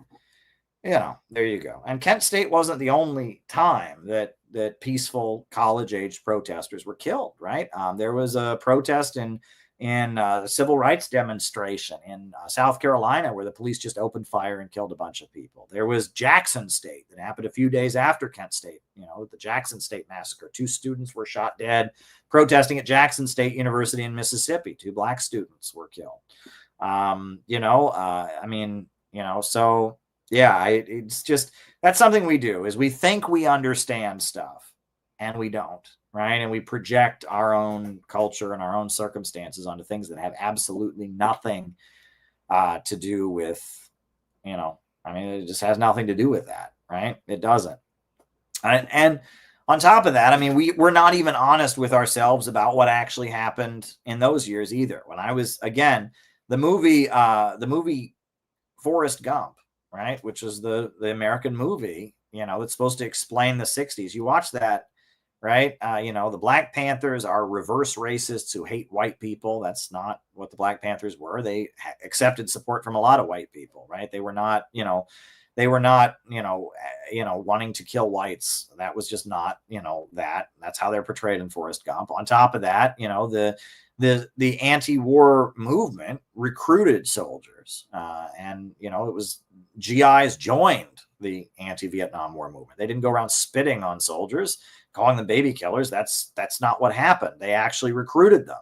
you know, there you go. And Kent State wasn't the only time that peaceful college-age protesters were killed, right? There was a protest in a civil rights demonstration in South Carolina where the police just opened fire and killed a bunch of people. There was Jackson State that happened a few days after Kent State, you know, the Jackson State massacre. 2 students were shot dead protesting at Jackson State University in Mississippi. 2 black students were killed. I mean, you know, so yeah, it's just, that's something we do, is we think we understand stuff and we don't, right? And we project our own culture and our own circumstances onto things that have absolutely nothing to do with, you know, I mean, it just has nothing to do with that, right? It doesn't. And on top of that, I mean, we're not even honest with ourselves about what actually happened in those years either. When I was, again, the movie Forrest Gump, right, which is the American movie, you know, it's supposed to explain the 60s. You watch that, right? You know, the Black Panthers are reverse racists who hate white people. That's not what the Black Panthers were. They accepted support from a lot of white people, right? They were not, wanting to kill whites. That was just not, you know, that's how they're portrayed in Forrest Gump. On top of that, you know, the anti-war movement recruited soldiers, and, you know, it was GIs joined the anti-Vietnam War movement. They didn't go around spitting on soldiers, calling them baby killers. That's not what happened. They actually recruited them.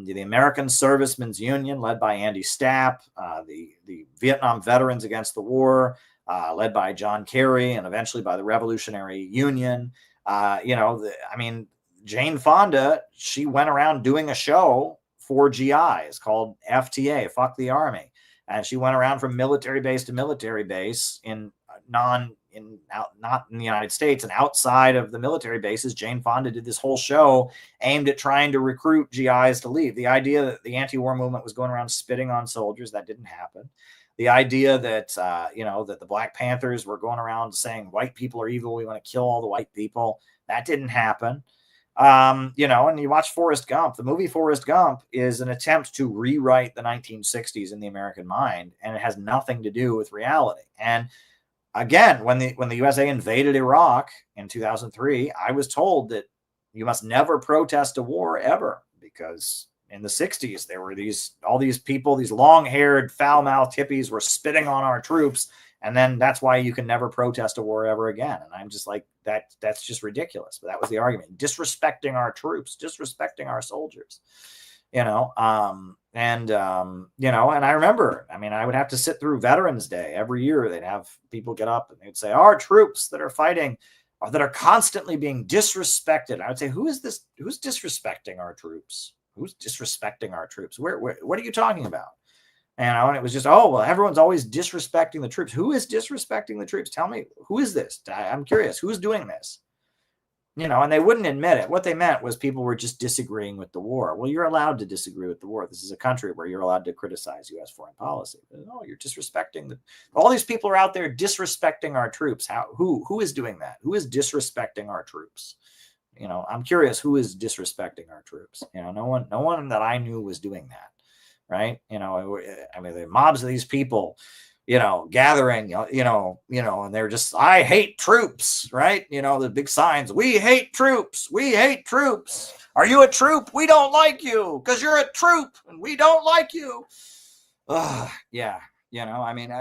The American Servicemen's Union, led by Andy Stapp, the Vietnam Veterans Against the War, led by John Kerry, and eventually by the Revolutionary Union. Jane Fonda, she went around doing a show for GIs called FTA, Fuck the Army. And she went around from military base to military base not in the United States, and outside of the military bases. Jane Fonda did this whole show aimed at trying to recruit GIs to leave. The idea that the anti-war movement was going around spitting on soldiers, that didn't happen. The idea that, that the Black Panthers were going around saying white people are evil, we want to kill all the white people, that didn't happen. And you watch Forrest Gump. The movie Forrest Gump is an attempt to rewrite the 1960s in the American mind, and it has nothing to do with reality. And again, when the USA invaded Iraq in 2003, I was told that you must never protest a war ever, because in the 60s there were all these people, these long-haired, foul-mouthed hippies were spitting on our troops, And then that's why you can never protest a war ever again. And I'm just like, that's just ridiculous. But that was the argument. Disrespecting our troops, disrespecting our soldiers, you know. And I remember, I mean, I would have to sit through Veterans Day every year. They'd have people get up and they'd say, our troops that are fighting, or that are constantly being disrespected. I would say, who is this? Who's disrespecting our troops? Who's disrespecting our troops? Where what are you talking about? And it was just, oh, well, everyone's always disrespecting the troops. Who is disrespecting the troops? Tell me, who is this? I'm curious. Who's doing this? You know, and they wouldn't admit it. What they meant was people were just disagreeing with the war. Well, you're allowed to disagree with the war. This is a country where you're allowed to criticize U.S. foreign policy. Oh, you're disrespecting all these people are out there disrespecting our troops. Who is doing that? Who is disrespecting our troops? You know, I'm curious who is disrespecting our troops. You know, no one that I knew was doing that. Right. You know, I mean, the mobs of these people, you know, gathering, and they're just, I hate troops. Right. You know, the big signs, we hate troops. We hate troops. Are you a troop? We don't like you because you're a troop and we don't like you. Yeah. You know, I mean,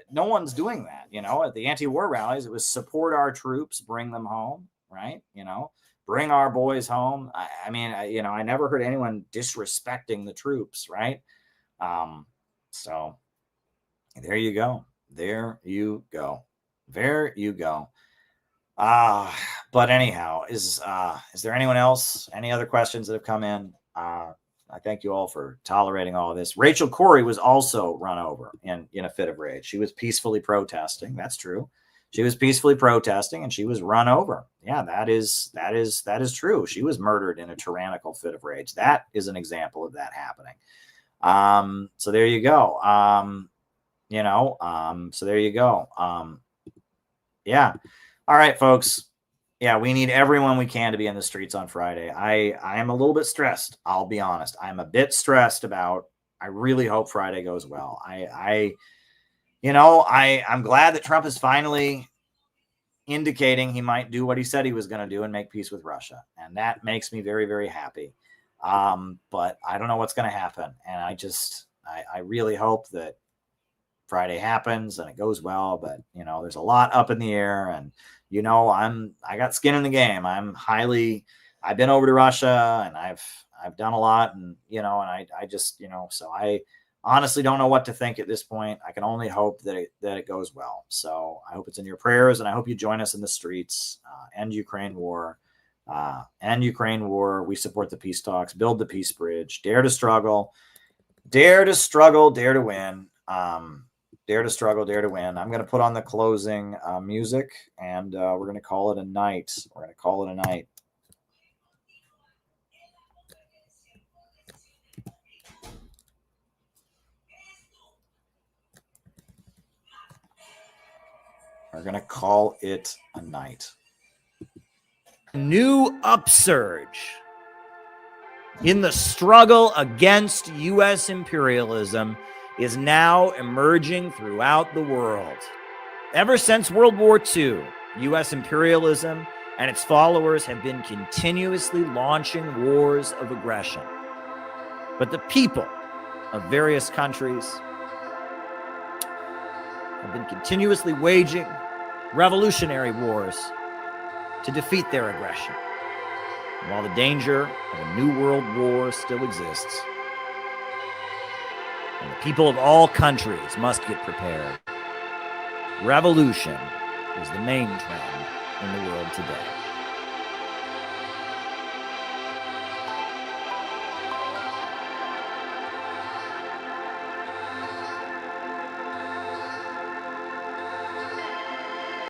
no one's doing that. You know, at the anti-war rallies, it was support our troops, bring them home. Right. You know, bring our boys home. I mean, I never heard anyone disrespecting the troops, right? So there you go. There you go. There you go. But anyhow, is there anyone else? Any other questions that have come in? I thank you all for tolerating all of this. Rachel Corrie was also run over in a fit of rage. She was peacefully protesting. That's true. She was peacefully protesting and she was run over. Yeah, that is true. She was murdered in a tyrannical fit of rage. That is an example of that happening. So there you go. So there you go. Yeah. All right, folks. Yeah, we need everyone we can to be in the streets on Friday. I am a little bit stressed. I'll be honest. I'm a bit stressed about, I really hope Friday goes well. I'm glad that Trump is finally indicating he might do what he said he was going to do and make peace with Russia. And that makes me very, very happy. But I don't know what's going to happen. And I really hope that Friday happens and it goes well. But, there's a lot up in the air. And, I got skin in the game. I've been over to Russia and I've done a lot. And, so I honestly don't know what to think at this point. I can only hope that it goes well. So I hope it's in your prayers, and I hope you join us in the streets. End Ukraine war. End Ukraine war. We support the peace talks. Build the peace bridge. Dare to struggle. Dare to struggle. Dare to win. Dare to struggle. Dare to win. I'm going to put on the closing music, and we're going to call it a night. We're going to call it a night. We're going to call it a night. New upsurge in the struggle against U.S. imperialism is now emerging throughout the world. Ever since World War II, U.S. imperialism and its followers have been continuously launching wars of aggression. But the people of various countries have been continuously waging revolutionary wars to defeat their aggression. And while the danger of a new world war still exists, and the people of all countries must get prepared, revolution is the main trend in the world today.